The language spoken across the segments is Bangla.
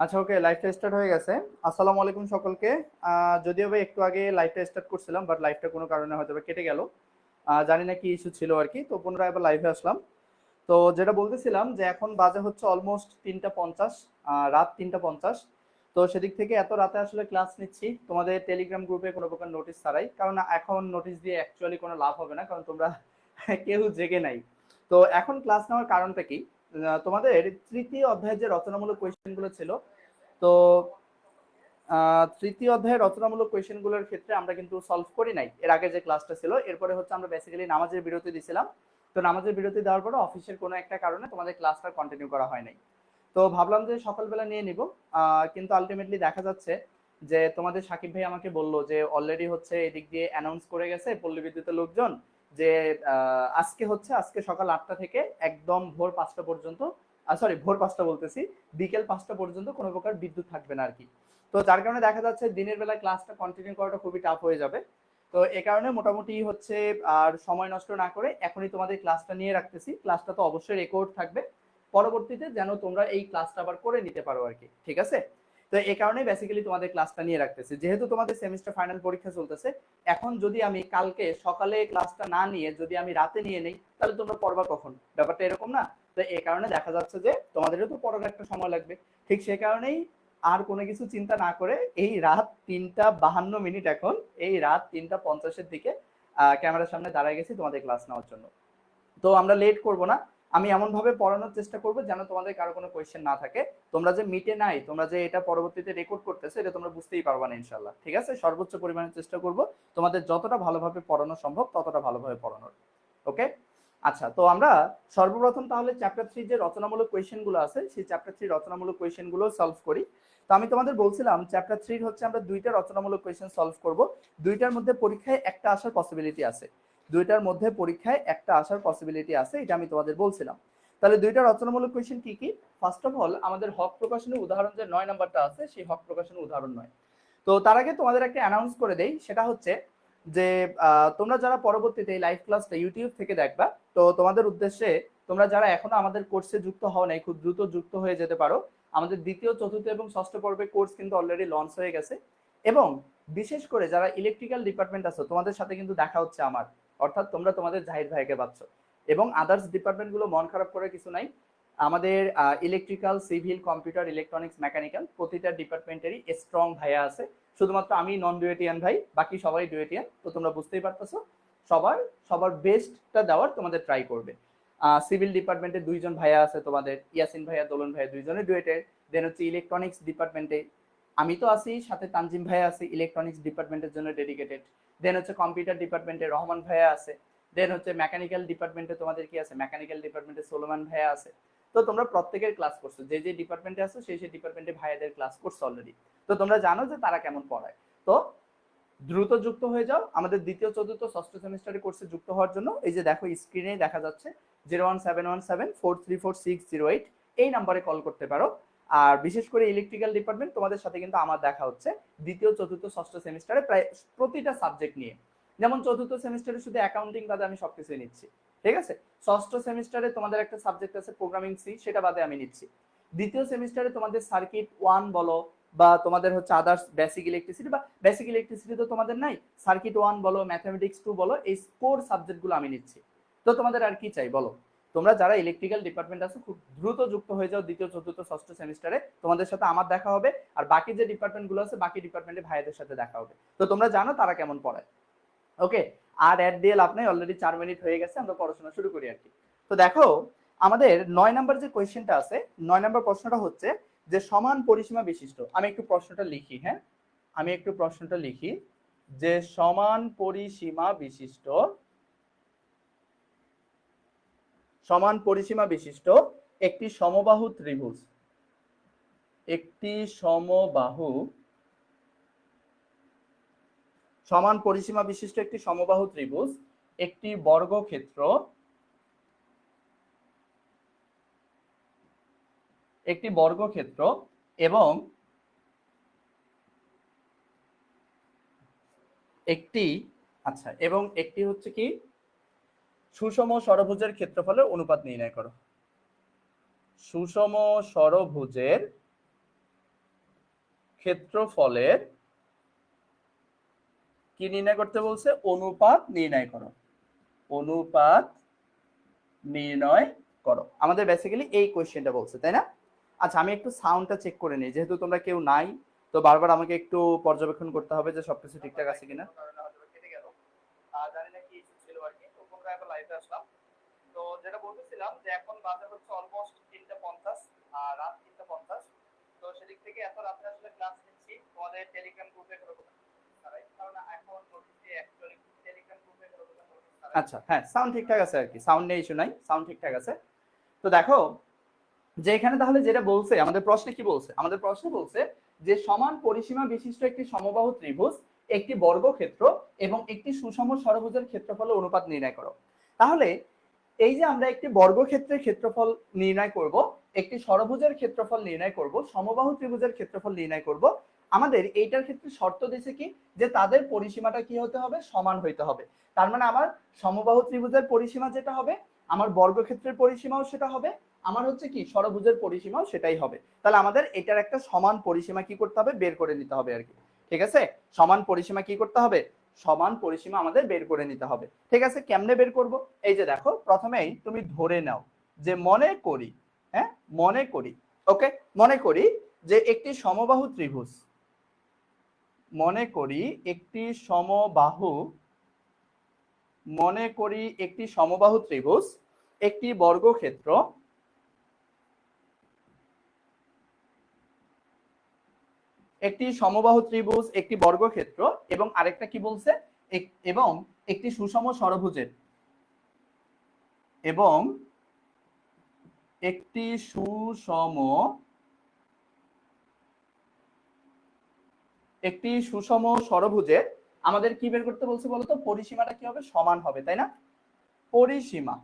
আচ্ছা, ওকে, লাইভটা স্টার্ট হয়ে গেছে। আসসালামু আলাইকুম সকলকে। যদিও বা একটু আগে লাইভটা স্টার্ট করছিলাম, বাট লাইভটা কোনো কারণে হয়তো বা কেটে গেল। জানি না কি ইস্যু ছিল আর কি, তো পুনরায় আবার লাইভে আসলাম। তো যেটা বলতেছিলাম যে এখন বাজে হচ্ছে অলমোস্ট 3টা 50, রাত 3টা 50। তো সেদিক থেকে এত রাতে আসলে ক্লাস নিচ্ছি তোমাদের টেলিগ্রাম গ্রুপে কোনো প্রকার নোটিশ ছাড়াই, কারণ এখন নোটিশ দিয়ে অ্যাকচুয়ালি কোনো লাভ হবে না, কারণ তোমরা কেউ জেগে নাই। তো এখন ক্লাস নেওয়ার কারণটা কি, তোমাদের তৃতীয় অধ্যায়ের যে রচনামূলক কোয়েশ্চেন গুলো ছিল, তো তৃতীয় অধ্যায়ের রচনামূলক কোয়েশ্চেন গুলোর ক্ষেত্রে আমরা কিন্তু সলভ করি নাই এর আগে যে ক্লাসটা ছিল। এরপরে হচ্ছে আমরা বেসিক্যালি নামাজের বিরতি দিছিলাম। তো নামাজের বিরতি দেওয়ার পরে অফিসের কোনো একটা কারণে তোমাদের ক্লাসটা কন্টিনিউ করা হয় নাই। তো ভাবলাম যে সকালবেলা নিয়ে নিব, কিন্তু আলটিমেটলি দেখা যাচ্ছে যে তোমাদের সাকিব ভাই আমাকে বললো যে অলরেডি হচ্ছে এদিক দিয়ে অ্যানাউন্স করে গেছে পল্লী বিদ্যুতের লোকজন যে আজকে সকাল 8টা থেকে একদম ভোর 5টা পর্যন্ত, সরি ভোর 5টা বলতেছি, বিকেল 5টা পর্যন্ত কোনো প্রকার বিদ্যুৎ থাকবে না আর কি। তো যার কারণে দেখা যাচ্ছে দিনের বেলা ক্লাসটা কন্টিনিউ করাটা খুবই টাফ হয়ে যাবে। তো এ কারণে মোটামুটি হচ্ছে আর সময় নষ্ট না করে এখনই তোমাদের ক্লাসটা নিয়ে রাখতেছি। ক্লাসটা তো অবশ্যই রেকর্ড থাকবে, পরবর্তীতে যেন তোমরা এই ক্লাসটা আবার করে নিতে পারো আর কি, ঠিক আছে? তো এই কারণে বেসিক্যালি তোমাদের ক্লাসটা নিয়ে রাখতেছি, যেহেতু তোমাদের সেমিস্টার ফাইনাল পরীক্ষা চলতেছে। এখন যদি আমি কালকে সকালে ক্লাসটা না নিয়ে যদি আমি রাতে নিয়ে নেই, তাহলে তোমরা পড়বা কখন? ব্যাপারটা এরকম না? তো এই কারণে দেখা যাচ্ছে যে তোমাদেরও তো পড়ার একটা সময় লাগবে। ঠিক সে কারণেই আর কোনো কিছু চিন্তা না করে এই রাত 3টা 52 এখন এই রাত 3টা 50-এর দিকে ক্যামেরার সামনে দাঁড়ায় গেছি তোমাদের ক্লাস নেওয়ার জন্য। তো আমরা লেট করব না। আমি এমন ভাবে পড়ানোর চেষ্টা করব যেন তোমাদের কারো কোনো কোয়েশ্চেন না থাকে। তোমরা যে মিটে নাই, তোমরা যে এটা পরবর্তীতে রেকর্ড করতেছো, এটা তোমরা বুঝতেই পারবা না ইনশাআল্লাহ, ঠিক আছে? সর্বোচ্চ পরিমাণে চেষ্টা করব তোমাদের যতটা ভালোভাবে পড়ানো সম্ভব ততটা ভালোভাবে পড়ানোর। ওকে। আচ্ছা, তো আমরা সর্বপ্রথম তাহলে চ্যাপ্টার 3 যে রচনামূলক কোয়েশ্চেন গুলো আছে সেই চ্যাপ্টার 3 রচনামূলক কোয়েশ্চেন গুলো সলভ করি। তো আমি তোমাদের বলছিলাম চ্যাপ্টার 3 হচ্ছে আমরা দুইটা রচনামূলক কোয়েশ্চেন সলভ করব। দুইটার মধ্যে পরীক্ষায় একটা আসার পসিবিলিটি আছে, দুইটার মধ্যে পরীক্ষায় একটা আসার পসিবিলিটি আছে, এটা আমি তোমাদের বলছিলাম। তাহলে দুইটা রচনামূলক কোয়েশ্চেন কি কি? ফার্স্ট অফ অল আমাদের হক প্রকাশনের উদাহরণ যে 9 নাম্বারটা আছে সেই হক প্রকাশনের উদাহরণ 9। তো তার আগে তোমাদের একটা অ্যানাউন্স করে দেই, সেটা হচ্ছে যে তোমরা যারা পরবর্তীতে এই লাইভ ক্লাসটা ইউটিউব থেকে দেখবা, তো তোমাদের উদ্দেশ্যে তোমরা যারা এখনো আমাদের কোর্সে যুক্ত হও নাই, খুব দ্রুত যুক্ত হয়ে যেতে পারো। আমাদের দ্বিতীয় চতুর্থ এবং ষষ্ঠ পর্বের কোর্স কিন্তু অলরেডি লঞ্চ হয়ে গেছে। এবং বিশেষ করে যারা ইলেকট্রিক্যাল ডিপার্টমেন্ট আছো তোমাদের সাথে কিন্তু দেখা হচ্ছে আমার, অর্থাৎ তোমরা তোমাদের জাহিদ ভাইকে পাচ্ছ। এবং আদার্স ডিপার্টমেন্টগুলো মন খারাপ করার কিছু নাই। আমাদের electrical, civil, computer, electronics, mechanical প্রতিটা ডিপার্টমেন্টেরই স্ট্রং ভাইয়া আছে। শুধুমাত্র আমি নন ডুয়েটিয়ান ভাই, বাকি সবাই ডুয়েটিয়ান। তো তোমরা বুঝতেই পারতেছো, সবার সবার বেস্টটা দেওয়ার তোমাদের ট্রাই করবে। সিভিল ডিপার্টমেন্টে 2জন ভাইয়া আছে তোমাদের, ইয়াসিন ভাইয়া, দোলন ভাইয়া, 2জনে ডুয়েটের। দেন হচ্ছে ইলেকট্রনিক্স ডিপার্টমেন্টে আমি তো আছি, সাথে তানজিম ভাইয়া আছে ইলেকট্রনিক্স ডিপার্টমেন্টের জন্য ডেডিকেটেড। দেন হচ্ছে কম্পিউটার ডিপার্টমেন্টে রহমান ভাইয়া আছে। দেন হচ্ছে মেকানিক্যাল ডিপার্টমেন্টে তোমাদের কি আছে, মেকানিক্যাল ডিপার্টমেন্টে সোলোমান ভাইয়া আছে। তো তোমরা প্রত্যেকের ক্লাস করছো, যে যে ডিপার্টমেন্টে আছো সেই সেই ডিপার্টমেন্টে ভাইয়াদের ক্লাস করছো অলরেডি। তো তোমরা জানো যে তারা কেমন পড়ায়। তো দ্রুত যুক্ত হয়ে যাও আমাদের দ্বিতীয় চতুর্থ ষষ্ঠ সেমিস্টারে কোর্সে যুক্ত হওয়ার জন্য। এই যে দেখো স্ক্রিনে দেখা যাচ্ছে 01717434608, এই নাম্বারে কল করতে পারো। আর বিশেষ করে ইলেকট্রিক্যাল ডিপার্টমেন্ট তোমাদের সাথে কিন্তু আমার দেখা হচ্ছে দ্বিতীয় চতুর্থ ষষ্ঠ সেমিস্টারে প্রায় প্রতিটা সাবজেক্ট নিয়ে। যেমন চতুর্থ সেমিস্টারে শুধু অ্যাকাউন্টিং বাদে আমি সবকিছুই নিচ্ছি, ঠিক আছে? ষষ্ঠ সেমিস্টারে তোমাদের একটা সাবজেক্ট আছে প্রোগ্রামিং সি, সেটা বাদে আমি নিচ্ছি। দ্বিতীয় সেমিস্টারে তোমাদের সার্কিট 1 বলো বা তোমাদের হচ্ছে আদার্স বেসিক ইলেকট্রিসিটি, বা বেসিক ইলেকট্রিসিটি তো তোমাদের নাই, সার্কিট 1 বলো, ম্যাথমেটিক্স 2 বলো, এই কোর সাবজেক্টগুলো আমি নিচ্ছি। তো তোমাদের আর কি চাই বলো? তোমরা যারা ইলেকট্রিক্যাল ডিপার্টমেন্ট আছো খুব দ্রুত যুক্ত হয়ে যাও দ্বিতীয় চতুর্থ ষষ্ঠ সেমিস্টারে, তোমাদের সাথে আমার দেখা হবে। আর বাকি যে ডিপার্টমেন্টগুলো আছে বাকি ডিপার্টমেন্টে ভাইদের সাথে দেখা হবে। তো তোমরা জানো তারা কেমন পড়ায়। ওকে। আর অ্যাড দিয়ে লাভ নাই, অলরেডি 4 মিনিট হয়ে গেছে, আমরা পড়াশোনা শুরু করি আর কি। তো দেখো আমাদের 9 নাম্বার যে কোয়েশ্চেনটা আছে, 9 নাম্বার প্রশ্নটা হচ্ছে যে সমান পরিসীমা বিশিষ্ট, আমি একটু প্রশ্নটা লিখি, হ্যাঁ আমি একটু প্রশ্নটা লিখি, যে সমান পরিসীমা বিশিষ্ট, সমান পরিসীমা বিশিষ্ট একটি সমবাহু ত্রিভুজ, একটি সমবাহু, সমান পরিসীমা বিশিষ্ট একটি সমবাহু ত্রিভুজ, একটি বর্গক্ষেত্র, একটি বর্গক্ষেত্র এবং একটি, আচ্ছা, এবং একটি হচ্ছে কি সুষম ষড়ভুজের ক্ষেত্রফলের অনুপাত নির্ণয় করো। সুষম ষড়ভুজের ক্ষেত্রফলের কি নির্ণয় করতে বলছে? অনুপাত নির্ণয় করো। অনুপাত নির্ণয় করো, আমাদের বেসিক্যালি এই কোশ্চেনটা বলছে, তাই না? আচ্ছা, আমি একটু সাউন্ডটা চেক করে নিই, যেহেতু তোমরা কেউ নাই তো বারবার আমাকে একটু পর্যবেক্ষণ করতে হবে যে সবকিছু ঠিকঠাক আছে কিনা। জানি না কি ইস্যু ছিল আর কি, তো পুনরায় আবার লাইভে আসলাম। তো যেটা বলতেছিলাম যে এখন বাজে হচ্ছে অলমোস্ট 3:50, আর রাত 3:50। তো সেদিক থেকে এত রাতে আসলে ক্লাস নিচ্ছি তোমাদের টেলিগ্রাম গ্রুপে, কারণ এখন নোটিসে অ্যাকচুয়ালি টেলিগ্রাম গ্রুপে। আচ্ছা, হ্যাঁ, সাউন্ড ঠিকঠাক আছে আর কি, সাউন্ড নিয়ে ইস্যু নাই, সাউন্ড ঠিকঠাক আছে। তো দেখো যে এখানে তাহলে যেটা বলছে আমাদের প্রশ্নে কি বলছে, আমাদের প্রশ্নে বলছে যে সমান পরিসীমা বিশিষ্ট একটি সমবাহু ত্রিভুজ, একটি বর্গক্ষেত্র এবং একটি সুষম ষড়ভুজের ক্ষেত্রফলের অনুপাত নির্ণয় করো। তাহলে এই যে আমরা একটি বর্গক্ষেত্রের ক্ষেত্রফল নির্ণয় করব, একটি ষড়ভুজের ক্ষেত্রফল নির্ণয় করব, সমবাহু ত্রিভুজের ক্ষেত্রফল নির্ণয় করব, আমাদের এইটার ক্ষেত্রে শর্ত দিয়েছে কি যে তাদের পরিসীমাটা কি হতে হবে? সমান হইতে হবে। তার মানে আমার সমবাহু ত্রিভুজের পরিসীমা যেটা হবে, আমার বর্গক্ষেত্রের পরিসীমাও সেটা হবে, আমার হচ্ছে কি ষড়ভুজের পরিসীমাও সেটাই হবে। তাহলে আমাদের এটার একটা সমান পরিসীমা কি করতে হবে? বের করে নিতে হবে আর কি। ঠিক আছে, সমান পরিসীমা কি করতে হবে? সমান পরিসীমা আমাদের বের করে নিতে হবে। ঠিক আছে, কেমনে বের করব? এই যে দেখো, প্রথমেই তুমি ধরে নাও যে মনে করি, হ্যাঁ মনে করি, ওকে, মনে করি যে একটি সমবাহু ত্রিভুজ, মনে করি একটি সমবাহু, মনে করি একটি সমবাহু ত্রিভুজ, একটি বর্গক্ষেত্র, একটি সমবাহু ত্রিভুজ, একটি বর্গক্ষেত্র এবং আরেকটা কি বলছে? এবং একটি সুষম ষড়ভুজের, এবং একটি সুষম ষড়ভুজের আমাদের কি বের করতে বলছে বলতো? পরিসীমাটা কি হবে? সমান হবে, তাই না? পরিসীমা,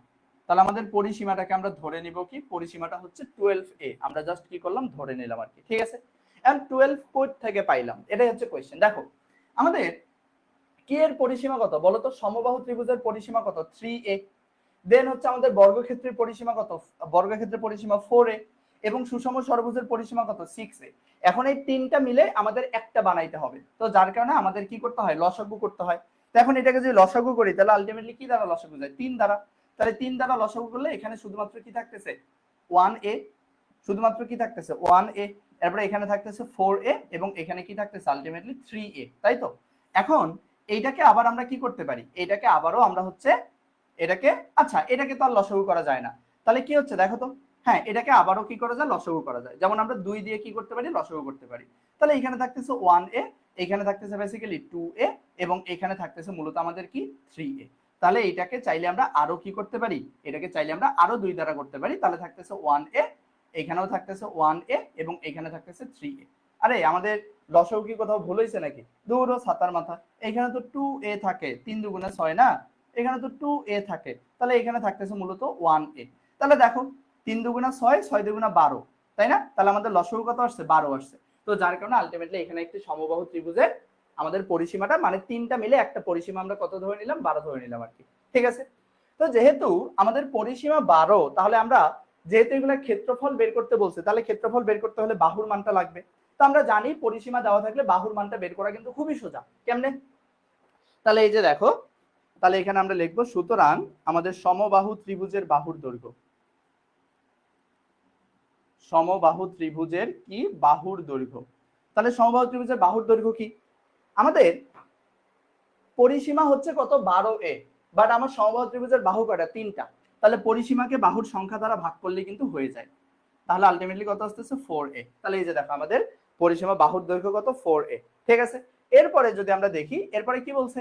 তাহলে আমাদের পরিসীমাটাকে আমরা ধরে নিব কি? পরিসীমাটা হচ্ছে 12a, আমরা জাস্ট কি করলাম? ধরে নিলাম আর কি। ঠিক আছে, এখন 12 কোড থেকে পাইলাম, এটাই হচ্ছে কোশ্চেন। দেখো আমাদের কি এর পরিসীমা কত বলতো? সমবাহু ত্রিভুজের পরিসীমা কত? 3a। দেন হচ্ছে আমাদের বর্গক্ষেত্রের পরিসীমা কত? বর্গক্ষেত্রের পরিসীমা 4a এবং সুষম ষড়ভুজের পরিসীমা কত? 6a। এখন এই তিনটা মিলে আমাদের একটা বানাইতে হবে, তো যার কারণে আমাদের কি করতে হয়? লসাগু করতে হয়। তো এখন এটাকে যদি লসাগু করি তাহলে আলটিমেটলি কি দ্বারা লসাগু যায়? 3 দ্বারা। তাহলে 3 দ্বারা লসাগু করলে এখানে শুধুমাত্র কি থাকতেছে? 1a, শুধুমাত্র কি থাকতেছে? 1a। এরপরে এখানে থাকতেছে 4a এবং এখানে কি থাকতেছে? আলটিমেটলি 3a, তাই তো? এখন এইটাকে আবার আমরা কি করতে পারি? এটাকে আবারও আমরা হচ্ছে এটাকে, আচ্ছা এটাকে তো আর লসাগু করা যায় না, তাহলে কি হচ্ছে দেখো তো? হ্যাঁ, এটাকে আবারও কি করা যায়? লসাগু করা যায়। যেমন আমরা 2 দিয়ে কি করতে পারি? লসাগু করতে পারি। তাহলে এখানে থাকতেছে 1a, এখানে থাকতেছে বেসিক্যালি 2a এবং এখানে থাকতেছে মূলত আমাদের কি? 3a। তাহলে এটাকে চাইলে আমরা আরো কি করতে পারি? এটাকে চাইলে আমরা আরো 2 দ্বারা করতে পারি। তাহলে থাকতেছে 1a, এখানেও থাকতেছে 1a এবং এখানে থাকতেছে 3a। আরে আমাদের লসাগু কি কোথাও ভুল হয়েছে নাকি? দূর ছাতার মাথা, এখানে তো 2a থাকে, 3 দুগুণে 6 না, এখানে তো 2a থাকে, তাহলে এখানে থাকতেছে মূলত 1a। তাহলে দেখো 3 দুগুণা 6, 6 দুগুণা 12, তাই না? তাহলে আমাদের লসাগু কত আসছে? 12 আসছে। তো যার কারণে আলটিমেটলি এখানে একটি সমবাহু ত্রিভুজের আমাদের পরিসীমাটা মানে তিনটা মিলে একটা পরিসীমা আমরা কত ধরে নিলাম? 12 ধরে নিলাম আর কি। ঠিক আছে, তো যেহেতু আমাদের পরিসীমা 12, তাহলে আমরা যেহেতু এগুলা ক্ষেত্রফল বের করতে বলছে, তাহলে ক্ষেত্রফল বের করতে হলে বাহুর মানটা লাগবে। তো আমরা জানি পরিসীমা দেওয়া থাকলে বাহুর মানটা বের করা কিন্তু খুবই সোজা। কেমনে? তাহলে এই যে দেখো, তাহলে এখানে আমরা লিখবো সুতরাং আমাদের সমবাহু ত্রিভুজের বাহুর দৈর্ঘ্য, সমবাহু ত্রিভুজের কি? বাহুর দৈর্ঘ্য। তাহলে সমবাহু ত্রিভুজের বাহুর দৈর্ঘ্য কি? আমাদের পরিসীমা হচ্ছে কত? 12a, বাট আমার সমবাহু ত্রিভুজের বাহু কয়টা? 3টা। তাহলে পরিসীমাকে বাহুর সংখ্যা দ্বারা ভাগ করলে কিন্তু হয়ে যায়। তাহলে আলটিমেটলি কত আসতেছে? 4a। তাহলে এই যে দেখো আমাদের পরিসীমা বাহুর দৈর্ঘ্য কত? 4a। ঠিক আছে, এরপরে যদি আমরা দেখি এরপরে কি বলছে?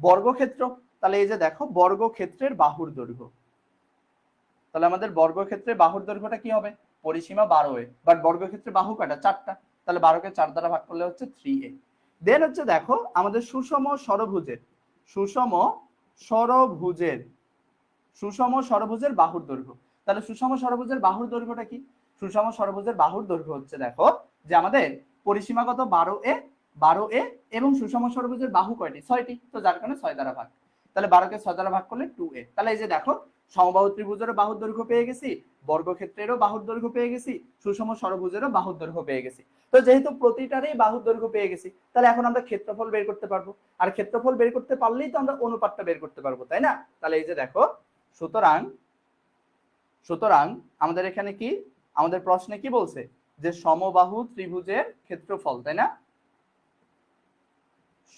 বর্গক্ষেত্র। তাহলে এই যে দেখো বর্গক্ষেত্রের বাহুর দৈর্ঘ্য, তাহলে আমাদের বর্গক্ষেত্রের বাহুর দৈর্ঘ্যটা কি হবে? পরিসীমা 12a, বাট বর্গক্ষেত্রের বাহু কয়টা? 4টা। তাহলে 12কে 4 দ্বারা ভাগ করলে হচ্ছে 3a। দেন হচ্ছে দেখো আমাদের সুষম ষড়ভুজের, সুষম ষড়ভুজের, সুষম ষড়ভুজের বাহুর দৈর্ঘ্য। তাহলে সুষম ষড়ভুজের বাহুর দৈর্ঘ্যটা কি? সুষম ষড়ভুজের বাহুর দৈর্ঘ্য হচ্ছে দেখো যে আমাদের পরিসীমা কত? 12a, 12a এবং সুষম ষড়ভুজের বাহু কয়টি? 6টি। তো যার কারণে 6 দ্বারা ভাগ। তাহলে 12কে 6 দ্বারা ভাগ করলে 2a। তাহলে এই যে দেখো সমবাহু ত্রিভুজেরও বাহুর দৈর্ঘ্য পেয়ে গেছি, বর্গক্ষেত্রেরও বাহুর দৈর্ঘ্য পেয়ে গেছি, সুষম ষড়ভুজেরও বাহুর দৈর্ঘ্য পেয়ে গেছি। তো যেহেতু প্রতিটারই বাহুর দৈর্ঘ্য পেয়ে গেছি, তাহলে এখন আমরা ক্ষেত্রফল বের করতে পারবো। আর ক্ষেত্রফল বের করতে পারলেই তো আমরা অনুপাতটা বের করতে পারবো, তাই না? তাহলে এই যে দেখো, সুতরাং সুতরাং আমাদের এখানে কি, আমাদের প্রশ্নে কি বলছে যে সমবাহু ত্রিভুজের ক্ষেত্রফল, তাই না?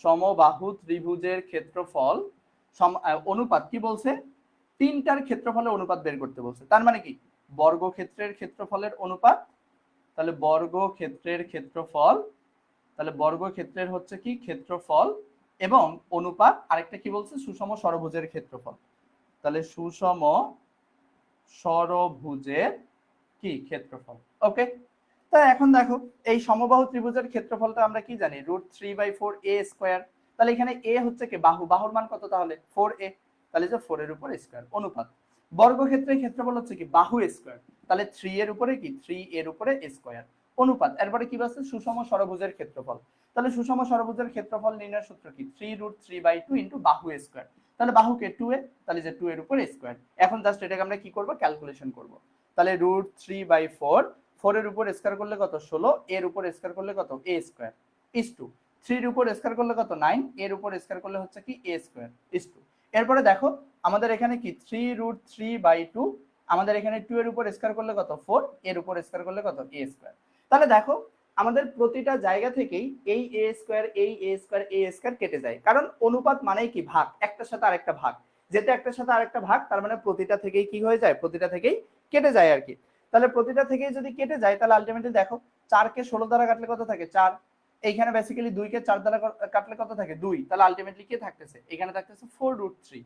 সমবাহু ত্রিভুজের ক্ষেত্রফল অনুপাত কি বলছে, তিনটার ক্ষেত্রফলের অনুপাত বের করতে বলছে। তার মানে কি, বর্গক্ষেত্রের ক্ষেত্রফলের অনুপাত, তাহলে বর্গক্ষেত্রের ক্ষেত্রফল, তাহলে বর্গক্ষেত্রের হচ্ছে কি ক্ষেত্রফল এবং অনুপাত, আরেকটা কি বলছে সুষম ষড়ভুজের ক্ষেত্রফল, তাহলে সুষম ষড়ভুজের কি ক্ষেত্রফল। ওকে, তাই এখন দেখো এই সমবাহু ত্রিভুজের ক্ষেত্রফলটা আমরা কি জানি, √3/4a²। তাহলে এখানে a হচ্ছে কি বাহু, বাহুর মান কত তাহলে 4a, তাহলে যে 4 এর উপর স্কয়ার অনুপাত বর্গক্ষেত্রের ক্ষেত্রফল হচ্ছে কি বাহু স্কয়ার, তাহলে 3 এর উপরে কি 3 এর উপরে স্কয়ার অনুপাত, এরপরে কি বলছে সুষম ষড়ভুজের ক্ষেত্রফল। তাহলে সুষম ষড়ভুজের ক্ষেত্রফল নির্ণয়ের সূত্র কি 3√3/2 ইনটু বাহু স্কয়ার, তাহলে বাহুকে 2a, তাহলে যে 2 এর উপর স্কয়ার। এখন জাস্ট এটাকে আমরা কি করব, ক্যালকুলেশন করব। তাহলে √3/4, 4 এর উপর স্কয়ার করলে কত 16, এর উপর স্কয়ার করলে কত a স্কয়ার ইস টু 3 এর উপর স্কয়ার করলে কত 9, এর উপর স্কয়ার করলে হচ্ছে কি a স্কয়ার ইস টু। এরপরে দেখো আমাদের এখানে কি 3√3/2, আমাদের এখানে 2 এর উপর স্কয়ার করলে কত 4, এর উপর স্কয়ার করলে কত a স্কয়ার। তাহলে দেখো আমাদের প্রতিটা জায়গা থেকেই এই a স্কয়ার এই a স্কয়ার a স্কয়ার কেটে যায়, কারণ অনুপাত মানেই কি ভাগ, একটার সাথে আরেকটা ভাগ, যেটা একটার সাথে আরেকটা ভাগ তার মানে প্রতিটা থেকেই কি হয়ে যায়, প্রতিটা থেকেই কেটে যায় আর কি। তাহলে প্রতিটা থেকেই যদি কেটে যায় তাহলে আলটিমেটলি দেখো 4 কে 16 দ্বারা কাটলে কত থাকে 4, এইখানে বেসিক্যালি 2 কে 4 দ্বারা কাটলে কত থাকে 2, তাহলে আলটিমেটলি কি থাকতেছে, এখানে থাকতেছে 4√3।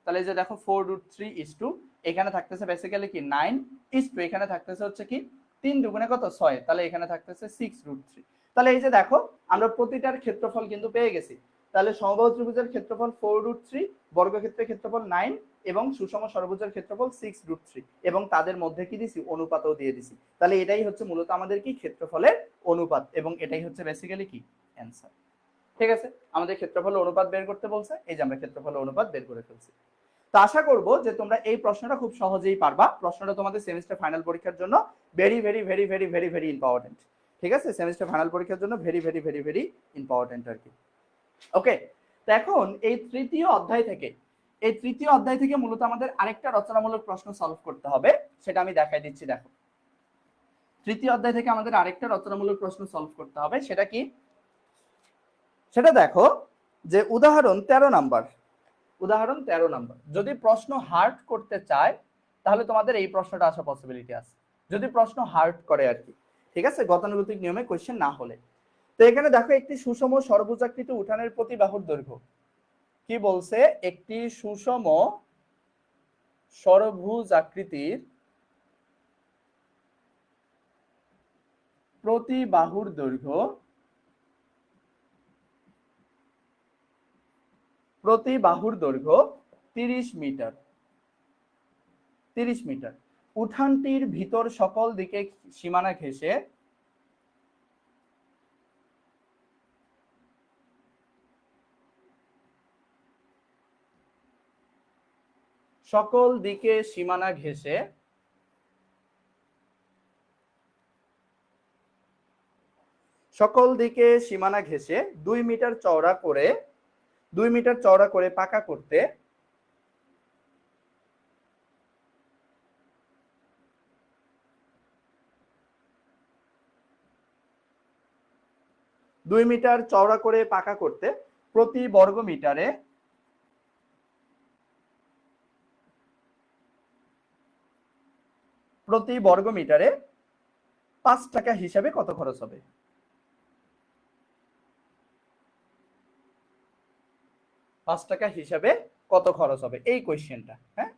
তাহলে এই যে দেখো 4√3 ইস টু, এখানে থাকতেছে বেসিক্যালি কি 9 ইস টু, এখানে থাকতেছে হচ্ছে কি 3 দুগুণে কত 6, তাহলে এখানে থাকতেছে 6√3। তাহলে এই যে দেখো আমরা প্রতিটার ক্ষেত্রফল কিন্তু পেয়ে গেছি। তাহলে সমবাহু ত্রিভুজের ক্ষেত্রফল 4√3, বর্গক্ষেত্রের ক্ষেত্রফল 9 এবং সুষম ষড়ভুজের ক্ষেত্রফল 6√3, এবং তাদের মধ্যে কি দিছি অনুপাতও দিয়ে দিছি। তাহলে এটাই হচ্ছে মূলত আমাদের কি ক্ষেত্রফলের অনুপাত, এবং এটাই হচ্ছে বেসিক্যালি কি অ্যানসার। ঠিক আছে, আমাদের ক্ষেত্রফলের অনুপাত বের করতে বলছে, এই যে আমরা ক্ষেত্রফলের অনুপাত বের করে ফেলছি। তো আশা করব যে তোমরা এই প্রশ্নটা খুব সহজেই পারবা। প্রশ্নটা তোমাদের সেমিস্টার ফাইনাল পরীক্ষার জন্য very very very very very very important. ঠিক আছে, সেমিস্টার ফাইনাল পরীক্ষার জন্য very very very very important আর কি। ওকে, তো এখন এই তৃতীয় অধ্যায় থেকে মূলত আমাদের আরেকটা রচনামূলক প্রশ্ন সলভ করতে হবে, সেটা আমি দেখাই দিচ্ছি। দেখো তৃতীয় অধ্যায় থেকে আমাদের আরেকটা রচনামূলক প্রশ্ন সলভ করতে হবে, সেটা কি, সেটা দেখো যে উদাহরণ 13 নাম্বার, উদাহরণ 13 নাম্বার যদি প্রশ্ন হার্ড করতে চায় তাহলে তোমাদের এই প্রশ্নটা আসা পসিবিলিটি আছে, যদি প্রশ্ন হার্ড করে আর কি। ঠিক আছে, গতানুগতিক নিয়মে কোশ্চেন না হলে। তো এখানে দেখো একটি সুষম ষড়ভুজাকৃতি উঠানের প্রতি বাহুর দৈর্ঘ্য কি বলছে, একটি সুষম ষড়ভুজাকৃতির প্রতি বাহুর দৈর্ঘ্য 30 মিটার, 30 মিটার। উঠানটির ভিতর সকল দিকে সীমানা ঘেঁষে সকল দিকে সীমানা ঘেঁষে 2 মিটার চওড়া করে পাকা করতে 2 মিটার চওড়া করে পাকা করতে প্রতি বর্গ মিটারে 5 টাকা হিসাবে কত খরচ হবে? 5 টাকা হিসাবে কত খরচ হবে, এই কোয়েশ্চেনটা। হ্যাঁ,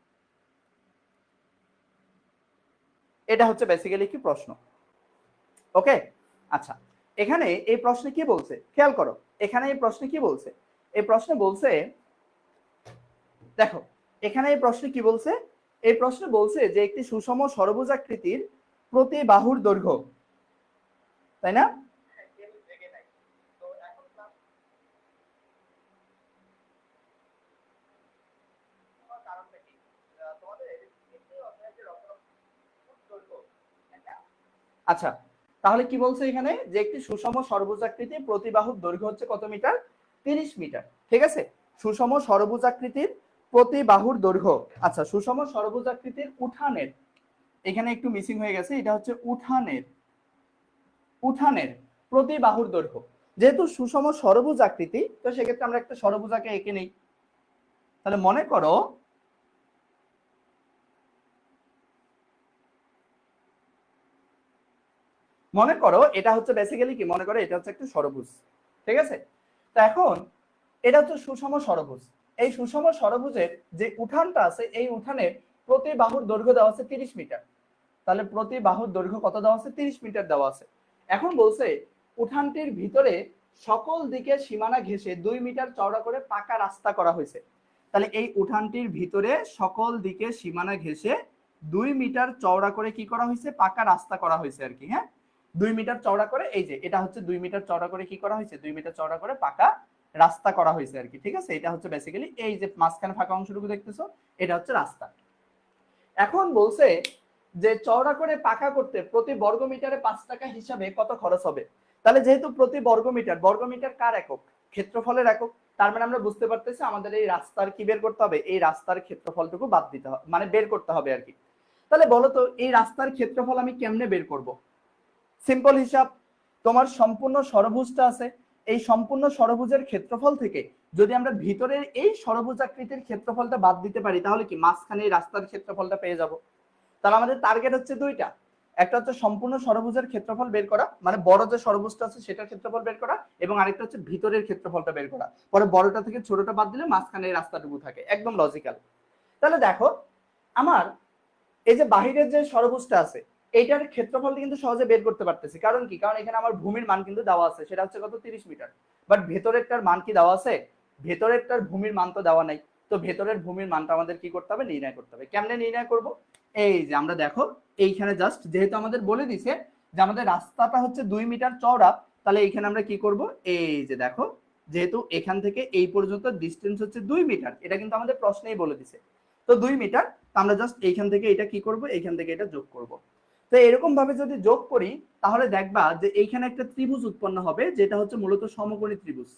এটা হচ্ছে বেসিক্যালি কি প্রশ্ন। ওকে, আচ্ছা এখানে এই প্রশ্নে কি বলছে খেয়াল করো, এখানে এই প্রশ্নে কি বলছে, এই প্রশ্নে বলছে দেখো, এখানে এই প্রশ্নে কি বলছে, এই প্রশ্নে বলছে যে একটি সুষম ষড়ভুজাকৃতির প্রতি বাহুর দৈর্ঘ্য, তাই না? আচ্ছা, তাহলে কি বলছে এখানে যে একটি সুষম ষড়ভুজাকৃতি প্রতি বাহুর দৈর্ঘ্য হচ্ছে কত মিটার? 30 মিটার। ঠিক আছে, সুষম ষড়ভুজাকৃতির প্রতি বাহুর দৈর্ঘ্য। আচ্ছা, সুষম ষড়ভুজাকৃতির উঠানের, এখানে একটু মিসিং হয়ে গেছে, এটা হচ্ছে উঠানের প্রতি বাহুর দৈর্ঘ্য। যেহেতু সুষম ষড়ভুজ আকৃতি, তো সেক্ষেত্রে আমরা একটা ষড়ভুজাকে এঁকে নেই। তাহলে মনে করো এটা হচ্ছে বেসিক্যালি কি, মনে করো এটা হচ্ছে একটা ষড়ভুজ। ঠিক আছে, তো এখন এটা হচ্ছে সুষম ষড়ভুজ। এই সুষম ষড়ভুজের যে উঠানটা আছে, এই উঠানের প্রতি বাহুর দৈর্ঘ্য দেওয়া আছে 30 মিটার। তাহলে প্রতি বাহুর দৈর্ঘ্য কত দেওয়া আছে? 30 মিটার দেওয়া আছে। এখন বলছে উঠানটির ভিতরে সকল দিকে সীমানা ঘেঁষে 2 মিটার চওড়া করে পাকা রাস্তা করা হয়েছে। তাহলে এই উঠানটির ভিতরে সকল দিকে সীমানা ঘেঁষে 2 মিটার চওড়া করে কি করা হয়েছে? পাকা রাস্তা করা হয়েছে আর কি। হ্যাঁ, 2 মিটার চওড়া করে, এই যে এটা হচ্ছে 2 মিটার চওড়া করে কি করা হয়েছে? 2 মিটার চওড়া করে পাকা রাস্তা করা হয়েছে আর কি। ঠিক আছে, এটা হচ্ছে বেসিক্যালি এই যে মাঝখানে ফাঁকা অংশটুকু দেখতেছো, এটা হচ্ছে রাস্তা। এখন বলছে যে চওড়া করে পাকা করতে প্রতি বর্গ মিটারে 5 টাকা হিসাবে কত খরচ হবে? তাহলে যেহেতু প্রতি বর্গ মিটার কার একক? ক্ষেত্রফলের একক। তার মানে আমরা বুঝতে পারতেছি আমাদের এই রাস্তার কি বের করতে হবে? এই রাস্তার ক্ষেত্রফলটুকু বাদ দিতে হবে, মানে বের করতে হবে আর কি। তাহলে বলো তো এই রাস্তার ক্ষেত্রফল আমি কেমনে বের করব? সিম্পল হিসাব, তোমার সম্পূর্ণ ষড়ভুজটা আছে, এই সম্পূর্ণ ষড়ভুজের ক্ষেত্রফল থেকে যদি আমরা ভিতরের এই ষড়ভুজাকৃতির ক্ষেত্রফলটা বাদ দিতে পারি, তাহলে কি মাঝখানে এই রাস্তার ক্ষেত্রফলটা পেয়ে যাব। তাহলে আমাদের টার্গেট হচ্ছে দুইটা, একটা হচ্ছে সম্পূর্ণ ষড়ভুজের ক্ষেত্রফল বের করা, মানে বড় যে ষড়ভুজটা আছে সেটার ক্ষেত্রফল বের করা, এবং আরেকটা হচ্ছে ভিতরের ক্ষেত্রফলটা বের করা। পরে বড়টা থেকে ছোটটা বাদ দিলে মাঝখানে এই রাস্তাটুকু থাকে, একদম লজিক্যাল। তাহলে দেখো আমার এই যে বাহিরের যে ষড়ভুজটা আছে, এইটার ক্ষেত্রফল কিন্তু সহজে বের করতে পারতেছি। কারণ কি? কারণ এখানে আমার ভূমির মান কিন্তু দেওয়া আছে, সেটা হচ্ছে কত? 30 মিটার। বাট ভেতরেরটার মান কি দেওয়া আছে? ভেতরেরটার ভূমির মান তো দেওয়া নাই। তো ভেতরের ভূমির মানটা আমাদের কি করতে হবে? নির্ণয় করতে হবে। কেমনে নির্ণয় করব? এই যে আমরা দেখো এইখানে জাস্ট যেহেতু আমাদের বলে দিছে যে আমাদের রাস্তাটা হচ্ছে 2 মিটার চওড়া, তাহলে এইখানে আমরা কি করব? এই যে দেখো, যেহেতু এখান থেকে এই পর্যন্ত ডিস্টেন্স হচ্ছে 2 মিটার, এটা কিন্তু আমাদের প্রশ্নেই বলে দিছে। তো 2 মিটার, আমরা জাস্ট এইখান থেকে এটা কি করব? এইখান থেকে এটা যোগ করব। তো এরকম ভাবে যদি যোগ করি, তাহলে দেখবা যে এইখানে একটা ত্রিভুজ উৎপন্ন হবে, যেটা হচ্ছে মূলত সমকোণী ত্রিভুজ।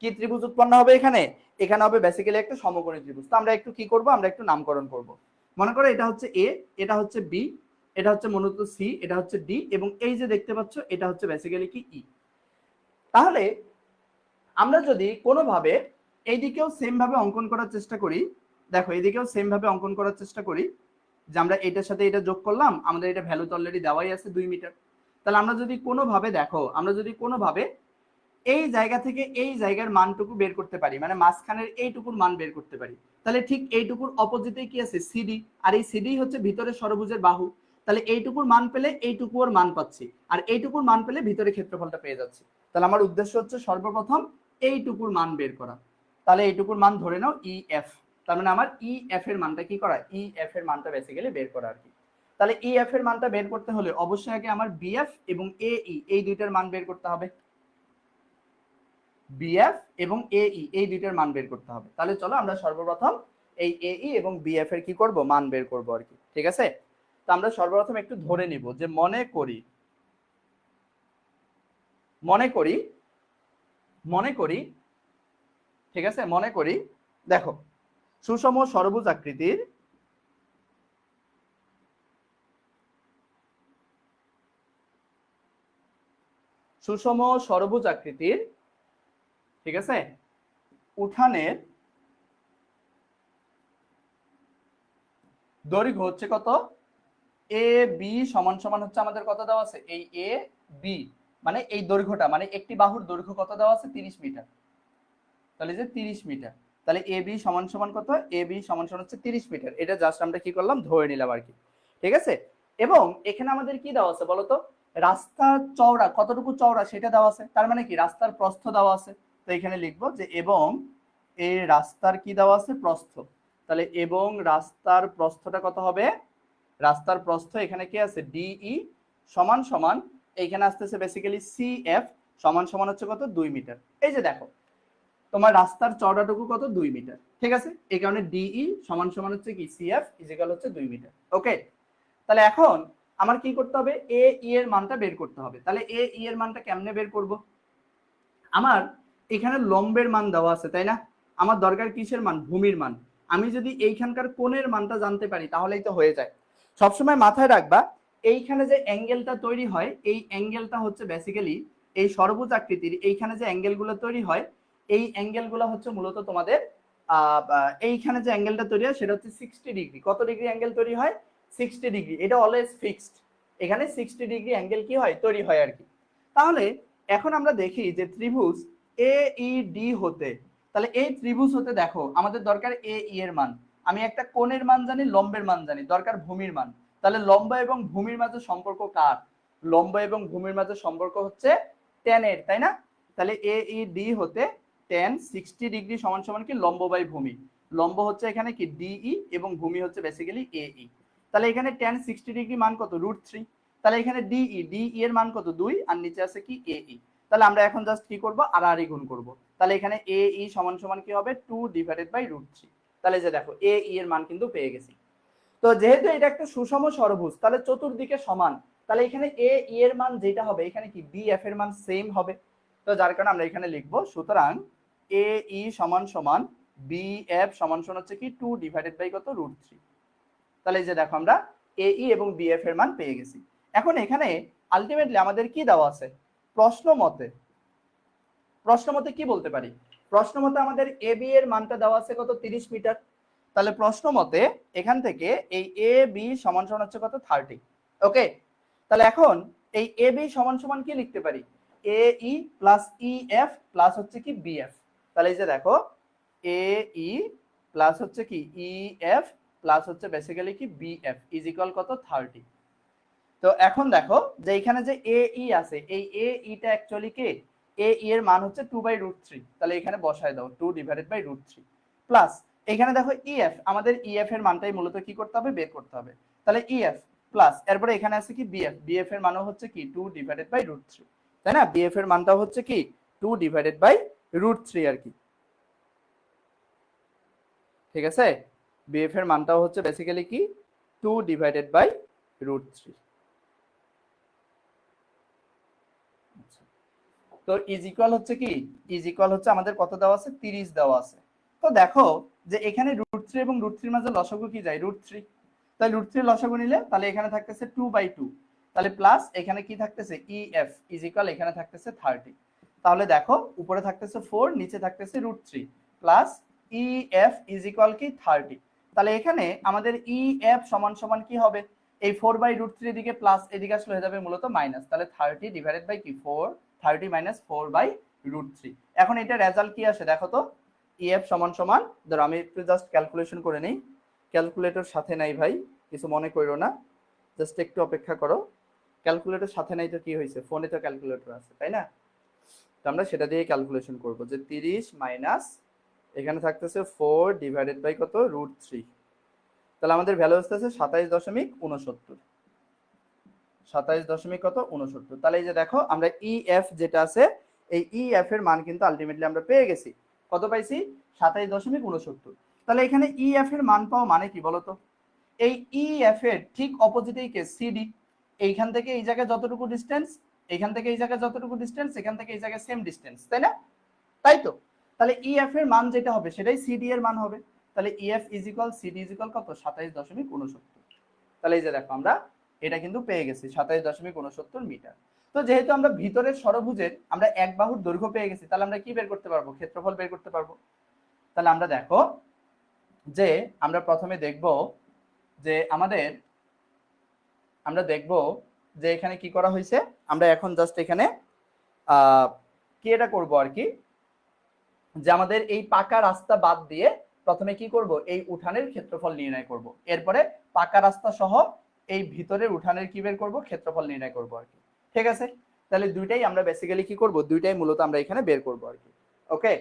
কি ত্রিভুজ উৎপন্ন হবে এখানে? এখানে হবে বেসিক্যালি একটা সমকোণী ত্রিভুজ। তো আমরা একটু কি করব? আমরা একটু নামকরণ করব। মনে করো এটা হচ্ছে এ, এটা হচ্ছে বি, এটা হচ্ছে মূলত সি, এটা হচ্ছে ডি, এবং এই যে দেখতে পাচ্ছ এটা হচ্ছে বেসিক্যালি কি ই। তাহলে আমরা যদি কোনোভাবে এইদিকেও সেম ভাবে অঙ্কন করার চেষ্টা করি, দেখো এদিকেও সেম ভাবে অঙ্কন করার চেষ্টা করি, যে আমরা এটার সাথে এটা যোগ করলাম, আমাদের এটা ভ্যালু তো অলরেডি দেওয়াই আছে 2 মিটার। তাহলে আমরা যদি কোনোভাবে দেখো, আমরা যদি কোনোভাবে এই জায়গা থেকে এই জায়গার মানটুকু বের করতে পারি, মানে মাঝখানের এইটুকুর মান বের করতে পারি, তাহলে ঠিক এইটুকুর অপোজিটে কি আছে? সিডি। আর এই সিডি হচ্ছে ভিতরে ষড়ভুজের বাহু। তাহলে এইটুকুর মান পেলে এইটুকুর মান পাচ্ছি, আর এইটুকুর মান পেলে ভিতরে ক্ষেত্রফলটা পেয়ে যাচ্ছি। তাহলে আমার উদ্দেশ্য হচ্ছে সর্বপ্রথম এইটুকুর মান বের করা। তাহলে এইটুকুর মান ধরে নাও ই এফ। তার মানে আমার ই এফ এর মানটা কি করা? ই এফ এর মানটা বেসিক্যালি বের করা আর কি। তাহলে ই এফ এর মানটা বের করতে হলে অবশ্যই আগে আমার বিএফ এবং এ ই এই দুইটার মান বের করতে হবে। বিএফ এবং এই এই দুইটার মান বের করতে হবে। তাহলে চলো আমরা সর্বপ্রথম এই এই এবং বিএফ এর কি করব? মান বের করব আর কি। ঠিক আছে, তো আমরা সর্বপ্রথম একটু ধরে নিব যে মনে করি ঠিক আছে, মনে করি দেখো সুষম ষড়ভুজ আকৃতির ঠিক আছে উঠানের দৈর্ঘ্য হচ্ছে কত? এ বি সমান সমান হচ্ছে আমাদের কত দেওয়া আছে? এই এ বি মানে এই দৈর্ঘ্যটা, মানে একটি বাহুর দৈর্ঘ্য কত দেওয়া আছে? 30 মিটার। তাহলে যে 30 মিটার, তাহলে এ বি সমান সমান কত? এ বি সমান সমান হচ্ছে 30 মিটার। এটা জাস্ট আমরা কি করলাম? ধরে নিলাম আর কি। ঠিক আছে, এবং এখানে আমাদের কি দেওয়া আছে বলতো? রাস্তার চওড়া কতটুকু চওড়া সেটা দেওয়া আছে। তার মানে কি? রাস্তার প্রস্থ দেওয়া আছে। তো এখানে লিখবো যে এবং এই রাস্তার কি দেওয়া আছে? প্রস্থ। তাহলে এবং রাস্তার প্রস্থটা কত হবে? রাস্তার প্রস্থ এখানে কি আছে? ডিই সমান সমান এইখানে আসতেছে বেসিক্যালি সিএফ সমান সমান হচ্ছে কত? 2 মিটার। এই যে দেখো তোমার রাস্তার চওড়াটুকু কত? 2 মিটার। ঠিক আছে, এই কারণে ডিই সমান সমান হচ্ছে কি? সিএফ ইজিক্যাল হচ্ছে 2 মিটার। ওকে, তাহলে এখন আমার কি করতে হবে, এ ই এর মানটা বের করতে হবে। তাহলে এ ই এর মানটা কেমনে বের করব, আমার এখানে লম্বের মান দেওয়া আছে তাই না, আমার দরকার কিসের মান, ভূমির মান। আমি যদি এইখানকার কোণের মানটা জানতে পারি তাহলেই তো হয়ে যায়। সবসময় মাথায় রাখবা এইখানে যে অ্যাঙ্গেলটা তৈরি হয় এই অ্যাঙ্গেলটা হচ্ছে বেসিক্যালি এই সর্বোচ্চ আকৃতির এইখানে যে অ্যাঙ্গেলগুলো তৈরি হয় এই অ্যাঙ্গেলগুলো হচ্ছে মূলত তোমাদের এইখানে যে অ্যাঙ্গেলটা তৈরি হয় সেটা হচ্ছে 60 ডিগ্রি। কত ডিগ্রি অ্যাঙ্গেল তৈরি হয়, 60 ডিগ্রি। এটা অলওয়েজ ফিক্সড, এখানে 60 ডিগ্রি অ্যাঙ্গেল কি হয়, তৈরি হয় আর কি। তাহলে এখন আমরা দেখি যে ত্রিভুজ এ ই ডি হতে, তাহলে এই ত্রিভুজ হতে দেখো আমাদের দরকার এ ই এর মান, আমি একটা কোণের মান জানি, লম্বের মান জানি, দরকার ভূমির মান। তাহলে লম্ব এবং ভূমির মাঝে সম্পর্ক কার, লম্ব এবং ভূমির মাঝে সম্পর্ক হচ্ছে tan এর, তাই না। তাহলে এ ই ডি হতে tan 60 ডিগ্রি সমান সমান কি লম্ব বাই ভূমি, লম্ব হচ্ছে এখানে কি ডিই এবং ভূমি হচ্ছে বেসিক্যালি এই। তাহলে এখানে tan 60 ডিগ্রি মান কত, √3। তাহলে এখানে ডিই এর মান কত 2 আর নিচে আছে কি এই। তাহলে আমরা এখন জাস্ট কি করব, আর গুণ করব। তাহলে এখানে এই সমান সমান কি হবে 2/√3। তাহলে যে দেখো এই এর মান কিন্তু পেয়ে গেছি। তো যেহেতু এটা একটা সুষম ষড়ভুজ তাহলে চতুর্দিকে সমান, তাহলে এখানে এ ই এর মান যেটা হবে এখানে কি বি এফ এর মান সেম হবে। তো যার কারণে আমরা এখানে লিখব সুতরাং এ ই সমান সমান বি এফ সমান সমান হচ্ছে কি 2/√3 কত √3। তাহলে এই যে দেখো আমরা এ ই এবং বি এফ এর মান পেয়ে গেছি। এখন এখানে আলটিমেটলি আমাদের কি দেওয়া আছে, প্রশ্ন মতে কি বলতে পারি, প্রশ্ন মতে আমাদের এ বি এর মানটা দেওয়া আছে কত 30 মিটার। তাহলে প্রশ্ন মতে এখান থেকে এই এ বি সমান সমান হচ্ছে কত 30। ওকে, তাহলে এখন এই এ বি সমান সমান কি লিখতে পারি, এ ই প্লাস ই এফ প্লাস হচ্ছে কি বি এফ। তাহলে এই যে দেখো এ ই প্লাস হচ্ছে কি ই এফ প্লাস হচ্ছে বেসিক্যালি কি বি এফ ইজ ইকুয়াল কত 30। তো এখন দেখো যে এখানে যে এ ই আছে এই এ ইটা অ্যাকচুয়ালি কে, এ ই এর মান হচ্ছে 2/√3। তাহলে এখানে বসায় দাও 2/√3 প্লাস এখানে দেখো ইএফ, আমাদের ইএফ এর মানটাই মূলত কি করতে হবে, বের করতে হবে। তাহলে ইএফ প্লাস এরপরে এখানে আছে কি বিএফ, বিএফ এর মানও হচ্ছে কি 2/√3, তাই না। বিএফ এর মানটাও হচ্ছে কি 2/√3 আর কি, ঠিক আছে। বিএফ এর মানটাও হচ্ছে বেসিক্যালি কি 2/√3। তো ইজ ইকুয়াল হচ্ছে কি, ইজ ইকুয়াল হচ্ছে আমাদের কত দেওয়া আছে 30 দেওয়া আছে। তো দেখো যে এখানে √3 এবং √3 মাঝে লসাগু কি যায় √3, তাহলে √3 লসাগু নিলে তাহলে এখানে থাকতেছে 2/2, তাহলে প্লাস এখানে কি থাকতেছে ইএফ ইজ ইকুয়াল এখানে থাকতেছে 30। তাহলে দেখো উপরে থাকতেছে 4 নিচে থাকতেছে √3 প্লাস ইএফ ইজ ইকুয়াল কি 30। তাহলে এখানে আমাদের ইএফ সমান সমান কি হবে, এই 4/√3 এদিকে প্লাস এদিকে আসলে হয়ে যাবে মূলত মাইনাস, তাহলে 30 কি 4, 30 - 4/√3। এখন এটা রেজাল্ট কি আসে দেখো তো, ইএফ সমান সমান, ধরো আমি একটু জাস্ট ক্যালকুলেশন করে নেই, ক্যালকুলেটর সাথে নাই ভাই, কিছু মনে করো না, জাস্ট একটু অপেক্ষা করো। ক্যালকুলেটর সাথে নাই তো কি হয়েছে, ফোনে তো ক্যালকুলেটর আছে তাই না। তো আমরা সেটা দিয়ে ক্যালকুলেশন করব যে 30 মাইনাস এখানে থাকতেছে 4 কত √3, তাহলে আমাদের ভ্যালু আসতেছে 27.69, 27 কত 69। তাহলে এই যে দেখো আমরা ইএফ যেটা আছে এই ইএফ এর মান কিন্তু আলটিমেটলি আমরা পেয়ে গেছি, কত পাইছি 27.69। তাহলে এখানে ইএফ এর মান পাওয়া মানে কি বলতো, এই ইএফ এর ঠিক অপোজিটেই কে সিডি, এইখান থেকে এই জায়গায় যতটুকু ডিসটেন্স, এইখান থেকে এই জায়গায় যতটুকু ডিসটেন্স, এখান থেকে এই জায়গায় সেম ডিসটেন্স, তাই না, তাই তো। তাহলে ইএফ এর মান যেটা হবে সেটাই সিডি এর মান হবে। তাহলে EF is equal CD is equal কত 27.69। তাহলে এই যে দেখো আমরা এটা কিন্তু পেয়ে গেছি 27.69 মিটার। তো যেহেতু আমরা ভিতরের ষড়ভুজের আমরা এক বাহুর দৈর্ঘ্য পেয়ে গেছি তাহলে আমরা কি বের করতে পারবো, ক্ষেত্রফল বের করতে পারবো। তাহলে আমরা দেখো যে আমরা প্রথমে দেখব যে আমরা দেখব যে এখানে কি করা হয়েছে, আমরা এখন জাস্ট এখানে কি এটা করব আর কি, যে আমাদের এই পাকা রাস্তা বাদ দিয়ে প্রথমে কি করব, এই উঠানের ক্ষেত্রফল নির্ণয় করব, এরপরে পাকা রাস্তা সহ এই ভিতরের উঠানের কি বের করব, ক্ষেত্রফল নির্ণয় করব আর কি, ঠিক আছে। তাহলে দুইটাই আমরা বেসিক্যালি কি করব, দুইটাই মূলত আমরা এখানে বের করব আর কি। ওকে,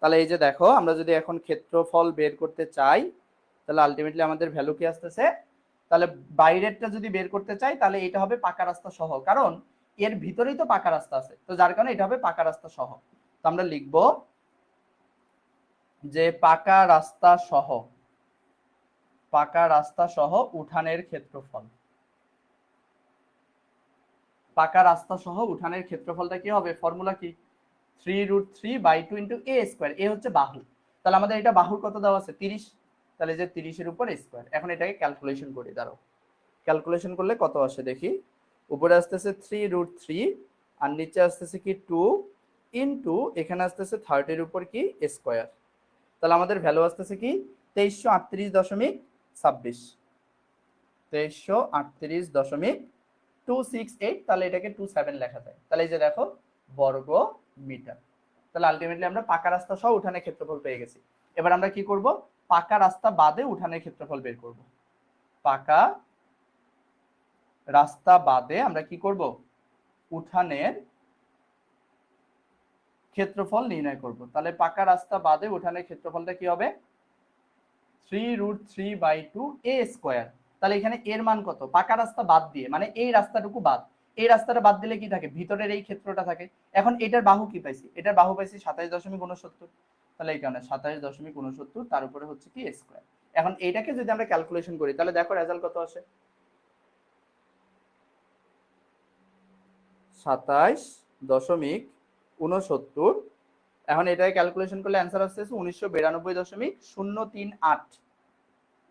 তাহলে এই যে দেখো আমরা যদি এখন ক্ষেত্রফল বের করতে চাই তাহলে আলটিমেটলি আমাদের ভ্যালু কি আসতেছে, তাহলে বাইরেরটা যদি বের করতে চাই তাহলে এটা হবে পাকা রাস্তা সহ, কারণ এর ভিতরেই তো পাকা রাস্তা আছে, তো যার কারণে এটা হবে পাকা রাস্তা সহ। তো আমরা লিখবো যে পাকা রাস্তা সহ উঠানের ক্ষেত্রফল, পাকা রাস্তা সহ উঠানের ক্ষেত্রফলটা কি হবে, ফর্মুলা কি, 3√3/2 × a²। এ হচ্ছে বাহু, তাহলে আমাদের এটা বাহুর কত দেওয়া আছে 30, তাহলে যে 30-এর উপর স্কয়ার। এখন এটাকে ক্যালকুলেশন করি, দাঁড়াও ক্যালকুলেশন করলে কত আসে দেখি। উপরে আসতেছে 3√3 আর নিচে আসতেছে কি 2 ইনটু এখানে আসতেছে 30-এর উপর কি স্কয়ার। তাহলে আমাদের ভ্যালু আসতেছে কি 2338.26, 2338.268, তাহলে এটাকে 27 লেখা যায়। তাহলে এই যে দেখো বর্গ মিটার। তাহলে আলটিমেটলি আমরা পাকা রাস্তা সহ উঠানের ক্ষেত্রফল পেয়ে গেছি। এবার আমরা কি করব, পাকা রাস্তা বাদে উঠানের ক্ষেত্রফল বের করব। পাকা রাস্তা বাদে আমরা কি করব, উঠানের ক্ষেত্রফল নির্ণয় করব। তাহলে পাকা রাস্তা বাদে উঠানের ক্ষেত্রফলটা কি হবে, 3√3/2 a²। তাহলে এখানে এর মান কত, পাকা রাস্তা বাদ দিয়ে মানে এই রাস্তাটুকু বাদ, এই রাস্তাটা বাদ দিলে কি থাকে, ভিতরের এই ক্ষেত্রটা থাকে। এখন এটার বাহু কি পাইছি, এটার বাহু পাইছি 27.69, তাহলে এই কারণে 27.69 তার উপরে হচ্ছে কি স্কয়ার। এখন এইটাকে যদি আমরা ক্যালকুলেশন করি তাহলে দেখো রেজাল্ট কত আসে, 27.69। এখন এটাকে ক্যালকুলেশন করলে অ্যান্সার আসছে 1992.038,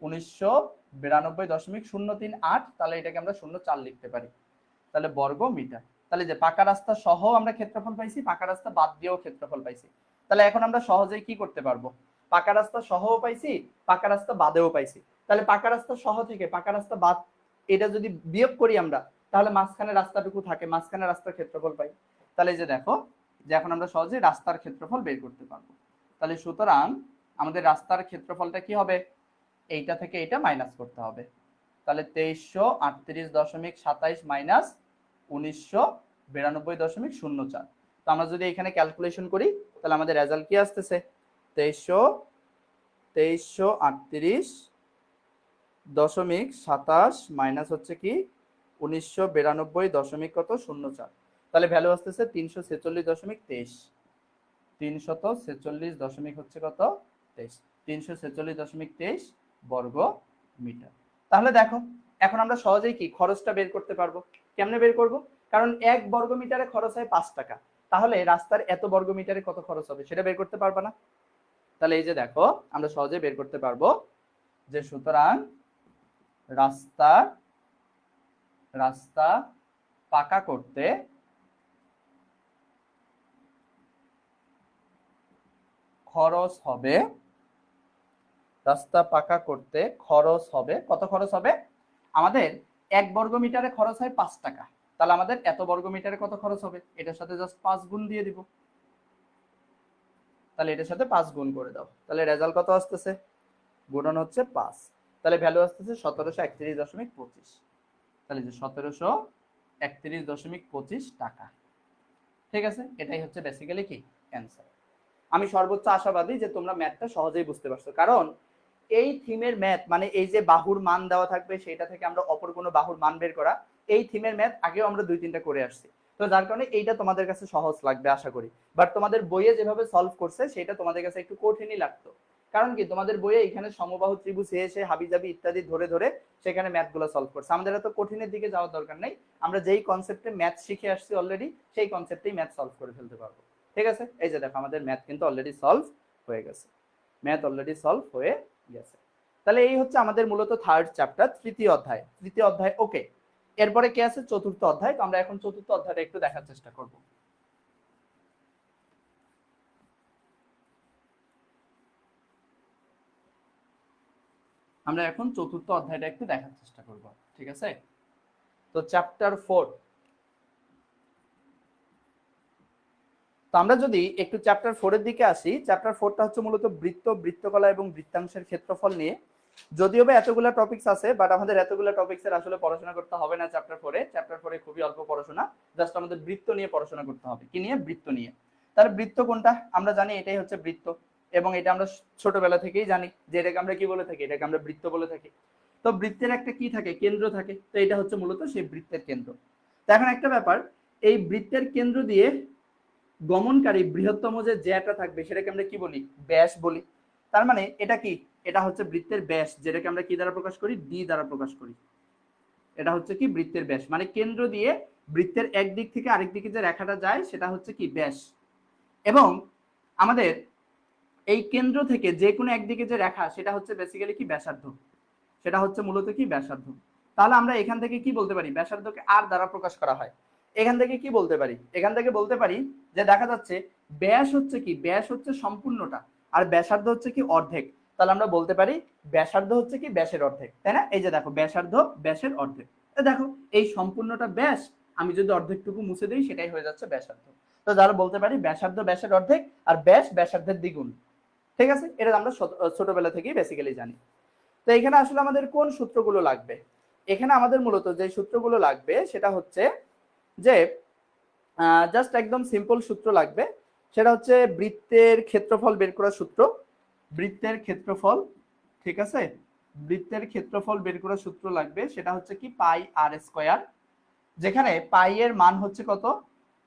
1992.038। তাহলে এটাকে আমরা 0.4 লিখতে পারি, তাহলে বর্গ মিটার। তাহলে যে পাকা রাস্তা সহ আমরা ক্ষেত্রফল পাইছি, পাকা রাস্তা বাদ দিয়েও ক্ষেত্রফল পাইছি। তাহলে এখন আমরা সহজেই কি করতে পারবো, পাকা রাস্তা সহও পাইছি, পাকা রাস্তা বাদেও পাইছি। তাহলে পাকা রাস্তা সহ থেকে পাকা রাস্তা বাদ এটা যদি বিয়োগ করি আমরা, তাহলে মাঝখানে রাস্তাটুকু থাকে, মাঝখানে রাস্তার ক্ষেত্রফল পাই। তাহলে এই যে দেখো যে এখন আমরা সহজেই রাস্তার ক্ষেত্রফল বের করতে পারবো। তাহলে সুতরাং আমাদের রাস্তার ক্ষেত্রফলটা কি হবে, এইটা থেকে এটা মাইনাস করতে হবে। তাহলে 2338.27 মাইনাস 1992.04। তো আমরা যদি এখানে ক্যালকুলেশন করি তাহলে আমাদের রেজাল্ট কি আসতেছে, 2338.27 মাইনাস হচ্ছে কি 1992.04। তাহলে ভ্যালু আসতেছে 346.23, 346 হচ্ছে কত 23, 346.23 বর্গ মিটার। তাহলে দেখো এখন আমরা সহজেই কি খরচটা বের করতে পারবো। কেমনে বের করব, কারণ 1 বর্গ মিটারে খরচ হয় 5 টাকা, তাহলে রাস্তার এত বর্গ মিটারে কত খরচ হবে সেটা বের করতে পারবা না। তাহলে এই যে দেখো আমরা সহজে বের করতে পারবো যে সুতরাং রাস্তা পাকা করতে খরচ হবে, রাস্তা পাকা করতে খরচ হবে কত, খরচ হবে আমাদের 1 বর্গ মিটারে খরচ হয় 5 টাকা, তাহলে আমাদের এত বর্গ মিটারে কত খরচ হবে, এটার সাথে জাস্ট 5 গুণ দিয়ে দিব। তাহলে এটার সাথে 5 গুণ করে দাও, তাহলে রেজাল্ট কত আসতেছে, গুণন হচ্ছে 5, তাহলে ভ্যালু আসতেছে 1731.25। তাহলে যে 1731.25 টাকা। ঠিক আছে, এটাই হচ্ছে বেসিক্যালি কি অ্যান্সার। আমি সর্বোচ্চ আশাবাদী যে তোমরা ম্যাথটা সহজেই বুঝতে পারছো, কারণ এই থিমের ম্যাথ মানে এই যে বাহুর মান দেওয়া থাকবে সেটা থেকে আমরা অপর কোনো বাহুর মান বের করা, এই থিমের ম্যাথ আগেও আমরা 2-3টা করে আসছি। তো যার কারণে এইটা তোমাদের কাছে সহজ লাগবে আশা করি, বাট তোমাদের বইয়ে যেভাবে সলভ করছে সেটা তোমাদের কাছে একটু কঠিনই লাগতো। কারণ কি তোমাদের বইয়ে এখানে সমবাহু ত্রিভুজ এসে হাবিজাবি ইত্যাদি ধরে ধরে সেখানে ম্যাথগুলো সলভ করছে, আমাদের এত কঠিনের দিকে যাওয়ার দরকার নেই, আমরা যেই কনসেপ্টে ম্যাথ শিখে আসছি অলরেডি সেই কনসেপ্টেই ম্যাথ সলভ করে ফেলতে পারবো। ঠিক আছে, এই যে দেখো আমাদের ম্যাথ কিন্তু অলরেডি সলভ হয়ে গেছে, ম্যাথ অলরেডি সলভ হয়ে গেছে। তাহলে এই হচ্ছে আমাদের মূলত থার্ড চ্যাপ্টার, তৃতীয় অধ্যায় ওকে। এরপরে কি আছে চতুর্থ অধ্যায়, তো আমরা এখন চতুর্থ অধ্যায়টা একটু দেখার চেষ্টা করব। আমরা এখন চতুর্থ অধ্যায়টা একটু দেখার চেষ্টা করব, ঠিক আছে। তো চ্যাপ্টার 4, তো আমরা যদি একটু চ্যাপ্টার 4-এর দিকে আসি, চ্যাপ্টার 4টা হচ্ছে মূলত বৃত্ত, বৃত্তকলা এবং বৃত্তাংশের ক্ষেত্রফল নিয়ে। যদিও বা এতগুলা টপিকস আছে, বাট আমাদের এতগুলা টপিকসের আসলে পড়াশোনা করতে হবে না চ্যাপ্টার 4-এ। চ্যাপ্টার 4-এ খুবই অল্প পড়াশোনা, জাস্ট আমাদের বৃত্ত নিয়ে পড়াশোনা করতে হবে। কি নিয়ে, বৃত্ত নিয়ে। তাহলে বৃত্ত কোনটা আমরা জানি, এটাই হচ্ছে বৃত্ত, এবং এটা আমরা ছোটবেলা থেকেই জানি যে এটাকে আমরা কি বলে থাকি, এটাকে আমরা বৃত্ত বলে থাকি। তো বৃত্তের একটা কি থাকে, কেন্দ্র থাকে, তো এটা হচ্ছে মূলত সেই বৃত্তের কেন্দ্র। তো এখন একটা ব্যাপার, এই বৃত্তের কেন্দ্র দিয়ে গমনকারী বৃহত্তম যে জ্যাটা থাকবে সেটাকে আমরা কি বলি, ব্যাস বলি। তার মানে এটা কি, এটা হচ্ছে বৃত্তের ব্যাস, যেটাকে আমরা কি দ্বারা প্রকাশ করি, ডি দ্বারা প্রকাশ করি। এটা হচ্ছে কি বৃত্তের ব্যাস, মানে কেন্দ্র দিয়ে বৃত্তের এক দিক থেকে আরেক দিকে যে রেখাটা যায় সেটা হচ্ছে কি ব্যাস। এবং আমাদের এই কেন্দ্র থেকে যে কোনো একদিকে যে রেখা সেটা হচ্ছে বেসিক্যালি কি ব্যাসার্ধ, সেটা হচ্ছে মূলত কি ব্যাসার্ধ। তাহলে আমরা এখান থেকে কি বলতে পারি, ব্যাসার্ধকে আর দ্বারা প্রকাশ করা হয়। এখান থেকে কি বলতে পারি, এখান থেকে বলতে পারি যে দেখা যাচ্ছে ব্যাস হচ্ছে কি, ব্যাস হচ্ছে সম্পূর্ণটা আর ব্যাসার্ধ হচ্ছে কি অর্ধেক। তাহলে আমরা বলতে পারি ব্যাসার্ধ হচ্ছে কি ব্যাসের অর্ধেক, তাই না? এই যে দেখো ব্যাসার্ধ ব্যাসের অর্ধেক, দেখো এই সম্পূর্ণটা ব্যাস, আমি যদি অর্ধেকটুকু মুছে দিই সেটাই হয়ে যাচ্ছে ব্যাসার্ধ। তো যারা বলতে পারি ব্যাসার্ধ ব্যাসের অর্ধেক আর ব্যাস ব্যাসার্ধের দ্বিগুণ। ঠিক আছে, এটা আমরা ছোটবেলা থেকেই বেসিক্যালি জানি। তো এখানে আসলে আমাদের কোন সূত্রগুলো লাগবে, এখানে আমাদের মূলত যে সূত্রগুলো লাগবে সেটা হচ্ছে যে জাস্ট একদম সিম্পল সূত্র লাগবে, সেটা হচ্ছে বৃত্তের ক্ষেত্রফল বের করার সূত্র। বৃত্তের ক্ষেত্রফল, ঠিক আছে, বৃত্তের ক্ষেত্রফল বের করার সূত্র লাগবে, সেটা হচ্ছে কি পাই আর স্কয়ার, যেখানে পাই এর মান হচ্ছে কত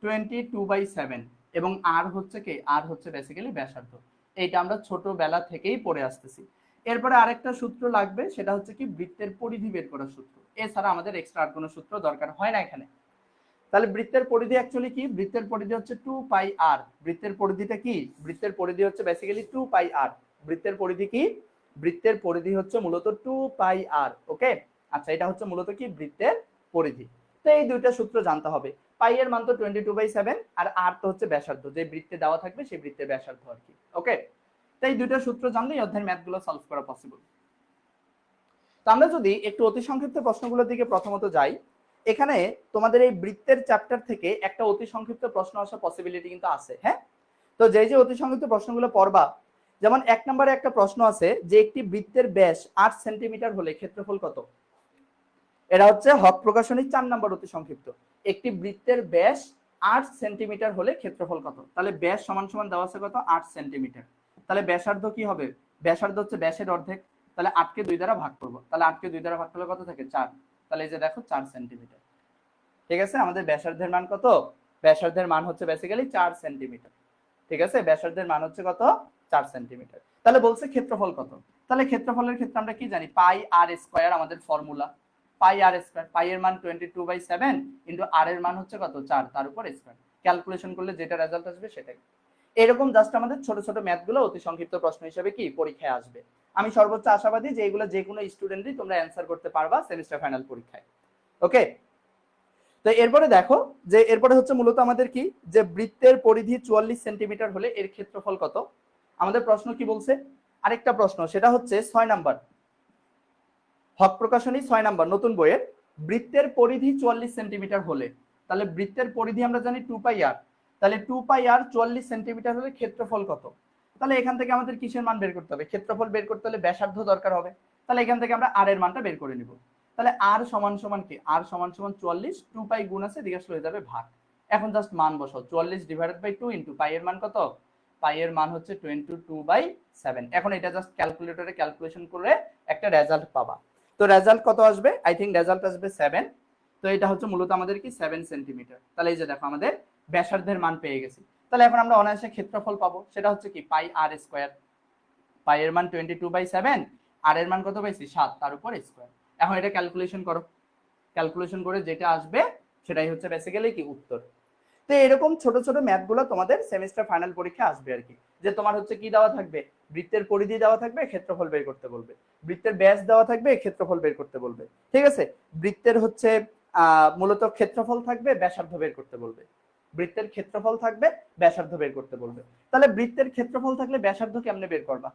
22/7 এবং আর হচ্ছে কি, আর হচ্ছে বেসিক্যালি ব্যাসার্ধ। এইটা আমরা ছোটবেলা থেকেই পড়ে আসতেছি। এরপরে আরেকটা সূত্র লাগবে, সেটা হচ্ছে কি বৃত্তের পরিধি বের করার সূত্র। এছাড়া আমাদের এক্সট্রা আর কোনো সূত্র দরকার হয় না এখানে। তাহলে বৃত্তের পরিধি অ্যাকচুয়ালি কি, বৃত্তের পরিধি হচ্ছে 2πr। বৃত্তের পরিধিটা কি, বৃত্তের পরিধি হচ্ছে বেসিক্যালি 2πr। বৃত্তের পরিধি কি, বৃত্তের পরিধি হচ্ছে মূলত 2πr। ওকে, আচ্ছা, এটা হচ্ছে মূলত কি বৃত্তের পরিধি। তো এই দুইটা সূত্র জানতে হবে। পাই এর মান তো 22/7 আর আর তো হচ্ছে ব্যাসার্ধ, যে বৃত্তে দেওয়া থাকবে সেই বৃত্তের ব্যাসার্ধ আর কি। ওকে, তো এই দুইটা সূত্র জানলে এই অধ্যায়ের ম্যাথগুলো সলভ করা পসিবল। তো আমরা যদি একটু অতি সংক্ষিপ্ত প্রশ্নগুলোর দিকে প্রথমত যাই, এখানে তোমাদের এই বৃত্তের চ্যাপ্টার থেকে একটা অতি সংক্ষিপ্ত প্রশ্ন আসার পসিবিলিটি কিন্তু আছে। হ্যাঁ, তো যে অতি সংক্ষিপ্ত প্রশ্নগুলো পড়বা, যেমন 1 নম্বরে একটা প্রশ্ন আছে যে একটি বৃত্তের ব্যাস 8 সেন্টিমিটার হলে ক্ষেত্রফল কত। এটা হচ্ছে হক প্রকাশনী 4 নম্বর অতি সংক্ষিপ্ত। একটি বৃত্তের ব্যাস 8 সেন্টিমিটার হলে ক্ষেত্রফল কত। তাহলে ব্যাস সমান সমান দেওয়া আছে কত 8 সেন্টিমিটার। তাহলে ব্যাসার্ধ কি হবে, ব্যাসার্ধ হচ্ছে ব্যাসের অর্ধেক, তাহলে 8 কে 2 দ্বারা ভাগ করব, তাহলে 8 কে 2 দ্বারা ভাগ করলে কত থাকে 4। তাহলে এই যে দেখো 4 সেন্টিমিটার। ঠিক আছে, আমাদের ব্যাসার্ধের মান কত, ব্যাসার্ধের মান হচ্ছে বেসিক্যালি 4 সেন্টিমিটার। ঠিক আছে, ব্যাসার্ধের মান হচ্ছে কত 4 সেন্টিমিটার। তাহলে বলছে ক্ষেত্রফল কত। তাহলে ক্ষেত্রফলের ক্ষেত্রে আমরা কি জানি, পাই আর স্কয়ার আমাদের ফর্মুলা, পাই আর স্কয়ার, পাই এর মান 22/7 ইনটু আর এর মান হচ্ছে কত 4, তার উপর স্কয়ার। ক্যালকুলেশন করলে যেটা রেজাল্ট আসবে সেটাই। এরকম জাস্ট আমাদের ছোট ছোট ম্যাথগুলো অতি সংক্ষিপ্ত প্রশ্ন হিসেবে কি পরীক্ষায় আসবে। আমি সর্বোচ্চ আশাবাদী যে এগুলো যে কোনো স্টুডেন্টই তোমরা অ্যান্সার করতে পারবা সেমিস্টার ফাইনাল পরীক্ষায়। ওকে, তো এরপরে দেখো যে এরপরে হচ্ছে মূলত আমাদের কি, যে বৃত্তের পরিধি 44 সেন্টিমিটার হলে এর ক্ষেত্রফল কত। আমাদের প্রশ্ন কি বলছে, আরেকটা প্রশ্ন, সেটা হচ্ছে 6 নাম্বার হক প্রকাশনী 6 নাম্বার নতুন বইয়ের, বৃত্তের পরিধি 44 সেন্টিমিটার হলে, তাহলে বৃত্তের পরিধি আমরা জানি 2πr, তাহলে 2πr 44 সেন্টিমিটার হলে ক্ষেত্রফল কত। তাহলে এখান থেকে আমাদের কিসের মান বের করতে হবে, ক্ষেত্রফল বের করতে হলে ব্যাসার্ধ দরকার হবে। তাহলে এখান থেকে আমরা আর এর মানটা বের করে নিব। তাহলে আর সমান সমান কি, আর সমান সমান 44, 2π গুণ আছে এদিকে আসলে হয়ে যাবে ভাগ। এখন জাস্ট মান বসাও, 44 ডিভাইডেড বাই 2 ইনটু পাই এর মান কত, পাই এর মান হচ্ছে 22/7। এখন এটা জাস্ট ক্যালকুলেটরে ক্যালকুলেশন করে একটা রেজাল্ট পাবা। তো রেজাল্ট কত আসবে, আই থিঙ্ক রেজাল্ট আসবে 7। তো এটা হচ্ছে মূলত আমাদের কি 7 সেন্টিমিটার। তাহলে এই যে দেখো আমাদের ব্যাসার্ধের মান পেয়ে গেছি। তাহলে এখন আমরা অনায়াসে ক্ষেত্রফল পাবো, সেটা হচ্ছে কি পাই আর স্কয়ার, পাই এর মান 22/7, আর এর মান কত পাইছি 7, তার উপর স্কয়ার। এখন এটা ক্যালকুলেশন করো, ক্যালকুলেশন করে যেটা আসবে সেটাই হচ্ছে বেসিক্যালি কি উত্তর। তো এরকম ছোট ছোট ম্যাথগুলো তোমাদের সেমিস্টার ফাইনাল পরীক্ষা আসবে আর কি, যে তোমার হচ্ছে কি দেওয়া থাকবে, বৃত্তের পরিধি দেওয়া থাকবে, ক্ষেত্রফল বের করতে বলবে, বৃত্তের ব্যাস দেওয়া থাকবে, ক্ষেত্রফল বের করতে বলবে। ঠিক আছে, বৃত্তের হচ্ছে মূলত ক্ষেত্রফল থাকবে, ব্যাসার্ধ বের করতে বলবে, বৃত্তের ক্ষেত্রফল থাকবে, ব্যাসার্ধ বের করতে বলবে। তাহলে বৃত্তের ক্ষেত্রফল থাকলে ব্যাসার্ধ কেমনে বের করবা,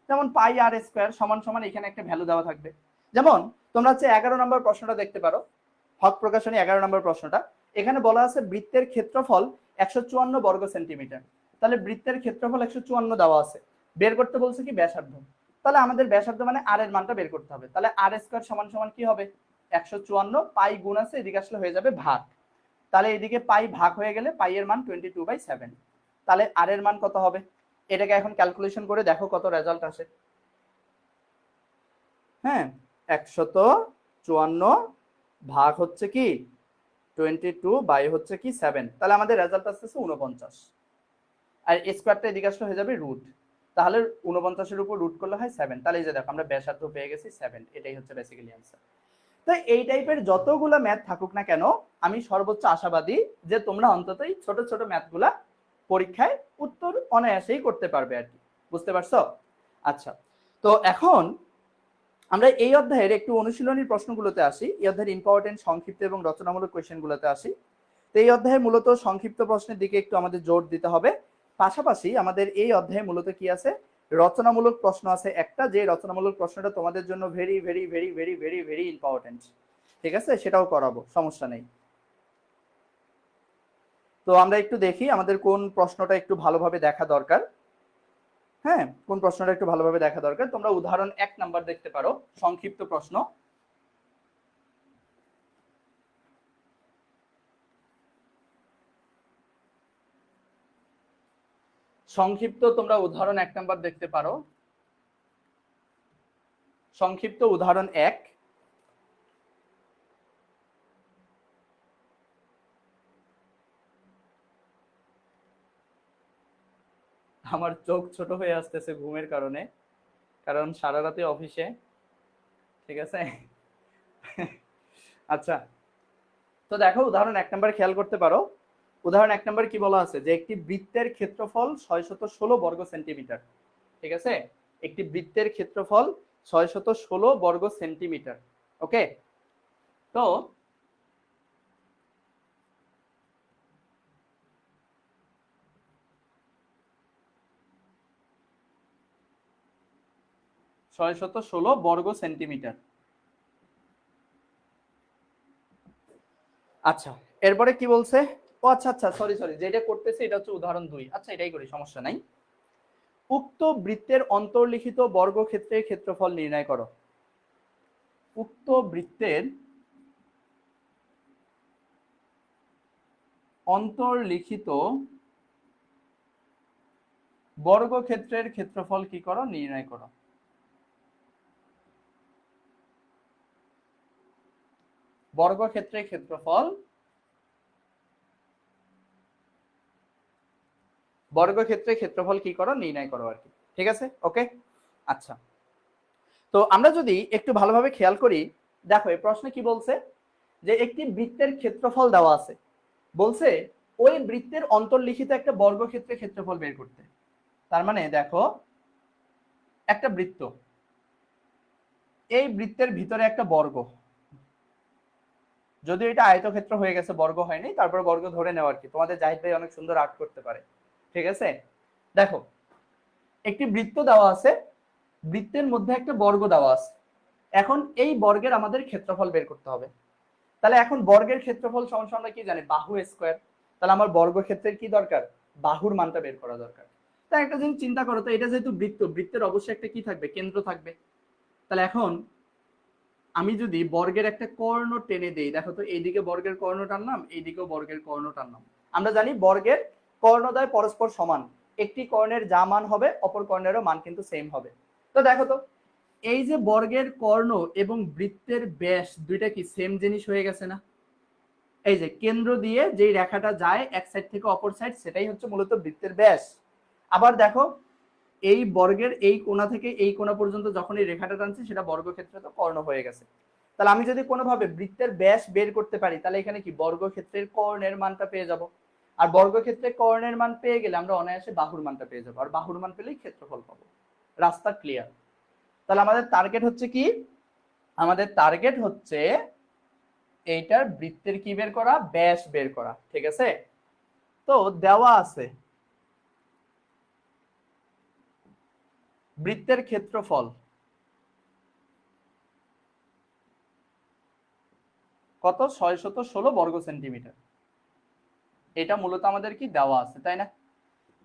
যেমন পাই আর স্কয়ার সমান সমান এখানে একটা ভ্যালু দেওয়া থাকবে। যেমন তোমরা হচ্ছে 11 নম্বর প্রশ্নটা দেখতে পারো, হক প্রকাশনী 11 নম্বর প্রশ্নটা, এখানে বলা আছে বৃত্তের ক্ষেত্রফল 154 বর্গ সেন্টিমিটার। তাহলে বৃত্তের ক্ষেত্রফল 154 দেওয়া আছে, বের করতে বলছে কি ব্যাসার্ধ। তাহলে আমাদের ব্যাসার্ধ মানে আর এর মানটা বের করতে হবে। তাহলে আর স্কয়ার সমান সমান কি হবে 154, পাই গুণ আছে এদিকে আসলে হয়ে যাবে ভাগ। তাহলে এদিকে পাই ভাগ হয়ে গেলে পাই এর মান 22/7। তাহলে আর এর মান কত হবে, এটাকে এখন ক্যালকুলেশন করে দেখো কত রেজাল্ট আসে। হ্যাঁ, 154 ভাগ হচ্ছে কি 22 বাই হচ্ছে কি 7, তাহলে আমাদের রেজাল্ট আসতেছে 49। আর স্কয়ারটা এদিকে আসলে হয়ে যাবে রুট, তাহলে 49 এর উপর রুট করলে হয় 7। তাহলে এই যে দেখো আমরা ব্যাসার্ধ পেয়ে গেছি 7, এটাই হচ্ছে বেসিক্যালি आंसर। তো এই টাইপের যতগুলো ম্যাথ থাকুক না কেন, আমি সর্বোচ্চ আশাবাদী যে তোমরা অন্তত এই ছোট ছোট ম্যাথগুলা পরীক্ষায় উত্তর অনায়াসেই করতে পারবে আর কি। বুঝতে পারছো? আচ্ছা, তো এখন আমরা এই অধ্যায়ের একটু অনুশীলনীর প্রশ্নগুলোতে আসি। এই অধ্যায়ের ইম্পর্টেন্ট সংক্ষিপ্ত এবং রচনামূলক কোয়েশ্চেনগুলোতে আসি। তো এই অধ্যায়ে মূলত সংক্ষিপ্ত প্রশ্নের দিকে একটু আমাদের জোর দিতে হবে। পাশাপাশি আমাদের এই অধ্যায়ে মূলত কি আছে, রচনামূলক প্রশ্ন আছে একটা, যে রচনামূলক প্রশ্নটা তোমাদের জন্য very very very very very very important. ঠিক আছে, সেটাও করাবো, সমস্যা নেই। তো আমরা একটু দেখি আমাদের কোন প্রশ্নটা একটু ভালোভাবে দেখা দরকার। হ্যাঁ, কোন প্রশ্নটা একটু ভালোভাবে দেখা দরকার। তোমরা উদাহরণ 1 নাম্বার দেখতে পারো, সংক্ষিপ্ত প্রশ্ন। সংক্ষিপ্ত তোমরা উদাহরণ 1 নাম্বার দেখতে পারো, সংক্ষিপ্ত উদাহরণ 1। আমার চোখ ছোট হয়ে আসতেছে ঘুমের কারণে, কারণ সারা রাতে অফিসে। ঠিক আছে। আচ্ছা, তো দেখো উদাহরণ 1 নাম্বার খেয়াল করতে পারো। উদাহরণ 1 নাম্বার কি বলা আছে, যে একটি বৃত্তের ক্ষেত্রফল 616 বর্গ সেন্টিমিটার। ঠিক আছে, একটি বৃত্তের ক্ষেত্রফল 616 বর্গ সেন্টিমিটার। ওকে, তো 616 বর্গ সেন্টিমিটার। আচ্ছা, এরপরে কি বলছে, ও আচ্ছা আচ্ছা সরি সরি, যেটা করতেছে এটা হচ্ছে উদাহরণ 2। আচ্ছা, এটাই করি, সমস্যা নাই। উক্ত বৃত্তের অন্তর্লিখিত বর্গক্ষেত্রের ক্ষেত্রফল নির্ণয় করো। উক্ত বৃত্তের অন্তর্লিখিত বর্গক্ষেত্রের ক্ষেত্রফল কি করো, নির্ণয় করো। বর্গক্ষেত্রের ক্ষেত্রফল, বর্গক্ষেত্রের ক্ষেত্রফল কি করো, নির্ণয় করো আর কি। ঠিক আছে, ওকে। আচ্ছা, তো আমরা যদি একটু ভালোভাবে খেয়াল করি, দেখো এই প্রশ্নে কি বলছে, যে একটি বৃত্তের ক্ষেত্রফল দেওয়া আছে, বলছে ওই বৃত্তের অন্তর্লিখিত একটা বর্গক্ষেত্রের ক্ষেত্রফল বের করতে। তার মানে দেখো একটা বৃত্ত, এই বৃত্তের ভিতরে একটা বর্গ, যদিও এটা আয়তক্ষেত্র হয়ে গেছে, বর্গ হয়নি, তারপর বর্গ ধরে নেওয়া আর কি। তোমাদের জাহিদ ভাই অনেক সুন্দর আর্ট করতে পারে। ঠিক আছে, দেখো একটি বৃত্ত দেওয়া আছে, বৃত্তের মধ্যে একটা বর্গ দেওয়া আছে। এখন এই বর্গের আমাদের ক্ষেত্রফল বের করতে হবে। তাহলে এখন বর্গের ক্ষেত্রফল সমান আমরা কি জানি, বাহু স্কয়ার। তাহলে আমার বর্গক্ষেত্রের কি দরকার, বাহুর মানটা বের করা দরকার। তাই একটা জিনিস চিন্তা করো তো, এটা যেহেতু বৃত্ত, বৃত্তের অবশ্যই একটা কি থাকবে, কেন্দ্র থাকবে। তাহলে এখন আমি যদি বর্গের একটা কর্ণ টেনে দেই, দেখো তো এইদিকে বর্গের কর্ণ টানলাম, এইদিকেও বর্গের কর্ণ টানলাম। আমরা জানি বর্গের কর্ণদ্বয় পরস্পর সমান, একটি কর্ণের যা মান হবে অপর কর্ণেরও মান কিন্তু সেম হবে। তো দেখো তো এই যে বর্গের কর্ণ এবং বৃত্তের ব্যাস দুইটা কি সেম জিনিস হয়ে গেছে না? এই যে কেন্দ্র দিয়ে যেই রেখাটা যায় এক সাইড থেকে অপর সাইড, সেটাই হচ্ছে মূলত বৃত্তের ব্যাস। আবার দেখো এই বর্গের এই কোণা থেকে এই কোণা পর্যন্ত যখন এই রেখাটা টানছি, সেটা বর্গক্ষেত্রে তো কর্ণ হয়ে গেছে। তাহলে আমি যদি কোনোভাবে বৃত্তের ব্যাস বের করতে পারি, তাহলে এখানে কি বর্গক্ষেত্রের কর্ণের মানটা পেয়ে যাব। আর বর্গক্ষেত্রের কর্ণের মান পেয়ে গেলে আমরা অনায়াসে বাহুর মানটা পেয়ে যাবো, আর বাহুর মান পেলেই ক্ষেত্রফল পাবো। রাস্তা ক্লিয়ার। তাহলে আমাদের টার্গেট হচ্ছে কি, আমাদের টার্গেট হচ্ছে এইটার বৃত্তের কি বের করা, ব্যাস বের করা। ঠিক আছে, তো দেওয়া আছে বৃত্তের ক্ষেত্রফল কত, 616 বর্গ সেন্টিমিটার। এটা মূলত আমাদের কি দেওয়া আছে, তাই না?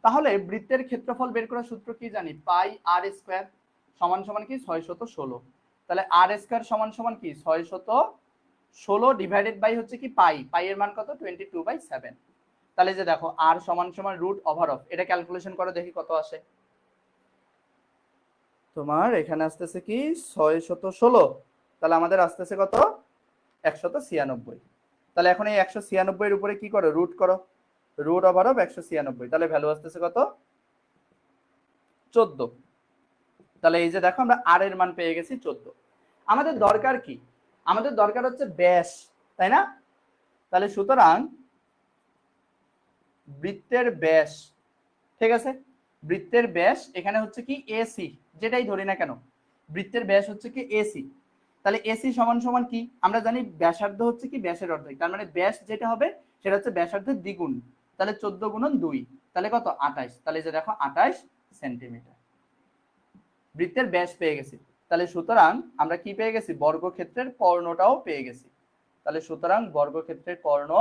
তাহলে বৃত্তের ক্ষেত্রফল বের করার সূত্র কি জানি, পাই আর স্কয়ার সমান সমান কি 616। তাহলে আর স্কয়ার সমান সমান কি 616 ডিভাইডেড বাই হচ্ছে কি পাই, পাই এর মান কত 22/7। তাহলে যে দেখো আর সমান সমান রুট ওভার অফ, এটা ক্যালকুলেশন করে দেখি কত আসে। তোমার এখানে আসতেছে কি 616, তাহলে আমাদের আসতেছে কত 196। তাহলে এখন এই 196 এর উপরে কি করো, রুট করো, রুট ওভার অফ 196, তাহলে ভ্যালু আসতেছে কত 14। তাহলে এই যে দেখো আমরা আর এর মান পেয়ে গেছি 14। আমাদের দরকার কি, আমাদের দরকার হচ্ছে ব্যাস, তাই না? তাহলে সুতরাং বৃত্তের ব্যাস, ঠিক আছে, বৃত্তের ব্যাস এখানে হচ্ছে কি এসি, যেটাই ধরি না কেন বৃত্তের ব্যাস হচ্ছে কি এসি। তাহলে এসি সমান সমান কি, আমরা জানি ব্যাসার্ধ হচ্ছে কি ব্যাসের অর্ধেক, তার মানে ব্যাস যেটা হবে সেটা হচ্ছে ব্যাসার্ধের দ্বিগুণ। তাহলে 14 গুণন 2, তাহলে কত 28। তাহলে যে দেখো 28 সেন্টিমিটার বৃত্তের ব্যাস পেয়ে গেছি। তাহলে সুতরাং আমরা কি পেয়ে গেছি, বর্গক্ষেত্রের কর্ণটাও পেয়ে গেছি। তাহলে সুতরাং বর্গক্ষেত্রের কর্ণ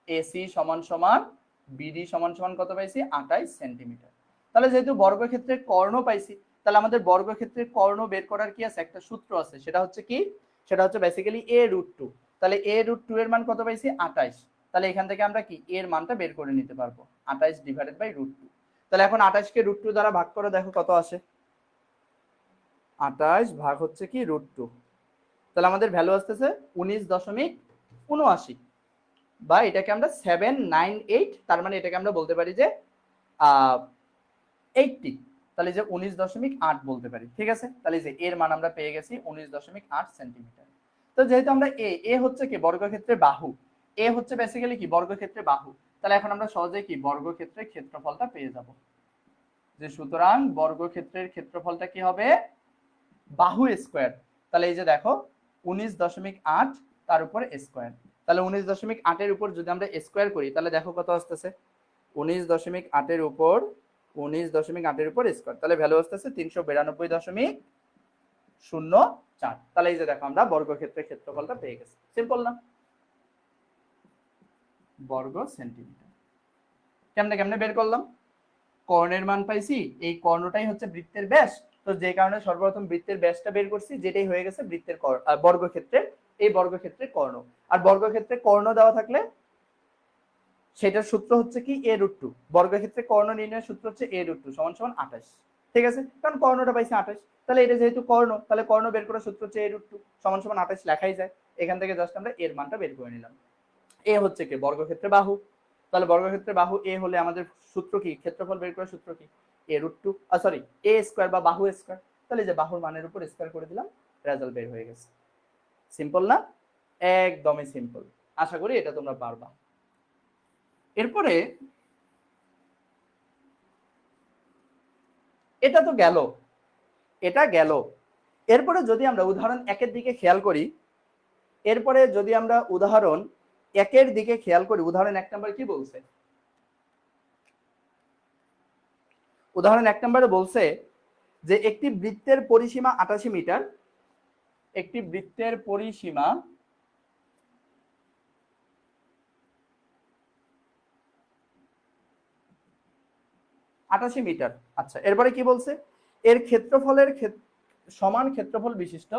এসি সমান সমান বিডি সমান সমান কত পাইছি, 28 সেন্টিমিটার। তাহলে যেহেতু বর্গক্ষেত্রের কর্ণ পাইছি, তাহলে আমাদের বর্গক্ষেত্রের কর্ণ বের করার কি আছে, একটা সূত্র আছে, সেটা হচ্ছে কি, সেটা হচ্ছে বেসিক্যালি a√2। তাহলে a√2 এর মান কত পাইছি, 28। তাহলে এখান থেকে আমরা কি এর মানটা বের করে নিতে পারবো, 28 ডিভাইডেড বাই √2। তাহলে এখন 28 কে √2 দ্বারা ভাগ করে দেখো কত আসে, 28 ভাগ হচ্ছে কি √2, তাহলে আমাদের ভ্যালু আসতেছে 19.79, বা এটাকে আমরা 798, তার মানে এটাকে আমরা বলতে পারি যে 80। তাহলে যে 19.8 বলতে পারি, ঠিক আছে। তাহলে যে এর মান আমরা পেয়ে গেছি 19.8 সেন্টিমিটার। তো যেহেতু আমরা এ হচ্ছে কি বর্গক্ষেত্রের বাহু, এ হচ্ছে বেসিক্যালি কি বর্গক্ষেত্রের বাহু, তাহলে এখন আমরা সহজেই কি বর্গক্ষেত্রের ক্ষেত্রফলটা পেয়ে যাব। যে সুতরাং বর্গক্ষেত্রের ক্ষেত্রফলটা কি হবে, বাহু স্কোয়ার। তাহলে এই যে দেখো 19.8 তার উপর স্কোয়ার, তাহলে 19.8 এর উপর যদি আমরা স্কোয়ার করি তাহলে দেখো কত আসতেছে, 19.8 এর উপর 19.8 এর উপর স্কোয়ার, তাহলে ভ্যালু আসতেছে 392.04। তাহলে এই যে দেখো আমরা বর্গক্ষেত্রের ক্ষেত্রফলটা পেয়ে গেছি। সিম্পল না, বর্গ সেন্টিমিটার। কেমনে কেমনে বের করলাম, কর্ণের মান পাইছি, এই কর্ণটাই হচ্ছে বৃত্তের ব্যাস, তো যে কারণে সর্বপ্রথম বৃত্তের ব্যাসটা বের করছি, যেটাই হয়ে গেছে বৃত্তের বর্গক্ষেত্রের, এই বর্গক্ষেত্রের কর্ণ। আর বর্গক্ষেত্রে কর্ণ দেওয়া থাকলে সেটার সূত্র হচ্ছে কি a√2, বর্গক্ষেত্রে কর্ণ নির্ণয়ের সূত্র হচ্ছে a√2 সমান সমান 28, ঠিক আছে, কারণ কর্ণটা পাইছি 28, তাহলে এটা যেহেতু কর্ণ, তাহলে কর্ণ বের করার সূত্র হচ্ছে a√2 সমান সমান 28 লেখাই যায়। এখান থেকে জাস্ট আমরা এর মানটা বের করে নিলাম। এ হচ্ছে কি বর্গক্ষেত্রে বাহু, তাহলে বর্গক্ষেত্রে বাহু এ হলে আমাদের সূত্র কি, ক্ষেত্রফল বের করার সূত্র কি, a√2 সরি a স্কয়ার বা বাহু স্কয়ার। তাহলে যে বাহুর মানের উপর স্কয়ার করে দিলাম, রেজাল্ট বের হয়ে গেছে। সিম্পল না, একদমই সিম্পল। আশা করি এটা তোমরা পারবা। এরপরে এটা তো গেল, এটা গেল। এরপরে যদি আমরা উদাহরণ 1 এর দিকে খেয়াল করি, এরপরে যদি আমরা উদাহরণ 1 এর দিকে খেয়াল করি, উদাহরণ 1 নম্বরে কি বলছে, উদাহরণ 1 নম্বরে বলছে যে একটি বৃত্তের পরিসীমা 88 মিটার, একটি বৃত্তের পরিসীমা 88 মিটার। আচ্ছা, এরপরে কি বলছে, এর ক্ষেত্রফলের সমান ক্ষেত্রফল বিশিষ্ট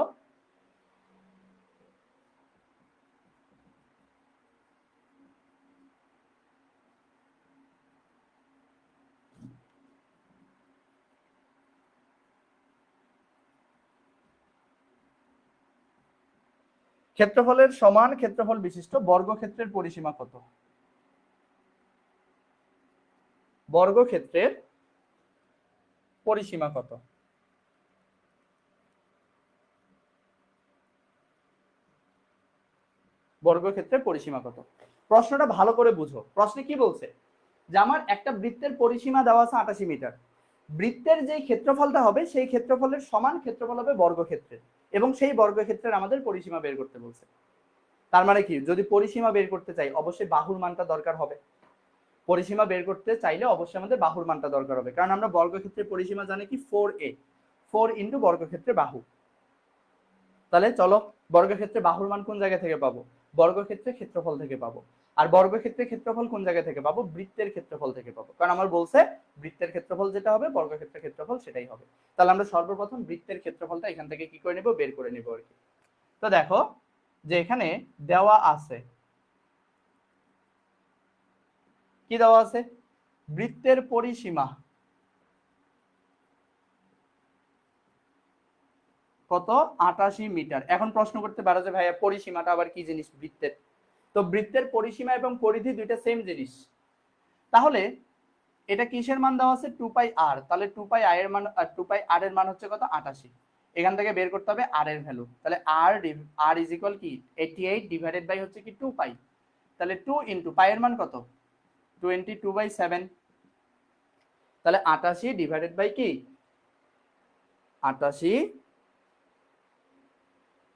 ক্ষেত্রফলের সমান ক্ষেত্রফল বিশিষ্ট বর্গক্ষেত্রের পরিসীমা কত, বর্গক্ষেত্রের পরিসীমা কত, বর্গক্ষেত্রের পরিসীমা কত। প্রশ্নটা ভালো করে বুঝো, প্রশ্নে কি বলছে যে আমার একটা বৃত্তের পরিসীমা দেওয়া আছে 88 মিটার, বৃত্তের যে ক্ষেত্রফলটা হবে সেই ক্ষেত্রফলের সমান ক্ষেত্রফল হবে বর্গক্ষেত্রের, এবং সেই বর্গক্ষেত্রের আমাদের পরিসীমা বের করতে বলছে। তার মানে কি, যদি পরিসীমা বের করতে চাই অবশ্যই বাহুর মানটা দরকার হবে, পরিসীমা বের করতে চাইলে অবশ্যই আমাদের বাহুর মানটা দরকার হবে, কারণ আমরা বর্গক্ষেত্রের পরিসীমা জানি কি 4a, 4 ইন্টু বর্গক্ষেত্রে বাহু। তাহলে চলো বর্গক্ষেত্রে বাহুর মান কোন জায়গা থেকে পাবো, বর্গক্ষেত্রে ক্ষেত্রফল থেকে পাবো। আর বর্গক্ষেত্রে ক্ষেত্রফল কোন জায়গা থেকে পাবো, বৃত্তের ক্ষেত্রফল থেকে পাবো, কারণ আমার বলছে বৃত্তের ক্ষেত্রফল যেটা হবে বর্গক্ষেত্রের ক্ষেত্রফল সেটাই হবে। তাহলে আমরা সর্বপ্রথম বৃত্তের ক্ষেত্রফলটা এখান থেকে কি করে নেব, বের করে নেব আর কি। তো দেখো যে এখানে দেওয়া আছে, কি দেওয়া আছে, বৃত্তের পরিসীমা কত, 88 মিটার। এখন প্রশ্ন করতে পারো যে ভাইয়া পরিসীমাটা আবার কি জিনিস বৃত্তের, তো বৃত্তের পরিসীমা এবং পরিধি দুইটা সেম জিনিস। তাহলে এটা কিসের মান দেওয়া আছে, 2 পাই আর, তাহলে 2 পাই আর এর মান, 2 পাই আর এর মান হচ্ছে কত, 88। এখান থেকে বের করতে হবে আর এর ভ্যালু। তাহলে আর ইজ ইকুয়াল কি 88 ডিভাইডেড বাই হচ্ছে কি 2 পাই। তাহলে 2 ইনটু পাই এর মান কত 22/7। তাহলে 88 ডিভাইডেড বাই কি 88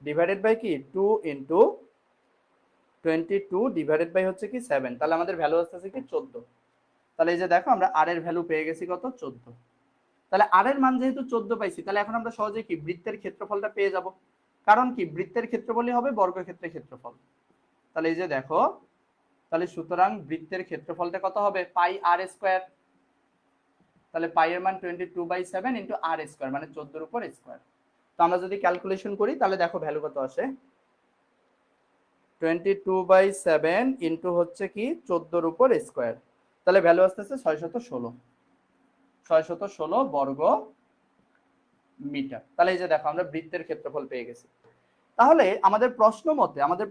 ডিভাইডেড বাই কি 2 ইনটু 22 ডিভাইডেড বাই হচ্ছে কি 7। তাহলে আমাদের ভ্যালু আসছে কি 14। তাহলে এই যে দেখো আমরা আর এর ভ্যালু পেয়ে গেছি কত 14। তাহলে আর এর মান যেহেতু 14 পাইছি, তাহলে এখন আমরা সহজে কি বৃত্তের ক্ষেত্রফলটা পেয়ে যাব। কারণ কি বৃত্তের ক্ষেত্রফলই হবে বর্গক্ষেত্রের ক্ষেত্রফল। তাহলে এই যে দেখো, তাহলে সুতরাং বৃত্তের ক্ষেত্রফলটা কত হবে পাই আর স্কয়ার। তাহলে পাই এর মান 22/7 ইনটু আর স্কয়ার মানে 14 এর উপর স্কয়ার। তো আমরা যদি ক্যালকুলেশন করি তাহলে দেখো ভ্যালু কত আসে 22/7 ইনটু হচ্ছে কি 14 এর উপর স্কয়ার। তাহলে ভ্যালু আসতেছে 616 বর্গ মিটার। তাহলে এই যে দেখো আমরা বৃত্তের ক্ষেত্রফল পেয়ে গেছি। তাহলে আমাদের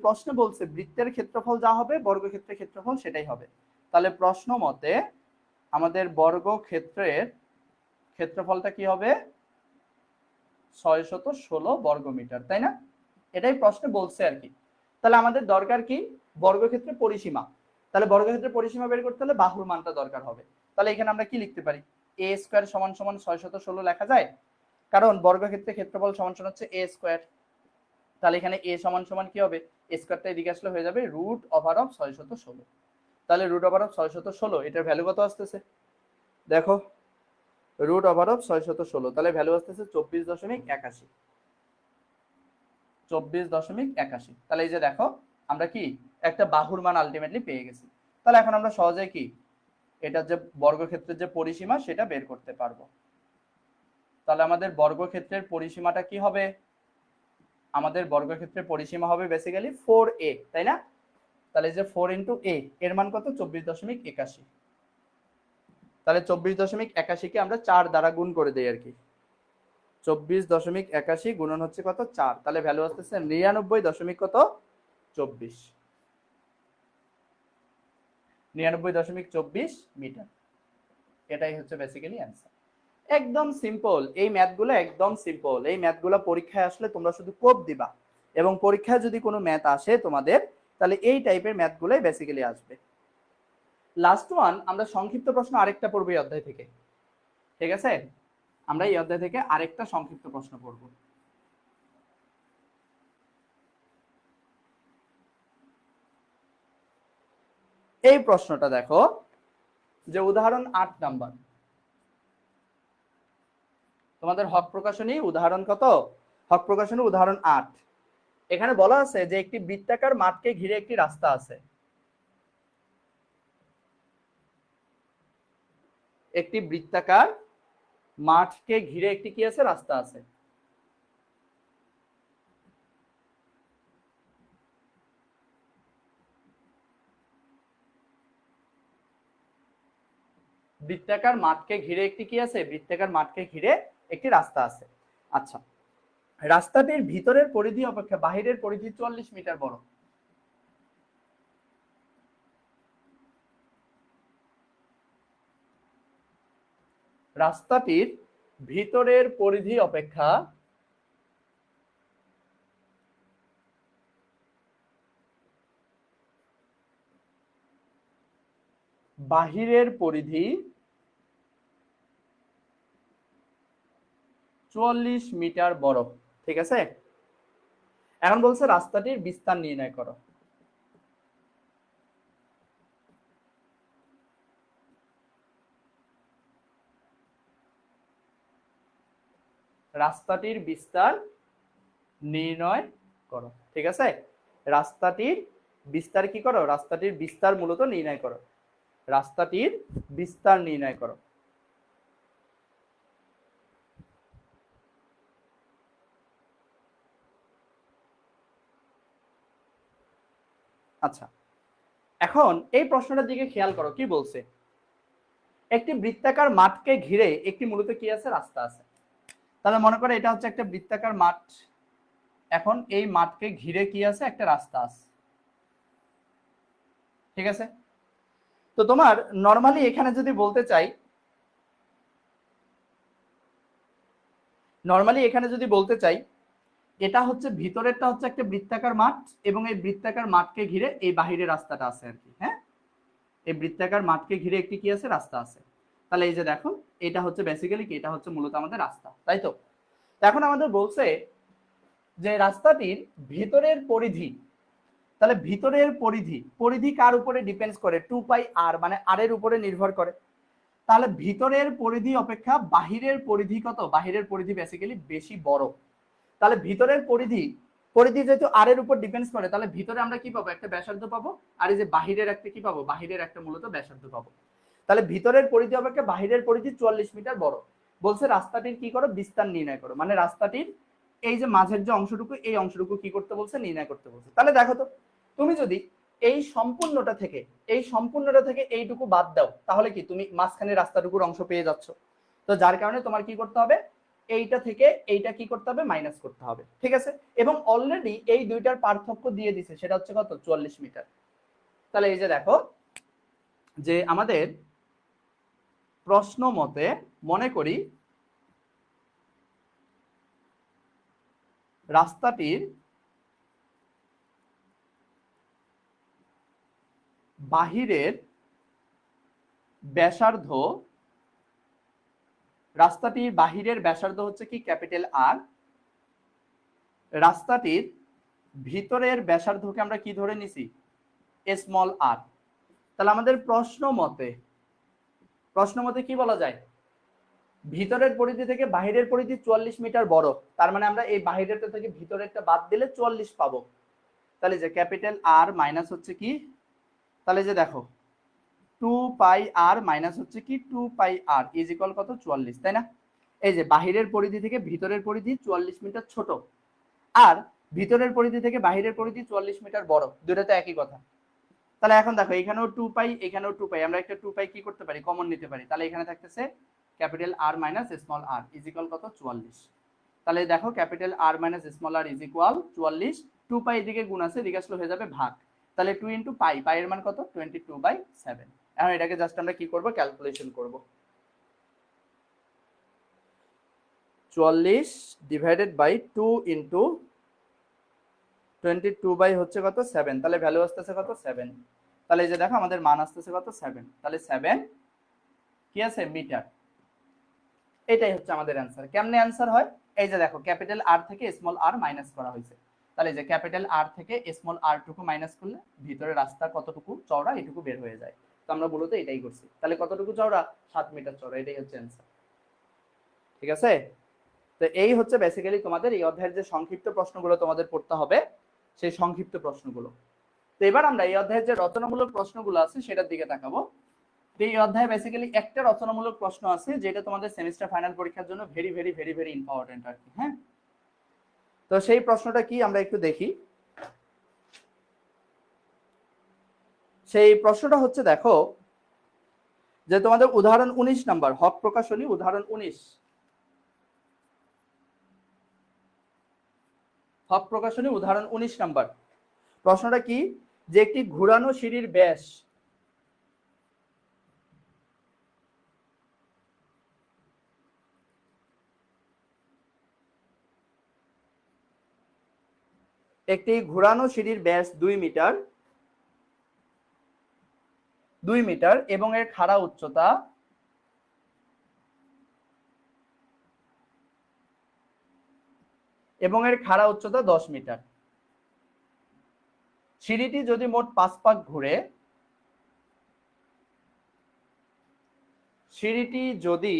প্রশ্নে বলছে বৃত্তের ক্ষেত্রফল যা হবে বর্গক্ষেত্রের ক্ষেত্রফল সেটাই হবে। তাহলে প্রশ্ন মতে আমাদের বর্গক্ষেত্রের ক্ষেত্রফলটা কি হবে 616 বর্গ মিটার, তাই না? এটাই প্রশ্নে বলছে আর কি। তাহলে আমাদের দরকার কি বর্গক্ষেত্রের পরিসীমা। তাহলে বর্গক্ষেত্রের পরিসীমা বের করতে হলে বাহুর মানটা দরকার হবে। তাহলে এখানে আমরা কি লিখতে পারি a স্কয়ার সমান সমান 616 লেখা যায়, কারণ বর্গক্ষেত্রের ক্ষেত্রফল সমান সমান হচ্ছে a স্কয়ার। তাহলে এখানে a সমান সমান কি হবে a স্কয়ারটা এদিকে আসলে হয়ে যাবে √616। তাহলে √616 এটার ভ্যালু কত আসতেছে দেখো √616, তাহলে ভ্যালু আসতেছে 24.81। 24.81। তাহলে এই যে দেখো আমরা কি একটা বাহুর মান আলটিমেটলি পেয়ে গেছি। তাহলে এখন আমরা সহজে কি এটা যে বর্গক্ষেত্রের যে পরিসীমা সেটা বের করতে পারবো। তাহলে আমাদের বর্গক্ষেত্রের পরিসীমাটা কি হবে, আমাদের বর্গক্ষেত্রের পরিসীমা হবে বেসিক্যালি 4a, তাই না? তাহলে যে 4 ইনটু a এর মান কত 24.81। তাহলে 24.81 কে আমরা 4 দ্বারা গুণ করে দেই আর কি। 24.81 গুণন হচ্ছে কত 4। তাহলে ভ্যালু আসতেছে 99.24 মিটার। এটাই হচ্ছে বেসিক্যালি অ্যান্সার। একদম সিম্পল এই ম্যাথগুলো, একদম সিম্পল এই ম্যাথগুলো। পরীক্ষায় আসলে তোমরা শুধু কোপ দিবা, এবং পরীক্ষায় যদি কোনো ম্যাথ আসে তোমাদের তাহলে এই টাইপের ম্যাথগুলোই বেসিক্যালি আসবে। লাস্ট ওয়ান আমরা সংক্ষিপ্ত প্রশ্ন আরেকটা পড়বো এই অধ্যায় থেকে, ঠিক আছে? আমরা এই অধ্যায় থেকে আরেকটা সংক্ষিপ্ত প্রশ্ন পড়ব। এই প্রশ্নটা দেখো যে উদাহরণ 8 নাম্বার, তোমাদের হক প্রকাশনী উদাহরণ কত, হক প্রকাশনী উদাহরণ 8। এখানে বলা আছে যে একটি বৃত্তাকার মাঠকে ঘিরে একটি রাস্তা আছে। একটি বৃত্তাকার মাঠকে ঘিরে একটি কি আছে রাস্তা আছে। বৃত্তাকার মাঠকে ঘিরে একটি কি আছে, বৃত্তাকার মাঠকে ঘিরে একটি রাস্তা আছে। আচ্ছা, রাস্তাটির ভিতরের পরিধি অপেক্ষা বাহিরের পরিধি 44 মিটার বড়। রাস্তাটির ভিতরের পরিধি অপেক্ষা বাহিরের পরিধি 44 মিটার বড়, ঠিক আছে? এখন বলছে রাস্তাটির বিস্তার নির্ণয় করো। রাস্তাটির বিস্তার নির্ণয় করো, ঠিক আছে? রাস্তাটির বিস্তার কি করো, রাস্তাটির বিস্তার মূলত নির্ণয় করো। রাস্তাটির বিস্তার নির্ণয় করো। আচ্ছা, এখন এই প্রশ্নটার দিকে খেয়াল করো কি বলছে। একটি বৃত্তাকার মাঠকে ঘিরে একটি মূলত কি আছে রাস্তা আছে। তাহলে মনে করো এটা হচ্ছে একটা বৃত্তাকার মাঠ, এখন এই মাঠকে ঘিরে কি আছে একটা রাস্তা আছে, ঠিক আছে? তো তোমার নরমালি এখানে যদি বলতে চাই নর্মালি এখানে যদি বলতে চাই, এটা হচ্ছে ভিতরেরটা হচ্ছে একটা বৃত্তাকার মাঠ, এবং এই বৃত্তাকার মাঠকে ঘিরে এই বাহিরের রাস্তাটা আছে আর কি। হ্যাঁ, এই বৃত্তাকার মাঠকে ঘিরে একটি কি আছে, রাস্তা আছে। তাহলে এই যে দেখো, এটা হচ্ছে বেসিক্যালি কি, এটা হচ্ছে মূলত আমাদের রাস্তা, তাই তো। এখন আমাদের বলছে যে রাস্তাটির ভিতরের পরিধি, তাহলে ভিতরের পরিধি, পরিধি কার উপরে ডিপেন্ডস করে, 2πr, মানে আর এর উপরে নির্ভর করে। তাহলে ভিতরের পরিধি অপেক্ষা বাহিরের পরিধি কত, বাহিরের পরিধি বেসিক্যালি বেশি বড়। তাহলে ভিতরের পরিধি, পরিধি যেহেতু আর এর উপর ডিপেন্ডস করে, তাহলে ভিতরে আমরা কি পাবো, একটা ব্যাসার্ধ পাবো, আর এই যে বাহিরের একটা কি পাবো, বাহিরের একটা মূলত ব্যাসার্ধ পাবো। তাহলে ভিতরের পরিধি অপেক্ষা বাহিরের পরিধি 44 মিটার বড়। বলছে রাস্তাটির কি করো, বিস্তার নির্ণয় করো, মানে রাস্তাটির এই যে মাঝের যে অংশটুকু, এই অংশটুকু কি করতে বলছে, নির্ণয় করতে বলছে। তাহলে দেখো তো, তুমি যদি এই সম্পূর্ণটা থেকে এইটুকু বাদ দাও, তাহলে কি তুমি মাঝখানে রাস্তাটুকুর অংশ পেয়ে যাচ্ছ। তো যার কারণে তোমার কি করতে হবে, এইটা থেকে এইটা কি করতে হবে, মাইনাস করতে হবে, ঠিক আছে। এবং অলরেডি এই দুইটার পার্থক্য দিয়ে দিছে, সেটা হচ্ছে কত, 44 মিটার। তাহলে এই যে দেখো, যে আমাদের প্রশ্ন মতে মনে করি রাস্তাটির বাহিরের ব্যাসার্ধ, রাস্তাটির বাহিরের ব্যাসার্ধ হচ্ছে কি, ক্যাপিটাল আর। রাস্তাটির ভিতরের ব্যাসার্ধকে আমরা কি ধরে নিছি, স্মল আর। তাহলে আমাদের প্রশ্ন মতে কি বলা যায়, ভিতরের পরিধি থেকে বাহিরের পরিধি 44 মিটার বড়। তার মানে আমরা এই বাহিরেরটা থেকে ভিতরেরটা বাদ দিলে 44 পাবো। তাহলে যে ক্যাপিটাল আর মাইনাস হচ্ছে কি, তাহলে যে দেখো 2πr মাইনাস হচ্ছে কি 2πr ইজ ইকুয়াল কত, 44, তাই না। এই যে বাহিরের পরিধি থেকে ভিতরের পরিধি 44 মিটার ছোট, আর ভিতরের পরিধি থেকে বাহিরের পরিধি 44 মিটার বড়, দুটো তো একই কথা। তাহলে এখন দেখো, এখানেও 2π, এখানেও 2π, আমরা একটা 2π কি করতে পারি, কমন নিতে পারি। তাহলে এখানে থাকতেছে capital R minus small r is equal কত, 44। তাহলে দেখো capital R minus small r is equal 44, 2π এদিকে গুণ আছে, এদিকে আসলে হয়ে যাবে ভাগ। তাহলে 2 ইন্টু পাই, পাই এর মান কত, 22/7। এখন এটাকে জাস্ট আমরা কি করব, ক্যালকুলেশন করব। 44 ডিভাইডেড বাই 2 ইন্টু 22 বাই হচ্ছে কত, 7। তাহলে ভ্যালু আসতেছে কত, 7। তাহলে এই যে দেখো আমাদের মান আসতেছে কত, 7। তাহলে 7 কি আছে, মিটার। এটাই হচ্ছে আমাদের অ্যান্সার। কেমনে অ্যান্সার হয়, এই যে দেখো ক্যাপিটাল আর থেকে স্মল আর মাইনাস করা হয়েছে। তাহলে যে ক্যাপিটাল আর থেকে স্মল আর টুকু মাইনাস করলে ভিতরে রাস্তা কতটুকু চওড়া, এটুকু বের হয়ে যায়। তো আমরা মূলত এটাই করছি। তাহলে কতটুকু চওড়া, 7 মিটার চওড়া, এটাই হচ্ছে অ্যান্সার, ঠিক আছে। তো এই হচ্ছে বেসিক্যালি তোমাদের এই অধ্যায়ের যে সংক্ষিপ্ত প্রশ্নগুলো তোমাদের পড়তে হবে, সেই সংক্ষিপ্ত প্রশ্নগুলো। তো এবার আমরা এই অধ্যায়ের যে রচনামূলক প্রশ্নগুলো আছে সেটার দিকে তাকাবো। তো এই অধ্যায়ে বেসিক্যালি একটা রচনামূলক প্রশ্ন আছে, যেটা তোমাদের সেমিস্টার ফাইনাল পরীক্ষার জন্য very very very very important আর কি। হ্যাঁ, তো সেই প্রশ্নটা কি আমরা একটু দেখি। সেই প্রশ্নটা হচ্ছে, দেখো যে তোমাদের উদাহরণ 19 নাম্বার, হক প্রকাশনী উদাহরণ 19, হক প্রকাশনী উদাহরণ 19 নাম্বার। প্রশ্নটা কি, যে একটি ঘুরানো সিঁড়ির ব্যাস একটি ঘুরানো সিঁড়ির ব্যাস 2 মিটার, 2 মিটার এবং এর খাড়া উচ্চতা এবং এর খাড়া উচ্চতা 10 মিটার। সিঁড়িটি যদি মোট 5 পাক ঘুরে, সিঁড়িটি যদি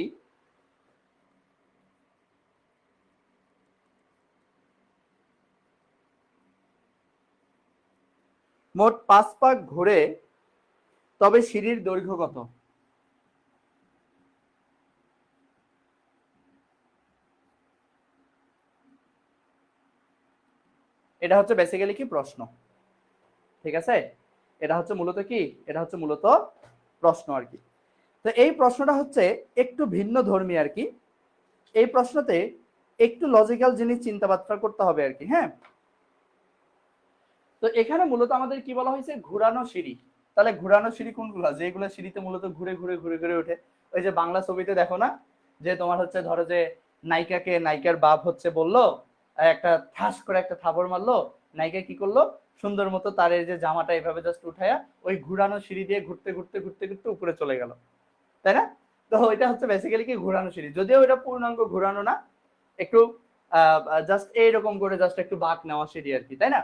মোট 5 পাক ঘুরে তবে সিঁড়ির দৈর্ঘ্য কত। এটা হচ্ছে বেসিক্যালি কি প্রশ্ন, ঠিক আছে। এটা হচ্ছে মূলত কি, এটা হচ্ছে মূলত প্রশ্ন আর কি। তো এই প্রশ্নটা হচ্ছে একটু ভিন্ন ধর্মী আর কি। এই প্রশ্নতে একটু লজিক্যাল জিনিস চিন্তা ভাবনা করতে হবে আর কি। হ্যাঁ, তো এখানে মূলত আমাদের কি বলা হয়েছে, ঘুরানো সিঁড়ি। তাহলে ঘুরানো সিঁড়ি কোনগুলো, যেগুলো সিঁড়িতে মূলত ঘুরে ঘুরে ঘুরে ঘুরে ওঠে। ওই যে বাংলা ছবিতে দেখো না, যে তোমার হচ্ছে ধরো যে নায়িকাকে, নায়িকার বাপ হচ্ছে বললো, একটা ঠাস করে একটা থাপড় মারলো, নায়িকা কি করলো, সুন্দর মতো তার এই যে জামাটা এইভাবে জাস্ট উঠায়া ওই ঘুরানো সিঁড়ি দিয়ে ঘুরতে ঘুরতে ঘুরতে ঘুরতে উপরে চলে গেল, তাই না? তো ওইটা হচ্ছে বেসিক্যালি কি ঘুরানো সিঁড়ি, যদিও ওইটা পূর্ণাঙ্গ ঘুরানো না, একটু জাস্ট এইরকম করে জাস্ট একটু বাঁক নেওয়া সিঁড়ি আর কি, তাই না?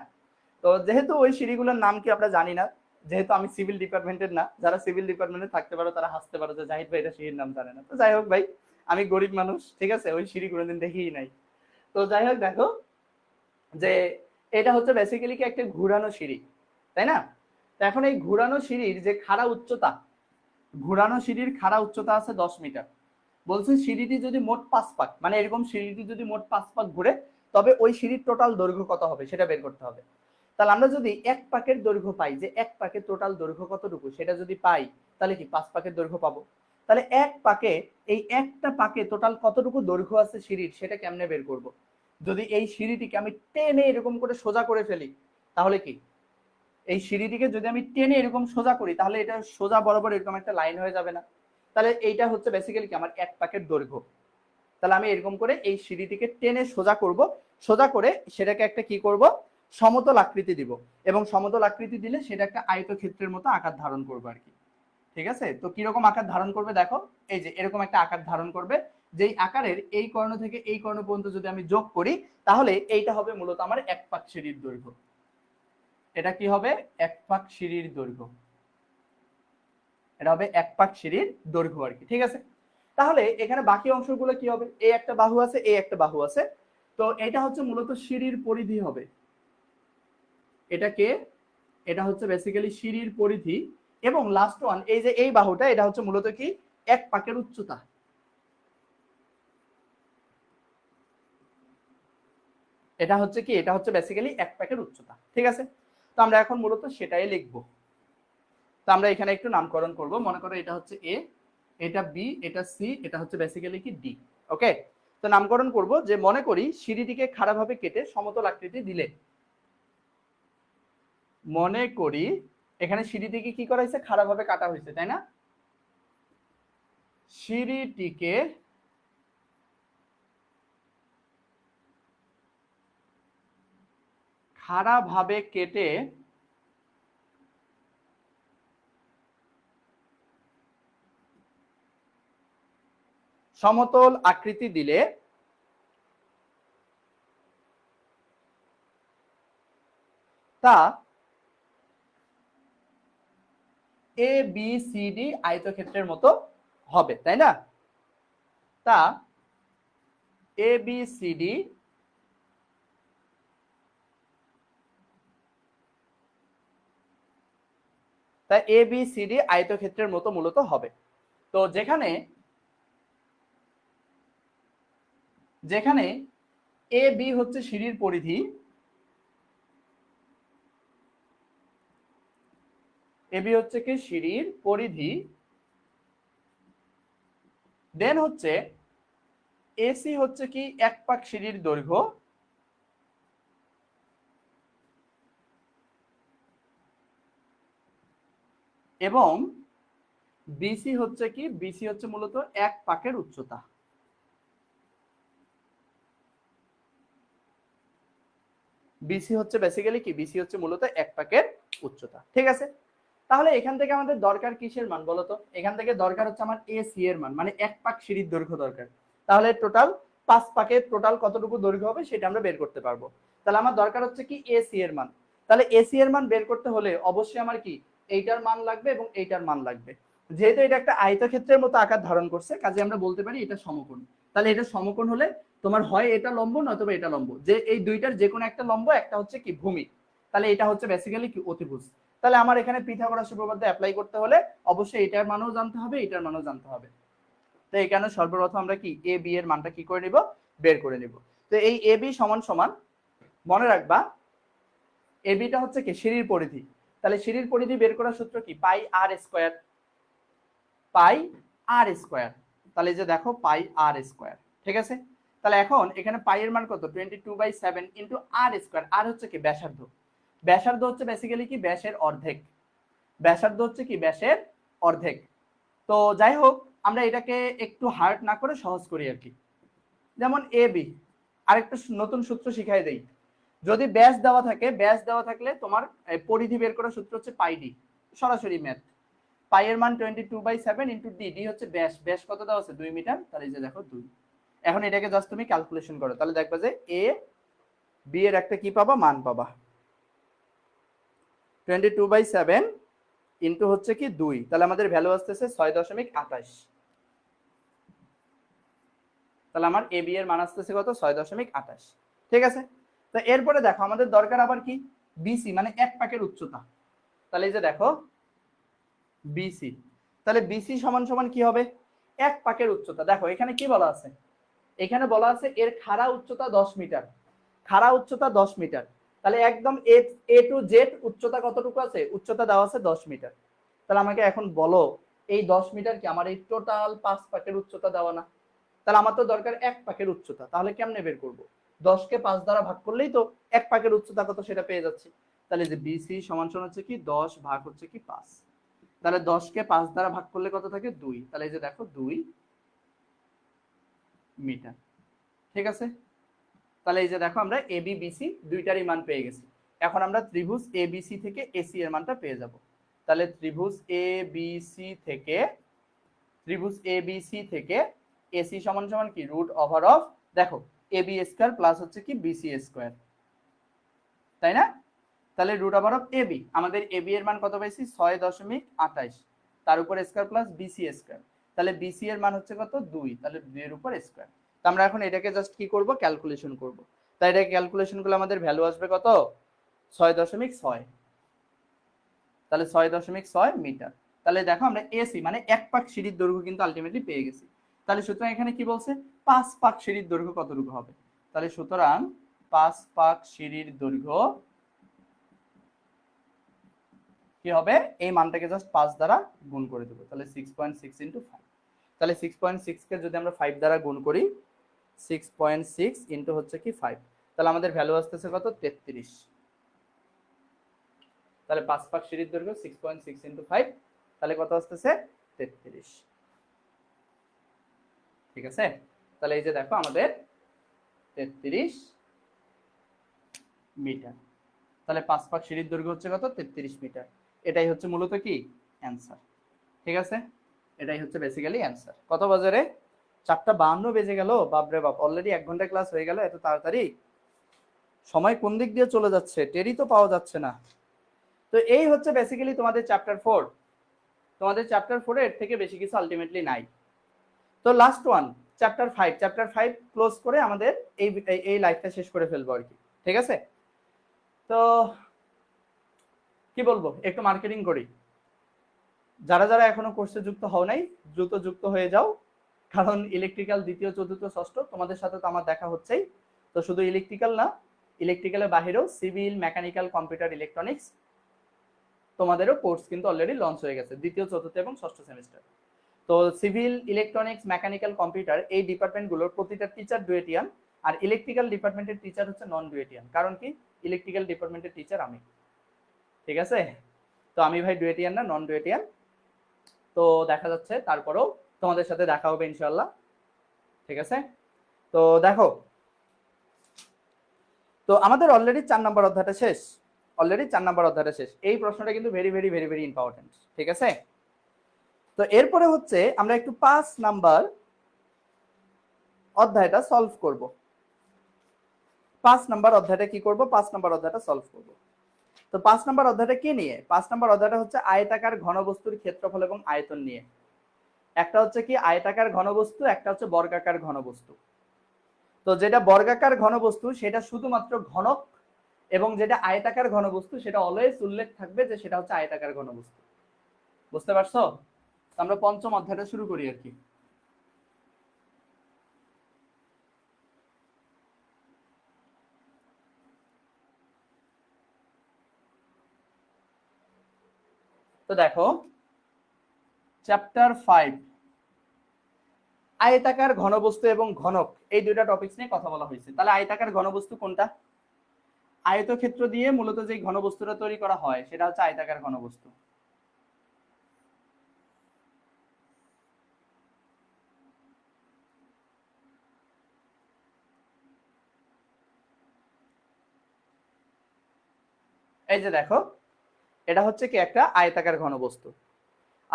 তো যেহেতু ওই সিঁড়িগুলোর নাম কি আমরা জানি না, যেহেতু আমি সিভিল ডিপার্টমেন্টের না, যারা সিভিল ডিপার্টমেন্টে থাকতে পারো তারা হাসতে পারো যে জাহিদ ভাই এটা সিঁড়ির নাম জানে না। তো যাই হোক ভাই, আমি গরিব মানুষ, ঠিক আছে, ওই সিঁড়ি কোনোদিন দেখিই নাই। তো যাই হোক, দেখো যে এটা হচ্ছে বেসিক্যালি কি একটা ঘুরানো সিঁড়ি, তাই না? তো এখন এই ঘুরানো সিঁড়ির যে খাড়া উচ্চতা, ঘুরানো সিঁড়ির খাড়া উচ্চতা আছে 10 মিটার। বলছে সিঁড়িটি যদি মোট 5 পাক, মানে এরকম সিঁড়িটি যদি মোট 5 পাক ঘুরে, তবে ওই সিঁড়ির টোটাল দৈর্ঘ্য কত হবে সেটা বের করতে হবে। তাহলে আমরা যদি 1 পাকের দৈর্ঘ্য পাই, যে 1 পাকের টোটাল দৈর্ঘ্য কতটুকু সেটা যদি পাই, তাহলে কি 5 পাকের দৈর্ঘ্য পাবো। তাহলে 1 পাকে, এই একটা পাকে টোটাল কতটুকু দৈর্ঘ্য আছে সিঁড়ির, সেটা কেমনে বের করব। যদি এই সিঁড়িটিকে আমি টেনে এরকম করে সোজা করে ফেলি, তাহলে কি এই সিঁড়িটিকে যদি আমি টেনে এরকম সোজা করি, তাহলে এটা সোজা বরাবর এরকম একটা লাইন হয়ে যাবে না? তাহলে এইটা হচ্ছে বেসিক্যালি কি আমার 1 পাকের দৈর্ঘ্য। তাহলে আমি এরকম করে এই সিঁড়িটিকে টেনে সোজা করব, সোজা করে সেটাকে একটা কি করব, সমতল আকৃতি দিব, এবং সমতল আকৃতি দিলে সেটা একটা আয়তক্ষেত্রের মতো আকার ধারণ করবে আর কি। ঠিক আছে, তো কিরকম আকার ধারণ করবে দেখো, এই যে এরকম একটা আকার ধারণ করবে, যেই আকারের এই কর্ণ থেকে এই কর্ণ পর্যন্ত যদি আমি যোগ করি, তাহলে এইটা হবে মূলত আমার 1 পাক সিঁড়ির দৈর্ঘ্য। এটা কি হবে, 1 পাক সিঁড়ির দৈর্ঘ্য। এটা হবে 1 পাক সিঁড়ির দৈর্ঘ্য আর কি, ঠিক আছে? তাহলে এখানে বাকি অংশগুলো কি হবে, এই একটা বাহু আছে, এই একটা বাহু আছে, তো এটা হচ্ছে মূলত সিঁড়ির পরিধি হবে। এটাকে, এটা হচ্ছে বেসিক্যালি সিঁড়ির পরিধি, এবং লাস্ট ওয়ান এই যে এই বাহুটা, এটা হচ্ছে মূলত কি 1 পাকের উচ্চতা। এটা হচ্ছে কি, এটা হচ্ছে বেসিক্যালি 1 পাকের উচ্চতা, ঠিক আছে? তো আমরা এখন মূলত সেটাই লিখবো। তো আমরা এখানে একটু নামকরণ করব, মনে করো এটা হচ্ছে এ, এটা বি, এটা সি, এটা হচ্ছে বেসিক্যালি কি ডি। ওকে, তো নামকরণ করব যে মনে করি সিঁড়িটিকে খাড়াভাবে কেটে সমতল আকৃতি দিলে, মনে করি এখানে সিঁড়িটিকে কি করা হয়েছে, খাড়াভাবে কাটা হয়েছে, তাই না? সিঁড়িটিকে খাড়াভাবে কেটে সমতল আকৃতি দিলে তা এ বি সি ডি আয়তক্ষেত্রের মতো হবে, তাই না? তা এ বি সি ডি তা এ বি সি ডি আয়তক্ষেত্রের মতো মূলত হবে। তো যেখানে যেখানে এ বি হচ্ছে সিঁড়ির পরিধি, এ বি হচ্ছে কি সিঁড়ির পরিধি, দেন হচ্ছে এসি হচ্ছে কি 1 পাক সিঁড়ির দৈর্ঘ্য, এবং বিসি হচ্ছে কি, বিসি হচ্ছে মূলত 1 পাকের উচ্চতা। বিসি হচ্ছে বেসিক্যালি কি, বিসি হচ্ছে মূলত 1 পাকের উচ্চতা, ঠিক আছে? তাহলে এখান থেকে আমাদের দরকার কিসের মান বলতো, এখান থেকে দরকার হচ্ছে আমার এসি এর মান, মানে 1 পাক সিঁড়ির দৈর্ঘ্য দরকার। তাহলে টোটাল 5 পাকের টোটাল কতটুকু দৈর্ঘ্য হবে সেটা আমরা বের করতে পারবো। তাহলে আমার দরকার হচ্ছে কি এসি এর মান। তাহলে এসি এর মান বের করতে হলে অবশ্যই আমার কি এইটার মান লাগবে এবং এইটার মান লাগবে। যেহেতু এটা একটা আয়তক্ষেত্রের মতো আকার ধারণ করছে, কাজে আমরা বলতে পারি এটা সমকোণ। তাহলে এটা সমকোণ হলে তোমার হয় এটা লম্ব নয়তো এটা লম্ব, যে এই দুইটার যে কোনো একটা লম্ব, একটা হচ্ছে কি ভূমি। তাহলে এটা হচ্ছে বেসিক্যালি কি অতিভুজ। তাহলে আমার এখানে পিথাগোরাস উপপাদ্য অ্যাপ্লাই করতে হলে অবশ্যই এটার মানও জানতে হবে, এটার মানও জানতে হবে। তো এই কারণে সর্বপ্রথম আমরা কি এ বি এর মানটা কি করে নিব, বের করে নিব। তো এই এ বি সমান সমান, মনে রাখবা এ বিটা হচ্ছে কি সিঁড়ির পরিধি। তাহলে সিঁড়ির পরিধি বের করার সূত্র কি, পাই আর স্কয়ার, পাই আর স্কয়ার। তাহলে এই যে দেখো পাই আর স্কয়ার, ঠিক আছে? তাহলে এখন এখানে পাই এর মান কত, 22/7 ইন্টু আর স্কয়ার। আর হচ্ছে কি ব্যাসার্ধ, ব্যাসার্ধ হচ্ছে বেসিক্যালি কি ব্যাসের অর্ধেক, ব্যাসার্ধ হচ্ছে কি ব্যাসের অর্ধেক। তো যাই হোক, আমরা এটাকে একটু হার্ড না করে সহজ করি আর কি। যেমন এ বি, আরেকটা নতুন সূত্র শিখাই দেই। যদি ব্যাস দেওয়া থাকে, ব্যাস দেওয়া থাকলে তোমার পরিধি বের করার সূত্র হচ্ছে পাই ডি, সরাসরি ম্যাথ। পাই এর মান 22/7 ইন্টু ডি, ডি হচ্ছে ব্যাস, ব্যাস কত দেওয়া আছে 2 মিটার, তাহলে এই যে দেখো 2। এখন এটাকে জাস্ট তুমি ক্যালকুলেশন করো, তাহলে দেখবা যে এ বি এর একটা কি পাবা, মান পাবা 22/7 ইন্টু হচ্ছে কি 2, তাহলে আমাদের ভ্যালু আসতেছে 6.28। তাহলে আমার এ বি এর মান আসতেছে কত, 6.28। ঠিক আছে, তো এরপরে দেখো আমাদের দরকার আবার কি, বিসি মানে এক পাকের উচ্চতা। তাহলে এই যে দেখো বিসি, তাহলে বিসি সমান সমান কি হবে, এক পাকের উচ্চতা। দেখো এখানে কি বলা আছে, এখানে বলা আছে এর খাড়া উচ্চতা 10 মিটার, খাড়া উচ্চতা 10 মিটার। তাহলে একদম এ টু জেড উচ্চতা কতটুকু আছে, উচ্চতা দেওয়া আছে 10 মিটার। তাহলে আমাকে এখন বলো এই 10 মিটার কি আমার এই টোটাল 5 পাকের উচ্চতা দেওয়া না? তাহলে আমার তো দরকার এক পাকের উচ্চতা, তাহলে কেমনে বের করব? 10 কে 5 দ্বারা ভাগ করলেই তো এক পাকের উচ্চতা কত সেটা পেয়ে যাচ্ছি। তাহলে যে বিসি সমান সমান হচ্ছে কি 10 ভাগ হচ্ছে কি 5, তাহলে 10 কে 5 দ্বারা ভাগ করলে কত থাকে 2, তাহলে এই যে দেখো 2 মিটার। ঠিক আছে, তাহলে এই যে দেখো আমরা এ বি বিসি দুইটারই মান পেয়ে গেছি। এখন আমরা ত্রিভুজ এ বিসি থেকে এসি এর মানটা পেয়ে যাব। তাহলে ত্রিভুজ এ বিসি থেকে, ত্রিভুজ এ বিসি থেকে এসি সমান সমান কি রুট ওভার অফ, দেখো এ বি স্কয়ার প্লাস হচ্ছে কি বিসি স্কয়ার, তাই না? তাহলে root over of A B, আমাদের এ বি এর মান কত পাইছি 6.28, তার উপর স্কয়ার প্লাস বিসি স্কয়ার, তাহলে বিসি এর মান হচ্ছে কত 2, তাহলে 2 এর উপর স্কয়ার। তো আমরা এখন এটাকে জাস্ট কি করব, ক্যালকুলেশন করব। তাই এটাকে ক্যালকুলেশন করলে আমাদের ভ্যালু আসবে কত 6.6, তাহলে 6.6 মিটার। তাহলে দেখো আমরা এসি মানে এক পাক সিঁড়ির দৈর্ঘ্য কিন্তু আলটিমেটলি পেয়ে গেছি। তাহলে সুতরাং এখানে কি বলছে 5 পাক সিঁড়ির দৈর্ঘ্য কতটুকু হবে, তাহলে সুতরাং 5 পাক সিঁড়ির দৈর্ঘ্য কি হবে, এই মানটাকে জাস্ট 5 দ্বারা গুণ করে দেবো, তাহলে 6.6 ইন্টু 5। তাহলে 6.6 কে যদি আমরা 5 দ্বারা গুণ করি, 6.6 ইন্টু হচ্ছে কি 5, তাহলে আমাদের ভ্যালু আসতেছে কত 33। তাহলে 5 পাক সিঁড়ির দৈর্ঘ্য 6.6 ইন্টু 5, তাহলে কত আসতেছে 33। ঠিক আছে, তাহলে এই যে দেখো আমাদের 33 মিটার। তাহলে 5 পাক সিঁড়ির দৈর্ঘ্য হচ্ছে কত 33 মিটার। এটাই হচ্ছে মূলত কি অ্যান্সার। ঠিক আছে, এটাই হচ্ছে বেসিক্যালি অ্যান্সার। কত বাজারে 4:52 বেজে গেল, বাপরে বাপ, অলরেডি 1 ঘন্টা ক্লাস হয়ে গেল এত তাড়াতাড়ি। সময় কোন দিক দিয়ে চলে যাচ্ছে টেরই তো পাওয়া যাচ্ছে না। তো এই হচ্ছে বেসিক্যালি তোমাদের চ্যাপ্টার 4। তোমাদের চ্যাপ্টার 4 এর থেকে বেশি কিছু আলটিমেটলি নাই। তো last one chapter 5, chapter 5 close করে আমাদের এই এই লাইফটা শেষ করে ফেলবো আর কি। ঠিক আছে, তো কি বলবো, একটু মার্কেটিং করি। যারা যারা এখনো কোর্সে যুক্ত হও নাই দ্রুত যুক্ত হয়ে যাও, কারণ ইলেকট্রিক্যাল দ্বিতীয় চতুর্থ ষষ্ঠ তোমাদের সাথে তো আমার দেখা হচ্ছেই। তো শুধু ইলেকট্রিক্যাল না, ইলেকট্রিক্যালের বাহিরেও সিভিল, মেকানিক্যাল, কম্পিউটার, ইলেকট্রনিক্স তোমাদেরও কোর্স কিন্তু অলরেডি লঞ্চ হয়ে গেছে দ্বিতীয় চতুর্থ এবং ষষ্ঠ সেমিস্টার। তো সিভিল, ইলেকট্রনিক্স, মেকানিক্যাল, কম্পিউটার এই ডিপার্টমেন্টগুলোর প্রতিটা টিচার ডুয়েটিয়ান, আর ইলেকট্রিক্যাল ডিপার্টমেন্টের টিচার হচ্ছে নন ডুয়েটিয়ান। কারণ কি, ইলেকট্রিক্যাল ডিপার্টমেন্টের টিচার আমি। ঠিক আছে, তো আমি ভাই ডুয়েটিয়ান না, নন ডুয়েটিয়ান। তো দেখা যাচ্ছে তারপরেও তোমাদের সাথে দেখা হবে ইনশাল্লাহ। ঠিক আছে, তো দেখো, তো আমাদের অলরেডি 4 নম্বর অধ্যায়টা শেষ, অলরেডি 4 নম্বর অধ্যায়টা শেষ। এই প্রশ্নটা কিন্তু very very very very important. ঠিক আছে, তো এরপরে হচ্ছে আমরা একটু 5 নাম্বার অধ্যায়টা সলভ করব। 5 নাম্বার অধ্যায়টা কি করব, 5 নাম্বার অধ্যায়টা সলভ করব। তো 5 নাম্বার অধ্যায়টা কি নিয়ে, 5 নাম্বার অধ্যায়টা হচ্ছে আয়তাকার ঘনবস্তুর ক্ষেত্রফল এবং আয়তন নিয়ে। একটা হচ্ছে কি আয়তাকার ঘনবস্তু, একটা হচ্ছে বর্গাকার ঘনবস্তু। তো যেটা বর্গাকার ঘনবস্তু সেটা শুধুমাত্র ঘনক, এবং যেটা আয়তাকার ঘনবস্তু সেটা অলওয়েজ উল্লেখ থাকবে যে সেটা হচ্ছে আয়তাকার ঘনবস্তু। বুঝতে পারছো? আমরা পঞ্চম অধ্যায়টা শুরু করি আর কি। তো দেখো চ্যাপ্টার 5 আয়তাকার ঘনবস্তু এবং ঘনক, এই দুইটা টপিকস নিয়ে কথা বলা হয়েছে। তাহলে আয়তাকার ঘনবস্তু কোনটা? আয়তক্ষেত্র দিয়ে মূলত যে ঘনবস্তুটা তৈরি করা হয় সেটা হচ্ছে আয়তাকার ঘনবস্তু। এই যে দেখো, এটা হচ্ছে কি একটা আয়তাকার ঘনবস্তু।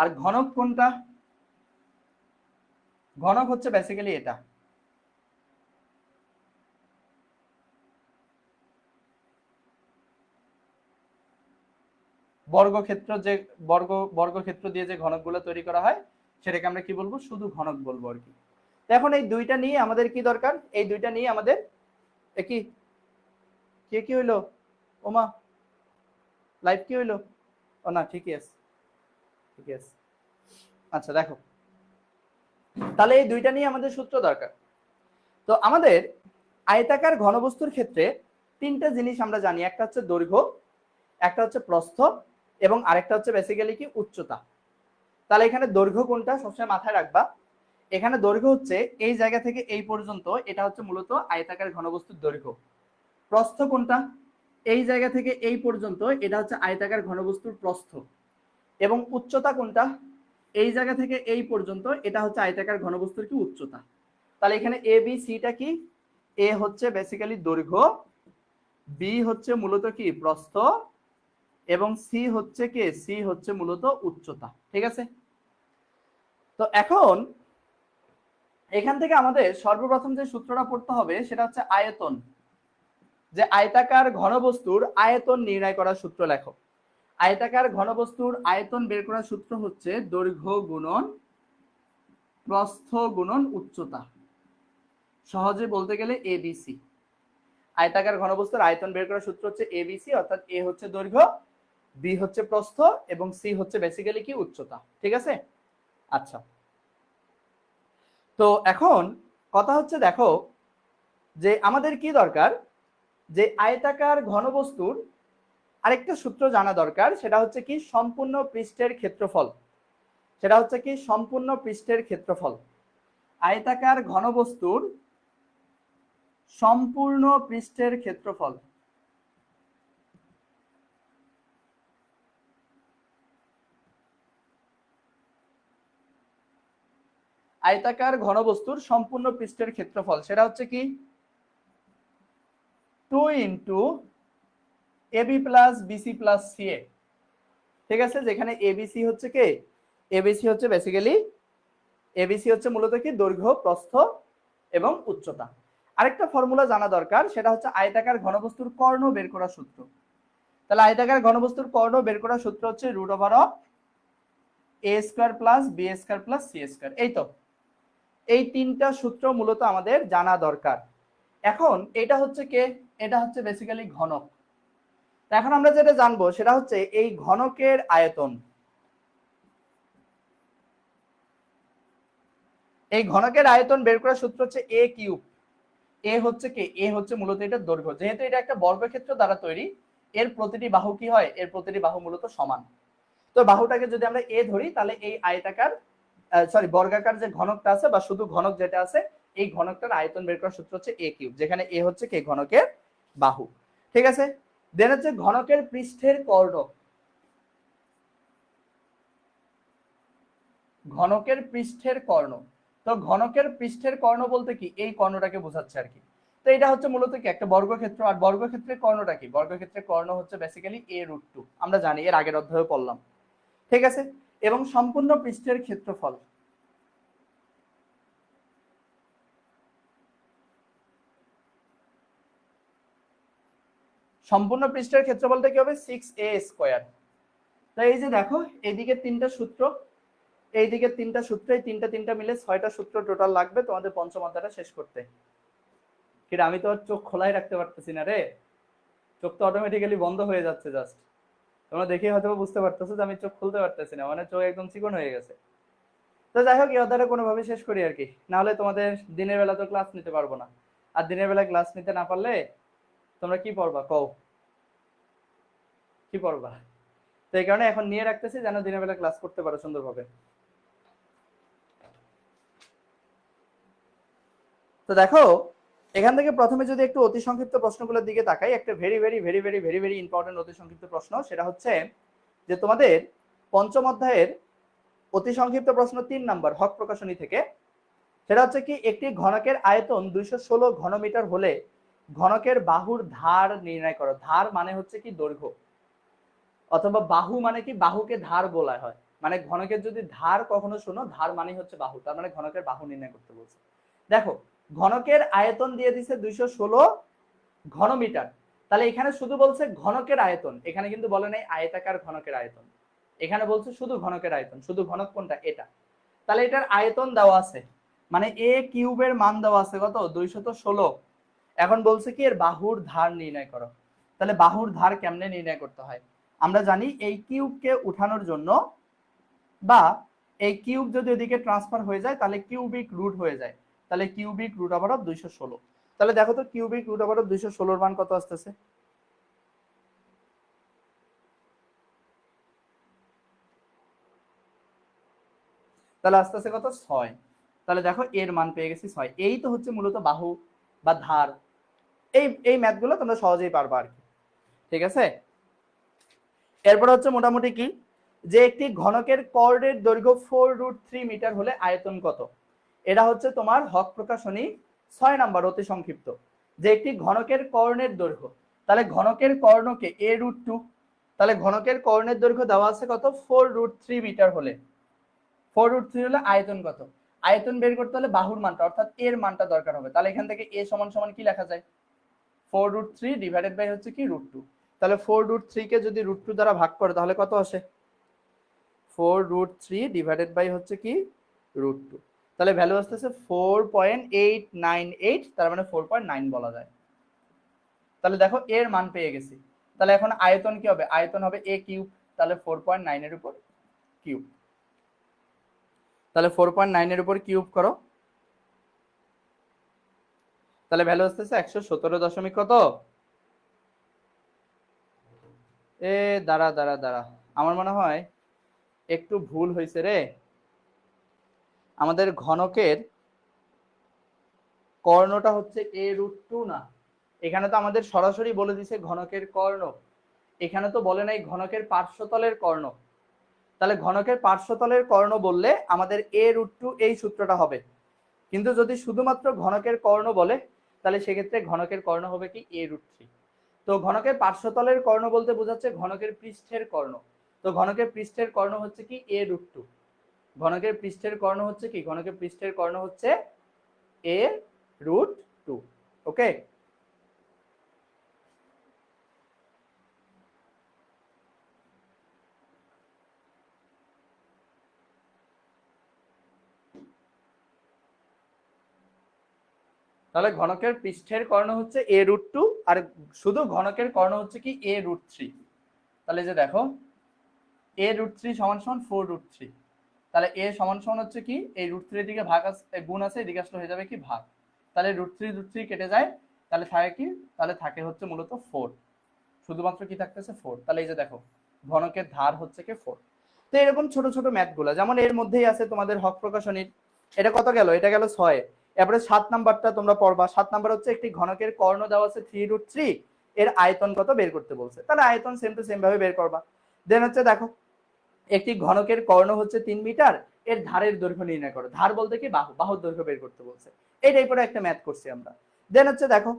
আর ঘনক কোনটা? ঘনক হচ্ছে বেসিক্যালি এটা। বর্গক্ষেত্র যে বর্গক্ষেত্র দিয়ে যে ঘনকগুলো তৈরি করা হয় সেটাকে আমরা কি বলবো? শুধু ঘনক বলবো আর কি। এখন এই দুইটা নিয়ে আমাদের কি দরকার? এই দুইটা নিয়ে আমাদের কি কে কি হইলো? ওমা, লাইভ কি হইলো? ও না, ঠিকই আছে, ঠিকই আছে। আচ্ছা দেখো, তাহলে এই দুইটা নিয়ে আমাদের সূত্র দরকার। তো আমাদের আয়তাকার ঘনবস্তুর ক্ষেত্রে তিনটা জিনিস আমরা জানি। একটা হচ্ছে দৈর্ঘ্য, একটা হচ্ছে প্রস্থ, এবং আরেকটা হচ্ছে বেসিক্যালি কি উচ্চতা। তাহলে এখানে দৈর্ঘ্য কোনটা সবসময় মাথায় রাখবা। এখানে দৈর্ঘ্য হচ্ছে এই জায়গা থেকে এই পর্যন্ত, এটা হচ্ছে মূলত আয়তাকার ঘনবস্তুর দৈর্ঘ্য। প্রস্থ কোনটা? এই জায়গা থেকে এই পর্যন্ত, এটা হচ্ছে আয়তাকার ঘনবস্তুর প্রস্থ। এবং উচ্চতা কোনটা? এই জায়গা থেকে এই পর্যন্ত, এটা হচ্ছে আয়তাকার ঘনবস্তুর কি উচ্চতা। তাহলে এখানে এ বি সিটা কি? এ হচ্ছে বেসিক্যালি দৈর্ঘ্য, বি হচ্ছে মূলত কি প্রস্থ, এবং সি হচ্ছে কি? সি হচ্ছে মূলত উচ্চতা। ঠিক আছে? তো এখন এখান থেকে আমাদের সর্বপ্রথম যে সূত্রটা পড়তে হবে সেটা হচ্ছে আয়তন। যে আয়তাকার ঘনবস্তুর আয়তন নির্ণয় করার সূত্র লেখো। আয়তাকার ঘনবস্তুর আয়তন বের করার সূত্র হচ্ছে দৈর্ঘ্য গুণন প্রস্থ গুণন উচ্চতা। সহজে বলতে গেলে এবিসি। আয়তাকার ঘনবস্তুর আয়তন বের করার সূত্র হচ্ছে এবিসি, অর্থাৎ এ হচ্ছে দৈর্ঘ্য, বি হচ্ছে প্রস্থ, এবং সি হচ্ছে বেসিক্যালি কি উচ্চতা। ঠিক আছে? আচ্ছা, তো এখন কথা হচ্ছে দেখো যে আমাদের কি দরকার, যে আয়তাকার ঘনবস্তুর আরেকটা সূত্র জানা দরকার। সেটা হচ্ছে কি সম্পূর্ণ পৃষ্ঠের ক্ষেত্রফল। সেটা হচ্ছে কি সম্পূর্ণ পৃষ্ঠের ক্ষেত্রফল। আয়তাকার ঘনবস্তুর সম্পূর্ণ পৃষ্ঠের ক্ষেত্রফল। আয়তাকার ঘনবস্তুর সম্পূর্ণ পৃষ্ঠের ক্ষেত্রফল সেটা হচ্ছে কি 2 into AB plus BC plus CA. ঠিক আছে? যেখানে এবিসি হচ্ছে কি? এবিসি হচ্ছে বেসিক্যালি, এবিসি হচ্ছে মূলত কি দৈর্ঘ্য, প্রস্থ এবং উচ্চতা। আরেকটা ফর্মুলা জানা দরকার, সেটা হচ্ছে আয়তাকার ঘনবস্তুর কর্ণ বের করার সূত্র। তাহলে আয়তাকার ঘনবস্তুর কর্ণ বের করার সূত্র হচ্ছে root over of A square plus B square plus C square. এই তো, এই তিনটা সূত্র মূলত আমাদের জানা দরকার। এখন এটা হচ্ছে কে? এটা হচ্ছে বেসিক্যালি ঘনক। এখন আমরা যেটা জানবো সেটা হচ্ছে এই ঘনকের আয়তন। এই ঘনকের আয়তন বের করার সূত্র হচ্ছে এ কিউব। এ হচ্ছে কি? এ হচ্ছে মূলত এটা দৈর্ঘ্য। যেহেতু এটা একটা বর্গক্ষেত্র দ্বারা তৈরি, এর প্রতিটি বাহু কি হয়? এর প্রতিটি বাহু মূলত সমান। তো বাহুটাকে যদি আমরা এ ধরি, তাহলে এই আয়তাকার বর্গাকার যে ঘনকটা আছে বা শুধু ঘনক যেটা আছে, এই ঘনকটার আয়তন বের করার সূত্র হচ্ছে এ কিউব, যেখানে এ হচ্ছে কি ঘনকের বাহু। ঠিক আছে? দেন হচ্ছে ঘনকের পৃষ্ঠের কর্ণ। ঘনকের পৃষ্ঠের কর্ণ। তো ঘনকের পৃষ্ঠের কর্ণ বলতে কি এই কর্ণটাকে বোঝাচ্ছে আর কি। তো এটা হচ্ছে মূলত কি একটা বর্গক্ষেত্র। আর বর্গক্ষেত্রের কর্ণটা কি? বর্গক্ষেত্রের কর্ণ হচ্ছে বেসিক্যালি a√2। আমরা জানি, এর আগের অধ্যায়ে পড়লাম। ঠিক আছে? এবং সম্পূর্ণ পৃষ্ঠের ক্ষেত্রফল। সম্পূর্ণ পৃষ্ঠের ক্ষেত্রফলটা কি হবে? 6a²। তো এই যে দেখো, এইদিকে তিনটা সূত্র, এইদিকে তিনটা সূত্র, এই তিনটা মিলে 6টা সূত্র টোটাল লাগবে তোমাদের পঞ্চম অধ্যায়টা শেষ করতে। কিন্তু আমি তো আর চোখ খোলাই রাখতে পারতেছি না রে, চোখ তো অটোমেটিক্যালি বন্ধ হয়ে যাচ্ছে জাস্ট। তোমরা দেখে হয়তো বুঝতে পারতেছো যে আমি চোখ খুলতে পারতেছি না, মানে চোখ একদম চিকন হয়ে গেছে। তো যাই হোক, এই অধ্যায়টা কোনোভাবে শেষ করি আর কি, নাহলে তোমাদের দিনের বেলা তো ক্লাস নিতে পারবো না। আর দিনের বেলা ক্লাস নিতে না পারলে তোমরা কি পড়বা কও? কি পড়বা? তো এই কারণে এখন নিয়ে রাখতেছি যেন দিনের বেলা ক্লাস করতে পারো সুন্দরভাবে। তো দেখো, এখান থেকে প্রথমে যদি একটু অতি সংক্ষিপ্ত প্রশ্নগুলোর দিকে তাকাই, একটা very very very very very very important অতি সংক্ষিপ্ত প্রশ্ন, সেটা হচ্ছে যে তোমাদের পঞ্চম অধ্যায়ের অতি সংক্ষিপ্ত প্রশ্ন 3 নম্বর হক প্রকাশনী থেকে। সেটা হচ্ছে কি একটি ঘনকের আয়তন 216 ঘনমিটার হলে ঘনকের বাহুর ধার নির্ণয় করো। ধার মানে হচ্ছে কি দৈর্ঘ্য। অথবা বাহু মানে কি, বাহুকে ধার বলা হয়, মানে ঘনকের যদি ধার কখনো শোনো, ধার মানে হচ্ছে বাহু, তার মানে ঘনকের বাহু নির্ণয় করতে বলছে। দেখো ঘনকের আয়তন দিয়ে দিছে 216 ঘনমিটার, তাহলে এখানে শুধু বলছে ঘনকের আয়তন, এখানে কিন্তু বলে নাই আয়তাকার ঘনকের আয়তন, এখানে বলছে শুধু ঘনকের আয়তন, শুধু ঘনক কোনটা এটা। তাহলে এটার আয়তন দেওয়া আছে, মানে এ কিউবের মান দেওয়া আছে কত 216। এখন বলছে কি এর বাহুর ধার নির্ণয় করো। তাহলে বাহুর ধার কেমনে নির্ণয় করতে হয়, আমরা জানি এই কিউবকে উঠানোর জন্য, বা এই কিউব যদি এদিকে ট্রান্সফার হয়ে যায় তাহলে কিউবিক রুট হয়ে যায়, তাহলে কিউবিক রুট ওভার অফ 216। তাহলে দেখো তো কিউবিক রুট ওভার অফ 216 এর মান কত আসতেছে, তাহলে আস্তে আস্তে কত 6। তাহলে দেখো এর মান পেয়ে গেছি 6। এই তো হচ্ছে মূলত বাহু বা ধার। এই এই ম্যাথগুলো তোমরা সহজেই পারবা আর কি, ঠিক আছে। এরপর হচ্ছে মোটামুটি কি, যে একটি ঘনকের কর্ণের দৈর্ঘ্য 4√3 মিটার হলে আয়তন কত। এটা হচ্ছে তোমার হক প্রকাশনী 6 নাম্বার অতি সংক্ষিপ্ত, যে একটি ঘনকের কর্ণের দৈর্ঘ্য, তাহলে ঘনকের কর্ণকে a√2, তাহলে ঘনকের কর্ণের দৈর্ঘ্য দেওয়া আছে কত 4√3 মিটার হলে, 4√3 হলে আয়তন কত, আয়তন বের করতে হলে বাহুর মানটা অর্থাৎ এর মানটা দরকার হবে। তাহলে এখান থেকে a সমান সমান কি লেখা যায়, 4√3 ডিভাইডেড বাই হচ্ছে কি √2। তাহলে 4√3 কে যদি √2 দ্বারা ভাগ করে তাহলে কত আসে, 4√3 ডিভাইডেড বাই হচ্ছে কি √2, তাহলে ভ্যালু আসতেছে 4.898, তার মানে 4.9 বলা যায়। তাহলে দেখো এর মান পেয়ে গেছি, তাহলে এখন আয়তন কি হবে, আয়তন হবে a কিউব, তাহলে 4.9 এর উপর কিউব, তাহলে 4.9 এর উপর কিউব করো, তাহলে ভ্যালু আসতেছে 117 কত, এ দাঁড়া দাঁড়া দাঁড়া, আমার মনে হয় একটু ভুল হয়েছে রে, আমাদের ঘনকের কর্ণটা হচ্ছে a√2 না, এখানে তো আমাদের সরাসরি বলে দিছে ঘনকের কর্ণ, এখানে তো বলে নাই ঘনকের পার্শ্বতলের কর্ণ। তাহলে ঘনকের পার্শ্বতলের কর্ণ বললে আমাদের a√2 এই সূত্রটা হবে, কিন্তু যদি শুধুমাত্র ঘনকের কর্ণ বলে তাহলে সেক্ষেত্রে ঘনকের কর্ণ হবে কি a√3। তো ঘনকের পার্শ্বতলের কর্ণ বলতে বোঝাচ্ছে ঘনকের পৃষ্ঠের কর্ণ, তো ঘনকের পৃষ্ঠের কর্ণ হচ্ছে কি a√2, ঘনকের পৃষ্ঠের কর্ণ হচ্ছে কি, ঘনকের পৃষ্ঠের কর্ণ হচ্ছে a√2। ওকে, তাহলে ঘনকের পৃষ্ঠের কর্ণ হচ্ছে a√2, আর শুধু ঘনকের কর্ণ হচ্ছে কি a√3। তাহলে যে দেখো a√3 সমান সমান 4√3, তাহলে a সমান সমান হচ্ছে কি এই √3 দিকে ভাগ আছে, গুণ আছে, এদিকে আসলে হয়ে যাবে কি ভাগ, তাহলে √3 কেটে যায়, তাহলে থাকে কি, তাহলে থাকে হচ্ছে মূলত 4, শুধুমাত্র কি থাকতেছে 4। তাহলে এই যে দেখো ঘনকের ধার হচ্ছে কি 4। তো এরকম ছোট ছোট ম্যাথ গুলা, যেমন এর মধ্যেই আছে তোমাদের হক প্রকাশনীর, এটা কত গেল, এটা গেল 6। এরপরে 7 নাম্বারটা তোমরা পড়বা, 7 নাম্বার হচ্ছে একটি ঘনকের কর্ণ দেওয়া আছে 3√3, এর আয়তন কত বের করতে বলছে, তাহলে আয়তন সেম টু সেম ভাবে বের করবা। দেন হচ্ছে দেখো একটি ঘনকের কর্ণ হচ্ছে 3 মিটার, এর ধারের দৈর্ঘ্য নির্ণয় করো, ধার বলতে কি বাহু, বাহুর দৈর্ঘ্য বের করতে বলছে। এই টাইপের একটা ম্যাথ করছি আমরা। দেন হচ্ছে দেখো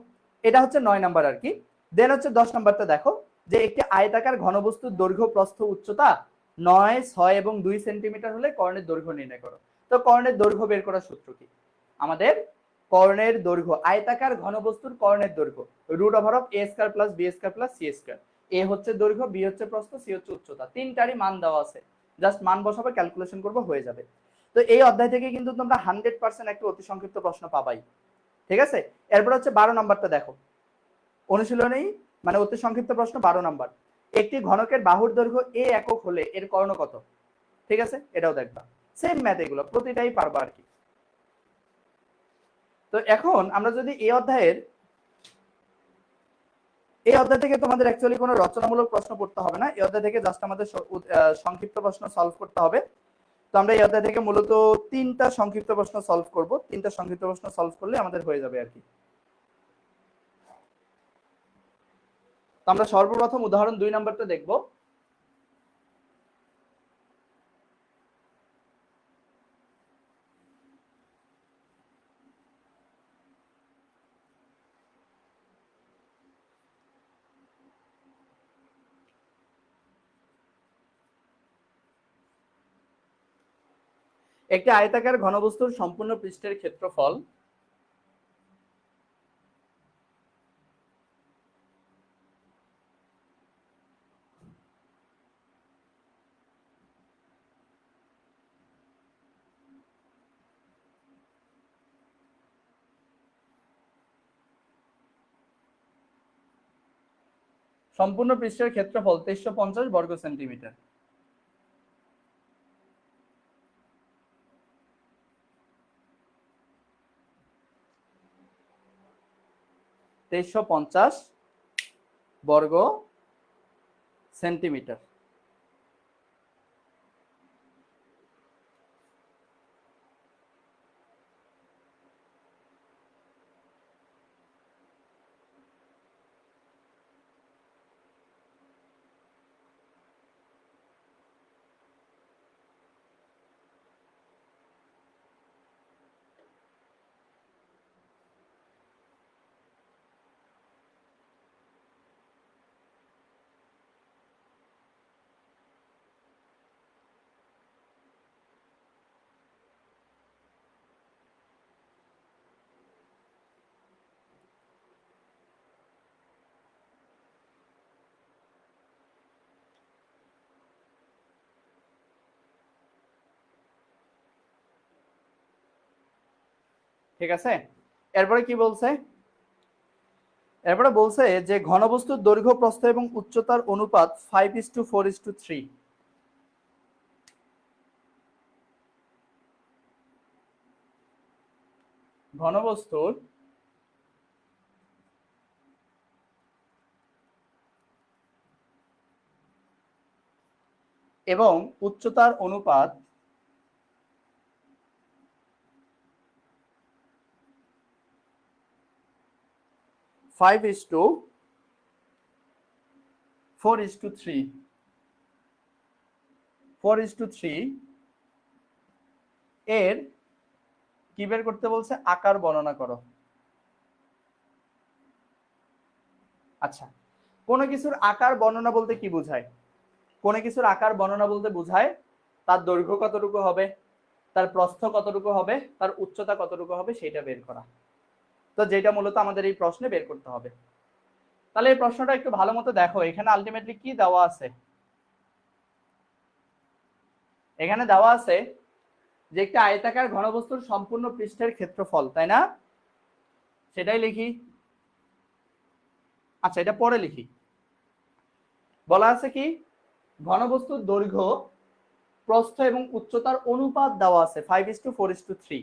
এটা হচ্ছে 9 নাম্বার আর কি। দেন হচ্ছে 10 নাম্বারটা দেখো, যে একটি আয়তাকার ঘনবস্তুর দৈর্ঘ্য প্রস্থ উচ্চতা 9, 6 এবং 2 সেন্টিমিটার হলে কর্ণের দৈর্ঘ্য নির্ণয় করো। তো কর্ণের দৈর্ঘ্য বের করার সূত্র কি, আমাদের কর্ণের দৈর্ঘ্য, আয়তাকার ঘনবস্তুর কর্ণের দৈর্ঘ্য √a² + b² + c², এ হচ্ছে দৈর্ঘ্য, বি হচ্ছে প্রস্থ, সি হচ্ছে উচ্চতা, তিনটারই মান দেওয়া আছে, জাস্ট মান বসাবে, ক্যালকুলেশন করবো, হয়ে যাবে। তো এই অধ্যায় থেকে কিন্তু তোমরা 100% একটা অতি সংক্ষিপ্ত প্রশ্ন পাবাই, ঠিক আছে। এরপর হচ্ছে 12 নাম্বারটা দেখো, অনুশীলনী মানে অতি সংক্ষিপ্ত প্রশ্ন 12 নাম্বার, একটি ঘনকের বাহুর দৈর্ঘ্য a একক হলে এর কর্ণ কত, ঠিক আছে, এটাও দেখবা, সেম ম্যাথ, এগুলো প্রতিটাই পারবা আর কি। তো এখন আমরা যদি এই অধ্যায় থেকে তোমাদের অ্যাকচুয়ালি কোনো রচনামূলক প্রশ্ন পড়তে হবে না, এই অধ্যায় থেকে জাস্ট আমাদের সংক্ষিপ্ত প্রশ্ন সলভ করতে হবে। তো আমরা এই অধ্যায় থেকে মূলত 3টা সংক্ষিপ্ত প্রশ্ন সলভ করব, 3টা সংক্ষিপ্ত প্রশ্ন সলভ করলে আমাদের হয়ে যাবে আর কি। তো আমরা সর্বপ্রথম উদাহরণ 2 নাম্বারটা দেখব। একটি আয়তাকার ঘনবস্তুর সম্পূর্ণ পৃষ্ঠের ক্ষেত্রফল সম্পূর্ণ পৃষ্ঠের ক্ষেত্রফল 2350 বর্গ সেন্টিমিটার। বর্গ সেন্টিমিটার। ঠিক আছে, এরপরে কি বলছে? এরপরে বলছে যে ঘনবস্তুর দৈর্ঘ্য, প্রস্থ এবং উচ্চতার অনুপাত 5:4:3। ঘনবস্তুর এবং উচ্চতার অনুপাত 5:4:3। 4:3 এর কি বের করতে বলছে? আকার বর্ণনা করো। আচ্ছা, কোনো কিছুর আকার বর্ণনা বলতে কি বোঝায়? কোনো কিছুর আকার বর্ণনা বলতে বোঝায় তার দৈর্ঘ্য কতটুকু হবে, তার প্রস্থ কতটুকু হবে, তার উচ্চতা কতটুকু হবে, সেটা বের করা। তো যেটা মূলত আমাদের এই প্রশ্নে বের করতে হবে। তাহলে এই প্রশ্নটা একটু ভালো মতো দেখো, এখানে আলটিমেটলি কি দেওয়া আছে। এখানে দেওয়া আছে যে একটা আয়তাকার ঘনবস্তুর সম্পূর্ণ পৃষ্ঠের ক্ষেত্রফল, তাই না? সেটাই লিখি। আচ্ছা, এটা পরে লিখি। বলা আছে কি ঘনবস্তুর দৈর্ঘ্য, প্রস্থ এবং উচ্চতার অনুপাত দেওয়া আছে 5:4:3।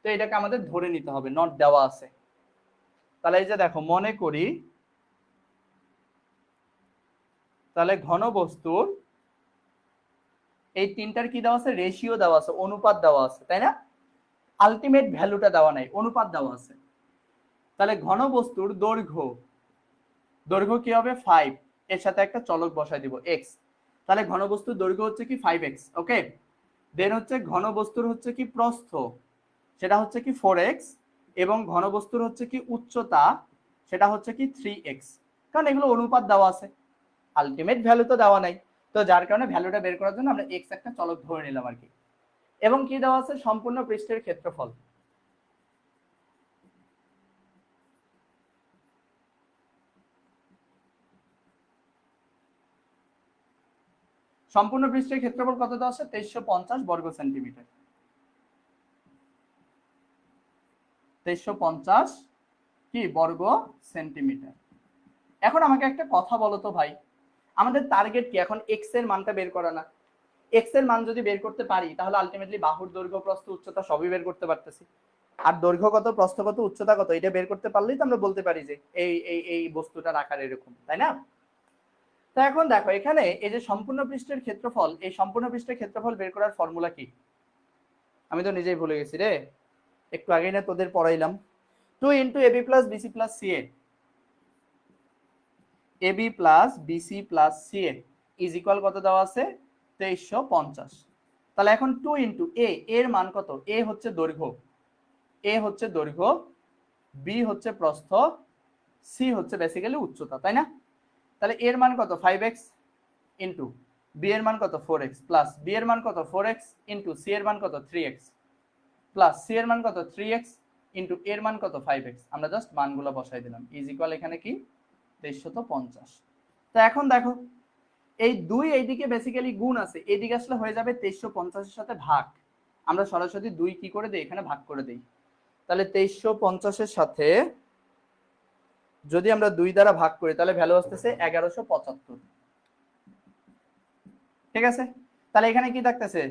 তো এটাকে আমাদের ধরে নিতে হবে, নট দেওয়া আছে। তাহলে এই যে দেখো, মনে করি তাহলে ঘনবস্তুর এই তিনটার কি দেওয়া আছে? রেশিও দেওয়া আছে, অনুপাত দেওয়া আছে, তাই না? আলটিমেট ভ্যালুটা দেওয়া নাই, অনুপাত দেওয়া আছে। তাহলে ঘনবস্তুর দৈর্ঘ্য, দৈর্ঘ্য কি হবে? 5, এর সাথে একটা চলক বসাই দিব x। তাহলে ঘনবস্তুর দৈর্ঘ্য হচ্ছে কি 5x। ওকে, দেন হচ্ছে ঘনবস্তুর হচ্ছে কি প্রস্থ, সেটা হচ্ছে কি 4x, এবং ঘনবস্তুর হচ্ছে কি উচ্চতা, সেটা হচ্ছে কি 3x। কারণ এগুলো অনুপাত দেওয়া আছে, আলটিমেট ভ্যালু তো দেওয়া নাই। তো যার কারণে ভ্যালুটা বের করার জন্য আমরা x একটা চলক ধরে নিলাম আর কি। এবং কি দেওয়া আছে? সম্পূর্ণ পৃষ্ঠের ক্ষেত্রফল। সম্পূর্ণ পৃষ্ঠের ক্ষেত্রফল কত দেওয়া আছে? 2350 বর্গ সেন্টিমিটার। 2350 কি বর্গ সেন্টিমিটার। এখন আমাকে একটা কথা বলো তো ভাই, আমাদের টার্গেট কি এখন? x এর মানটা বের করা না? x এর মান যদি বের করতে পারি তাহলে আলটিমেটলি বাহুর দৈর্ঘ্য, প্রস্থ, উচ্চতা সবই বের করতে পারতেছি। আর দৈর্ঘ্য কত, প্রস্থ কত, উচ্চতা কত, এটা বের করতে পারলেই তো আমরা বলতে পারি যে এই এই এই বস্তুটার আকার এরকম, তাই না? তো এখন দেখো, এখানে এই যে সম্পূর্ণ পৃষ্ঠের ক্ষেত্রফল, এই সম্পূর্ণ পৃষ্ঠের ক্ষেত্রফল বের করার ফর্মুলা কি? আমি তো নিজেই ভুলে গেছি রে, একটু আগেই না তোদের পড়াইলাম। 2 * AB + BC + CA, AB + BC + CA is equal কত দেওয়া আছে? 2350। তাহলে এখন 2 * A, এর মান কত? A হচ্ছে দৈর্ঘ্য, A হচ্ছে দৈর্ঘ্য, B হচ্ছে প্রস্থ, C হচ্ছে বেসিক্যালি উচ্চতা, তাই না? তাহলে এর মান কত? 5x ইন্টু বি এর মান কত 4x প্লাস বি এর মান কত 4x ইন্টু সি এর মান কত 3x প্লাস সি এর মান কত 3x ইন্টু এর মান কত 5x। আমরা জাস্ট মানগুলো বসাই দিলাম ইজ ইকুয়াল এখানে কি 2350। তো এখন দেখো এই দুই এইদিকে বেসিক্যালি গুণ আছে, এইদিকে আসলে হয়ে যাবে 2350 এর সাথে ভাগ। আমরা সরাসরি দুই কি করে দেই এখানে ভাগ করে দেই। তাহলে 2350 এর সাথে যদি আমরা 2 দ্বারা ভাগ করি তাহলে ভ্যালু আসতেছে 1175। ঠিক আছে, তাহলে এখানে কি থাকতেছে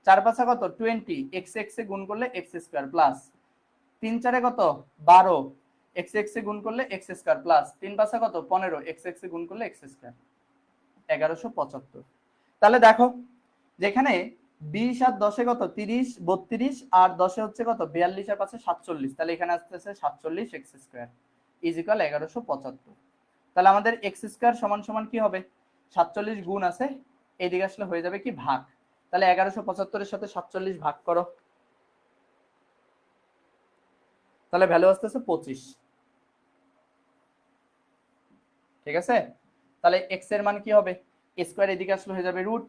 4 5 কত 20, x x এ গুণ করলে x স্কয়ার প্লাস 3 4 কত 12, x x এ গুণ করলে x স্কয়ার প্লাস 3 5 কত 15, x x এ গুণ করলে x স্কয়ার 1175। তাহলে দেখো যেখানে 20 আর 10 কত 30 32 আর 10 হচ্ছে কত 42 আর 5 47, তাহলে এখানে আসতেছে 47 x স্কয়ার ইজ ইকুয়াল 1175। তাহলে আমাদের x স্কয়ার সমান সমান কি হবে 47 গুণ আছে এইদিকে আসলে হয়ে যাবে কি ভাগ। তাহলে 1175 এর সাথে 47 ভাগ করো, তাহলে ভ্যালু আসতেছে 25। ঠিক আছে, তাহলে x এর মান কি হবে স্কয়ার এদিকে আসলে হয়ে যাবে রুট,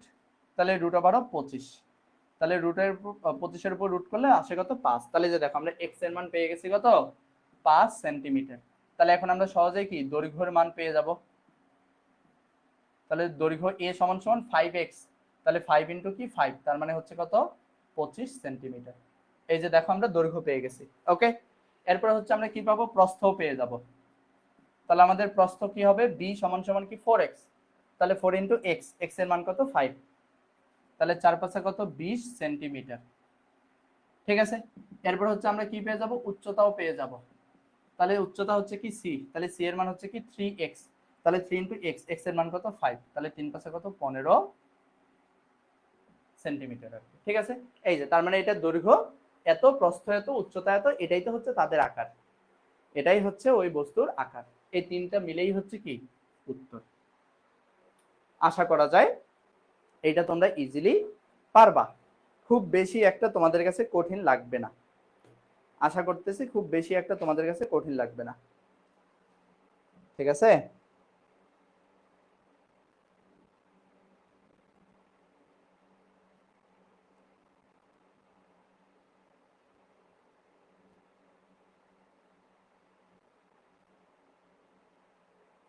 তাহলে রুট ওভার 25। তাহলে রুটের 25 এর উপর রুট করলে আসে কত 5। তাহলে যে দেখো আমরা x এর মান পেয়ে গেছি কত 5 সেন্টিমিটার। তাহলে এখন আমরা সহজেই কি দৈর্ঘ্যের মান পেয়ে যাব। তাহলে দৈর্ঘ্য a সমান সমান 5x, তাহলে 5 ইনটু কি 5, তার মানে হচ্ছে কত 25 সেন্টিমিটার। এই যে দেখো আমরা দৈর্ঘ্য পেয়ে গেছি। ওকে, এরপর হচ্ছে আমরা কি পাবো প্রস্থও পেয়ে যাব। তাহলে আমাদের প্রস্থ কি হবে b সমান সমান কি 4x, তাহলে 4 ইনটু x, x এর মান কত 5, তাহলে 4 5 কত 20 সেন্টিমিটার। ঠিক আছে, এরপর হচ্ছে আমরা কি পেয়ে যাব উচ্চতাও পেয়ে যাব। তাহলে উচ্চতা হচ্ছে কি c, তাহলে c এর মান হচ্ছে কি 3x, তাহলে 3 ইনটু x, x এর মান কত 5, তাহলে 3 5 কত 15 সেন্টিমিটার আর কি। ঠিক আছে, এই যে তার মানে এটা দৈর্ঘ্য এত, প্রস্থ এত, উচ্চতা এত, এটাই তো হচ্ছে তাদের আকার, এটাই হচ্ছে ওই বস্তুর আকার। এই তিনটা মিলেই হচ্ছে কি উত্তর। আশা করা যায় এইটা তোমরা ইজিলি পারবা, খুব বেশি একটা তোমাদের কাছে কঠিন লাগবে না। আশা করতেছি খুব বেশি একটা তোমাদের কাছে কঠিন লাগবে না। ঠিক আছে,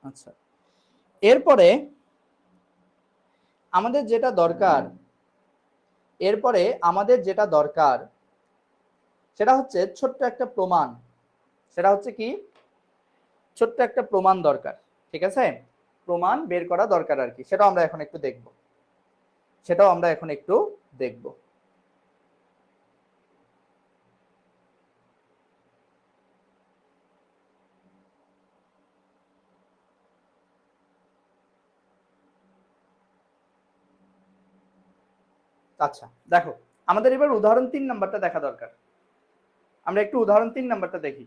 আচ্ছা এরপরে আমাদের যেটা দরকার, এরপরে আমাদের যেটা দরকার সেটা হচ্ছে ছোট্ট একটা প্রমাণ। সেটা হচ্ছে কি ছোট্ট একটা প্রমাণ দরকার। ঠিক আছে, প্রমাণ বের করা দরকার আর কি, সেটাও আমরা এখন একটু দেখব, সেটাও আমরা এখন একটু দেখব। আচ্ছা দেখো আমাদের এবার উদাহরণ 3 নাম্বারটা দেখা দরকার। আমরা একটু উদাহরণ 3 নাম্বারটা দেখি।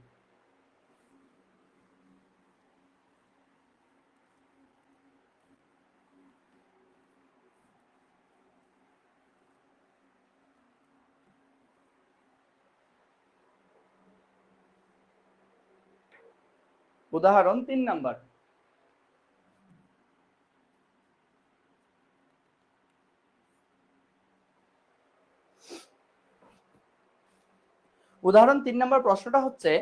উদাহরণ 3 নাম্বার, উদাহরণ 3 নাম্বার প্রশ্নটা হচ্ছে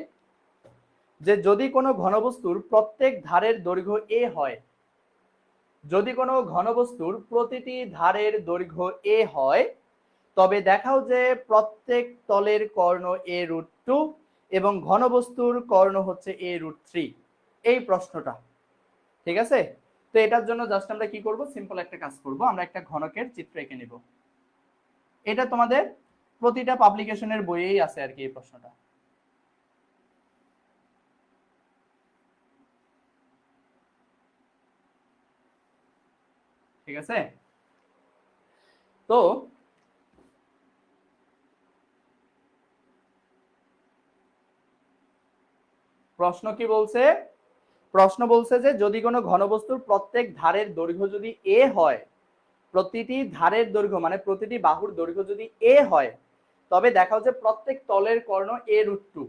যে যদি কোনো ঘনবস্তুর প্রত্যেক ধারের দৈর্ঘ্য a হয়, যদি কোনো ঘনবস্তুর প্রতিটি ধারের দৈর্ঘ্য a হয়, তবে দেখাও যে প্রত্যেক তলের কর্ণ a√2 এবং ঘনবস্তুর কর্ণ হচ্ছে a√3। এই প্রশ্নটা। ঠিক আছে, তো এটার জন্য জাস্ট আমরা কি করব সিম্পল একটা কাজ করব, আমরা একটা ঘনকের চিত্র এঁকে নিব। এটা তোমাদের প্রতিটা পাবলিকেশনের বইয়েই আছে আর কি এই প্রশ্নটা। ঠিক আছে, তো প্রশ্ন কি বলছে, প্রশ্ন বলছে যে যদি কোনো ঘনবস্তুর প্রত্যেক ধারের দৈর্ঘ্য যদি a হয়, প্রতিটি ধারের দৈর্ঘ্য মানে প্রতিটি বাহুর দৈর্ঘ্য যদি a হয়, তবে দেখাও যে প্রত্যেক তলের কর্ণ a√2।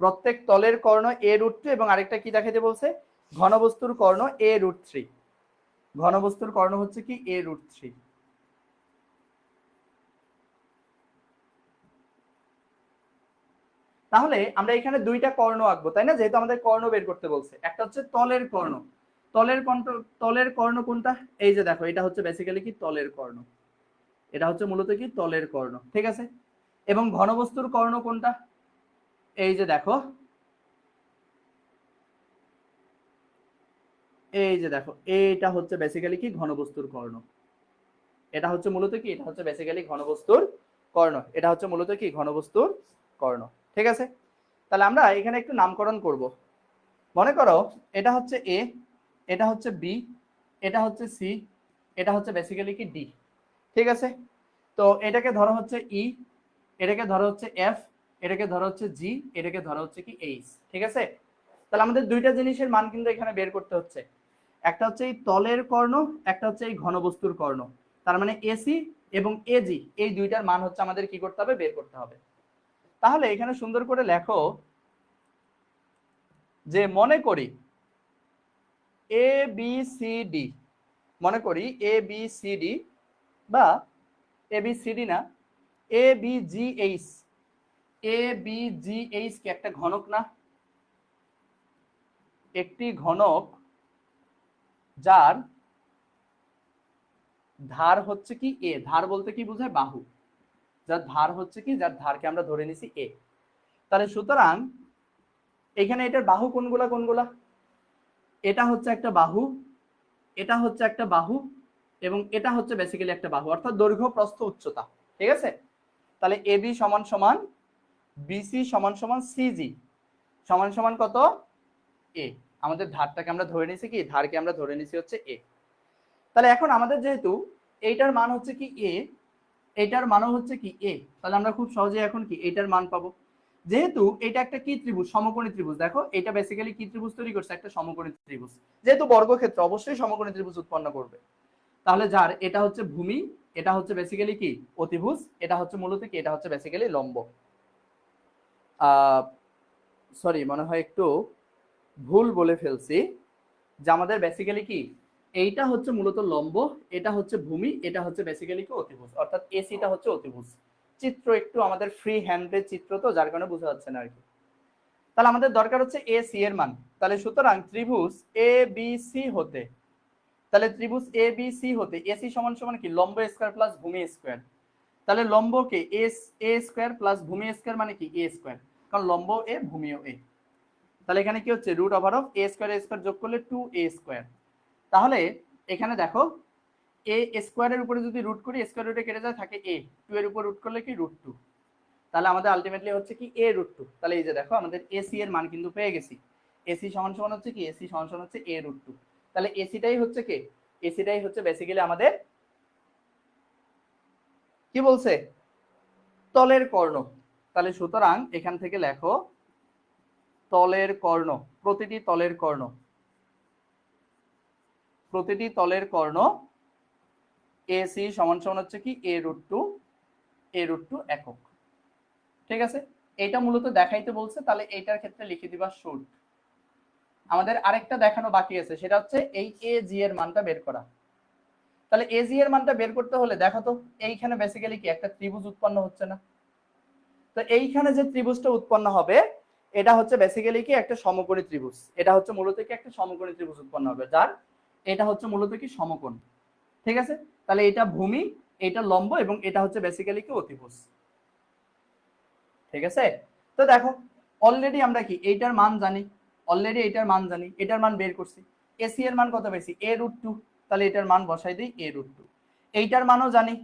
প্রত্যেক তলের কর্ণ a√2 এবং আরেকটা কি দেখাইতে বলছে, ঘনবস্তুর কর্ণ a√3। ঘনবস্তুর কর্ণ হচ্ছে কি a√3। তাহলে আমরা এখানে দুইটা কর্ণ আঁকবো, তাই না, যেহেতু আমাদের কর্ণ বের করতে বলছে। একটা হচ্ছে তলের কর্ণ। তলের কর্ণ কোনটা, এই যে দেখো, এটা হচ্ছে বেসিক্যালি কি তলের কর্ণ, এটা হচ্ছে মূলত কি তলের কর্ণ, ঠিক আছে। এবং ঘনবস্তুর কর্ণ কোনটা, এই যে দেখো, এই যে দেখো, এইটা হচ্ছে বেসিক্যালি কি ঘনবস্তুর কর্ণ। এটা হচ্ছে মূলত কি, এটা হচ্ছে বেসিক্যালি ঘনবস্তুর কর্ণ, এটা হচ্ছে মূলত কি ঘনবস্তুর কর্ণ, ঠিক আছে। তাহলে আমরা এখানে একটু নামকরণ করব। মনে করো এটা হচ্ছে এ, এটা হচ্ছে বি, এটা হচ্ছে সি, এটা হচ্ছে বেসিক্যালি কি ডি, ঠিক আছে। তো এটাকে ধরো হচ্ছে ই, এটাকে ধরো হচ্ছে এফ, এটাকে ধরো হচ্ছে জি, এটাকে ধরো হচ্ছে কি এইচ, ঠিক আছে। তাহলে আমাদের দুইটা জিনিসের মান কিন্তু এখানে বের করতে হচ্ছে। একটা হচ্ছে এই তলের কর্ণ, একটা হচ্ছে এই ঘনবস্তুর কর্ণ। তার মানে এসি এবং এজি, এই দুইটার মান হচ্ছে আমাদের কি করতে হবে, বের করতে হবে। তাহলে এখানে সুন্দর করে লেখো যে মনে করি এ বি সি ডি, মনে করি এ বি সি ডি, বা এ বি সি ডি না, A B G H, A B G H কি একটা ঘনক না, একটি ঘনক যার ধার হচ্ছে কি এ, ধার বলতে কি বোঝায়, বাহু, যার ধার হচ্ছে কি, যার ধারকে আমরা ধরে নিছি এ। তাহলে সুতরাং এখানে এটার বাহু কোনগুলা কোনগুলা, এটা হচ্ছে একটা বাহু, এটা হচ্ছে একটা বাহু, এবং এটা হচ্ছে বেসিক্যালি একটা বাহু, অর্থাৎ দৈর্ঘ্য প্রস্থ উচ্চতা, ঠিক আছে। তাহলে এবি সমান সমান বিসি সমান সমান সিজি সমান সমান কত, এ। আমাদের ধারটাকে আমরা ধরে নিছি কি, ধারকে আমরা ধরে নিছি হচ্ছে এ। তাহলে এখন আমাদের যেহেতু এইটার মান হচ্ছে কি এ, এইটার মানও হচ্ছে কি এ, তাহলে আমরা খুব সহজে এখন কি এইটার মান পাবো। যেহেতু এটা একটা কি ত্রিভুজ, সমকোণী ত্রিভুজ, দেখো এটা বেসিক্যালি কি ত্রিভুজ তৈরি করছে, একটা সমকোণী ত্রিভুজ। যেহেতু বর্গক্ষেত্র অবশ্যই সমকোণী ত্রিভুজ উৎপন্ন করবে। তাহলে যার এটা হচ্ছে ভূমি, এটা হচ্ছে বেসিক্যালি কি অতিভুজ, এটা হচ্ছে মূলত কি, এটা হচ্ছে বেসিক্যালি লম্ব। সরি, মনে হয় একটু ভুল বলে ফেলছি, যে আমাদের বেসিক্যালি কি এইটা হচ্ছে মূলত লম্ব, এটা হচ্ছে ভূমি, এটা হচ্ছে বেসিক্যালি কি অতিভুজ, অর্থাৎ এসিটা হচ্ছে অতিভুজ। চিত্র একটু আমাদের ফ্রি হ্যান্ডের চিত্র, তো যার কারণে বোঝা যাচ্ছে না আর কি। তাহলে আমাদের দরকার হচ্ছে এ সি এর মান। তাহলে সুতরাং ত্রিভুজ এ বি সি হতে, তাহলে ত্রিভুজ এ বি সি হতে এসি সমান সমান কি লম্ব স্কয়ার প্লাস ভূমি স্কয়ার। তাহলে লম্বকে এ স্কয়ার প্লাস ভূমি স্কয়ার মানে কি এ স্কয়ার, কারণ লম্ব এ ভূমিও এ। তাহলে এখানে কি হচ্ছে, root over of A square যোগ করলে 2a স্কয়ার। তাহলে এখানে দেখো এ স্কয়ারের উপরে যদি রুট করি, স্কয়ার রুটে কেটে যায়, থাকে a, 2 এর উপর রুট করলে কি √2। তাহলে আমাদের আলটিমেটলি হচ্ছে কি a√2। তাহলে এই যে দেখো আমাদের এসি এর মান কিন্তু পেয়ে গেছি। এসি সমান সমান হচ্ছে কি, এসি সমান সমান হচ্ছে a√2। তাহলে এসিটাই হচ্ছে কি, এসিটাই হচ্ছে বেসিক্যালি আমাদের কি বলছে, তলের কর্ণ। তাহলে সুতরাং এখান থেকে লেখো তলের কর্ণ, প্রতিটি তলের কর্ণ, প্রতিটি তলের কর্ণ এসি সমান সমান হচ্ছে কি a√2 একক, ঠিক আছে। এটা মূলত দেখাইতে বলছে, তাহলে এইটার ক্ষেত্রে লিখে দিবা শুট। আমাদের আরেকটা দেখানো বাকি আছে, সেটা হচ্ছে এই এ জি এর মানটা বের করা। তাহলে এ জি এর মানটা বের করতে হলে দেখো তো, এইখানে বেসিক্যালি কি একটা ত্রিভুজ উৎপন্ন হচ্ছে না, তো এইখানে যে ত্রিভুজটা উৎপন্ন হবে এটা হচ্ছে বেসিক্যালি কি একটা সমকোণী ত্রিভুজ, এটা হচ্ছে মূলত কি একটা সমকোণী ত্রিভুজ উৎপন্ন হবে, যার এটা হচ্ছে মূলত কি সমকোণ, ঠিক আছে। তাহলে এটা ভূমি, এটা লম্ব, এবং এটা হচ্ছে বেসিক্যালি কি অতিভুজ, ঠিক আছে। তো দেখো অলরেডি আমরা কি এইটার মান জানি, অলরেডি এইটার মান জানি, এটার মান বের করছি। এসি এর মান কত পেয়েছি, a√2। তাহলে এটার মান বসাই দিই a√2। এইটার মানও জানি,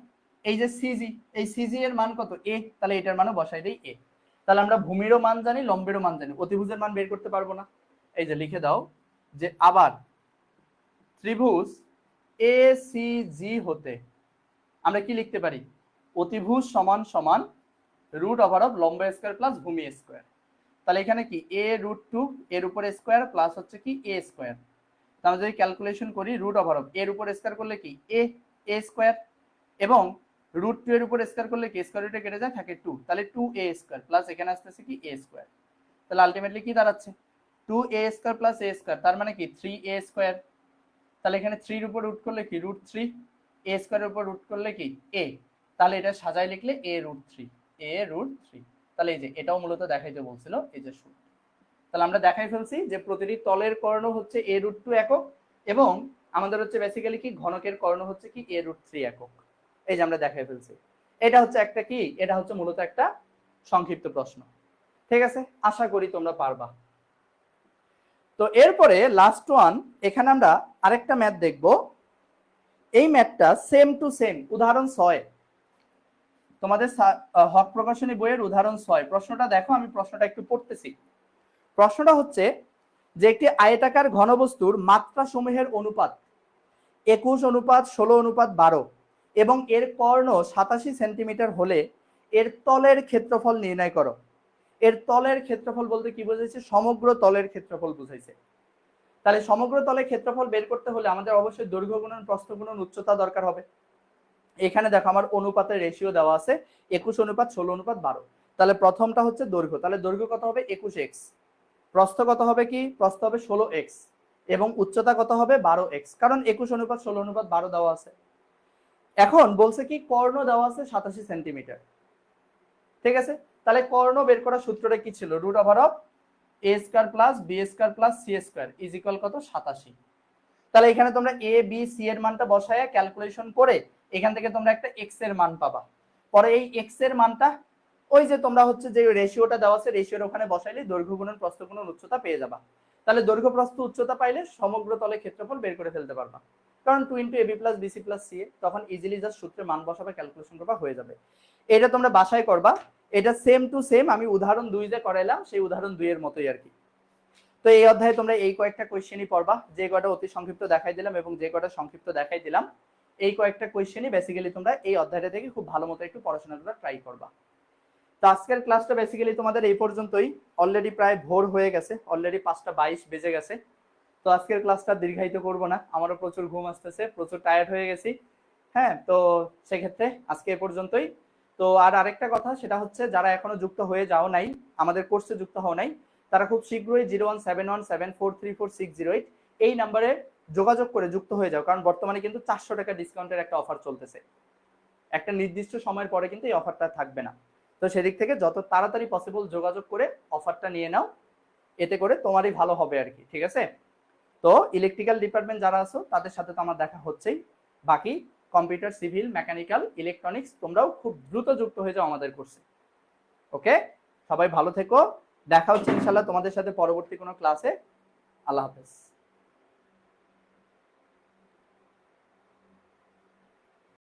এই যে সিজি, এই সিজি এর মান কত a, তাহলে এটার মানও বসাই দিই a। তাহলে আমরা ভূমিরও মান জানি, লম্বেরও মান জানি, অতিভুজের মান বের করতে পারবো না। এই যে লিখে দাও যে আবার ত্রিভুজ এ সি জি হতে আমরা কি লিখতে পারি, অতিভুজ সমান সমান রুট ওভার অফ লম্ব স্কয়ার প্লাস ভূমি স্কয়ার। তাহলে এখানে কি a√2 এর উপরে স্কয়ার প্লাস হচ্ছে কি a স্কয়ার। তাহলে যদি ক্যালকুলেশন করি, রুট ওভার অফ এর উপরে স্কয়ার করলে কি a স্কয়ার, এবং √2 এর উপরে স্কয়ার করলে কি স্কয়ার রুটে কেটে যায়, থাকে 2, তাহলে 2a স্কয়ার প্লাস এখানে আসতেছে কি a স্কয়ার। তাহলে আলটিমেটলি কি দাঁড়াচ্ছে 2a² + a², তার মানে কি 3a²। তাহলে এখানে 3 এর উপর রুট করলে কি √3, a² এর উপর রুট করলে কি a, তাহলে এটা সাজায় লিখলে a√3, a√3। তাহলে এই যে এটাও মূলত দেখাইতে বলছিল, এই যে সূত্র। তাহলে আমরা দেখাই ফেলছি যে প্রতিটি তলের কর্ণ হচ্ছে a√2 একক এবং আমাদের হচ্ছে বেসিক্যালি কি ঘনকের কর্ণ হচ্ছে কি a√3 একক। এই যে আমরা দেখাই ফেলছি। এটা হচ্ছে একটা কি, এটা হচ্ছে মূলত একটা সংক্ষিপ্ত প্রশ্ন। ঠিক আছে, আশা করি তোমরা পারবা। তো এরপরে লাস্ট ওয়ান, এখানে আমরা আরেকটা ম্যাথ দেখব। এই ম্যাথটা সেম টু সেম উদাহরণ 6, তোমাদের হক প্রকাশনী বইয়ের উদাহরণ 6। প্রশ্নটা দেখো, আমি প্রশ্নটা একটু পড়তেছি। প্রশ্নটা হচ্ছে যে একটি আয়তাকার ঘনবস্তুর মাত্রা সমূহের অনুপাত 21:16:12 এবং এর কর্ণ 87 সেন্টিমিটার হলে এর তলের ক্ষেত্রফল নির্ণয় করো। এর তলের ক্ষেত্রফল বলতে কি বোঝাইছে, সমগ্র তলের ক্ষেত্রফল বুঝাইছে। তাহলে সমগ্র তলের ক্ষেত্রফল বের করতে হলে আমাদের অবশ্যই দৈর্ঘ্য গুণন প্রস্থ গুণন উচ্চতা দরকার হবে। এখানে দেখো আমার অনুপাতের রেশিও দেওয়া আছে 21:16:12। তাহলে প্রথমটা হচ্ছে দৈর্ঘ্য, তাহলে দৈর্ঘ্য কত হবে 21x, প্রস্থ কত হবে কি, প্রস্থ হবে 16x এবং উচ্চতা কত হবে 12x, কারণ 21:16:12 দেওয়া আছে। এখন বলছে কি কর্ণ দেওয়া আছে 87 সেন্টিমিটার। ঠিক আছে, তাহলে কর্ণ বের করার সূত্রটা কি ছিল, √a² + b² + c² = কত 87। তাহলে এখানে তোমরা a b c এর মানটা বসায়া ক্যালকুলেশন করে এখান থেকে তোমরা একটা x এর মান পাবা। পরে এই x এর মানটা ওই যে তোমরা হচ্ছে যে রেশিওটা দেওয়া আছে রেশিওর ওখানে বসাইলে দৈর্ঘ্য গুণন প্রস্থ গুণন উচ্চতা পেয়ে যাবা। তাহলে দৈর্ঘ্য প্রস্থ উচ্চতা পাইলে সমগ্র তলে ক্ষেত্রফল বের করে ফেলতে পারবা, কারণ 2 * ab + bc + ca, তখন ইজিলি জাস্ট সূত্রে মান বসাবে, ক্যালকুলেশন করবা, হয়ে যাবে। এটা তোমরা বাসায় করবা। এটা সেম টু সেম আমি উদাহরণ 2 যে করাইলাম সেই উদাহরণ 2 এর মতোই আর কি। তো এই অধ্যায়ে তোমরা এই কয়েকটা কোয়েশ্চেনই পড়বা, যে কয়টা অতি সংক্ষিপ্ত দেখাই দিলাম এবং যে কয়টা সংক্ষিপ্ত দেখাই দিলাম, এই কয়েকটা কোয়েশ্চেনই বেসিক্যালি তোমরা এই অধ্যায়টা থেকে খুব ভালো মতো একটু পড়াশোনা করার ট্রাই করবা। তো আজকের ক্লাসটা বেসিক্যালি তোমাদের এই পর্যন্তই। অলরেডি প্রায় ভোর হয়ে গেছে, অলরেডি 5:22 বেজে গেছে। তো আজকের ক্লাসটা দীর্ঘায়িত করব না, আমারও প্রচুর ঘুম আসতেছে, প্রচুর টায়ার্ড হয়ে গেছি। হ্যাঁ, তো সেক্ষেত্রে আজকে এ পর্যন্তই। তো আর আরেকটা কথা, সেটা হচ্ছে যারা এখনো যুক্ত হয়ে যাও নাই, আমাদের কোর্সে যুক্ত হও নাই, তারা খুব শীঘ্রই 017174340608 এই নাম্বারে যোগাযোগ করে যুক্ত হয়ে যাও, কারণ বর্তমানে কিন্তু 400 টাকা ডিসকাউন্টের একটা অফার চলতেছে। একটা নির্দিষ্ট সময়ের পরে কিন্তু এই অফারটা থাকবে না। তো সেদিক থেকে যত তাড়াতাড়ি পসিবল যোগাযোগ করে অফারটা নিয়ে নাও, এতে করে তোমারই ভালো হবে আর কি। ঠিক আছে, তো ইলেকট্রিক্যাল ডিপার্টমেন্ট যারা আছো তাদের সাথে তো আমার দেখা হচ্ছেই, বাকি কম্পিউটার, সিভিল, মেকানিক্যাল, ইলেকট্রনিক্স তোমরাও খুব দ্রুত যুক্ত হয়ে যাও আমাদের কোর্সে। ওকে, সবাই ভালো থেকো, দেখা হচ্ছে ইনশাআল্লাহ তোমাদের সাথে পরবর্তী কোনো ক্লাসে। আল্লাহ হাফেজ।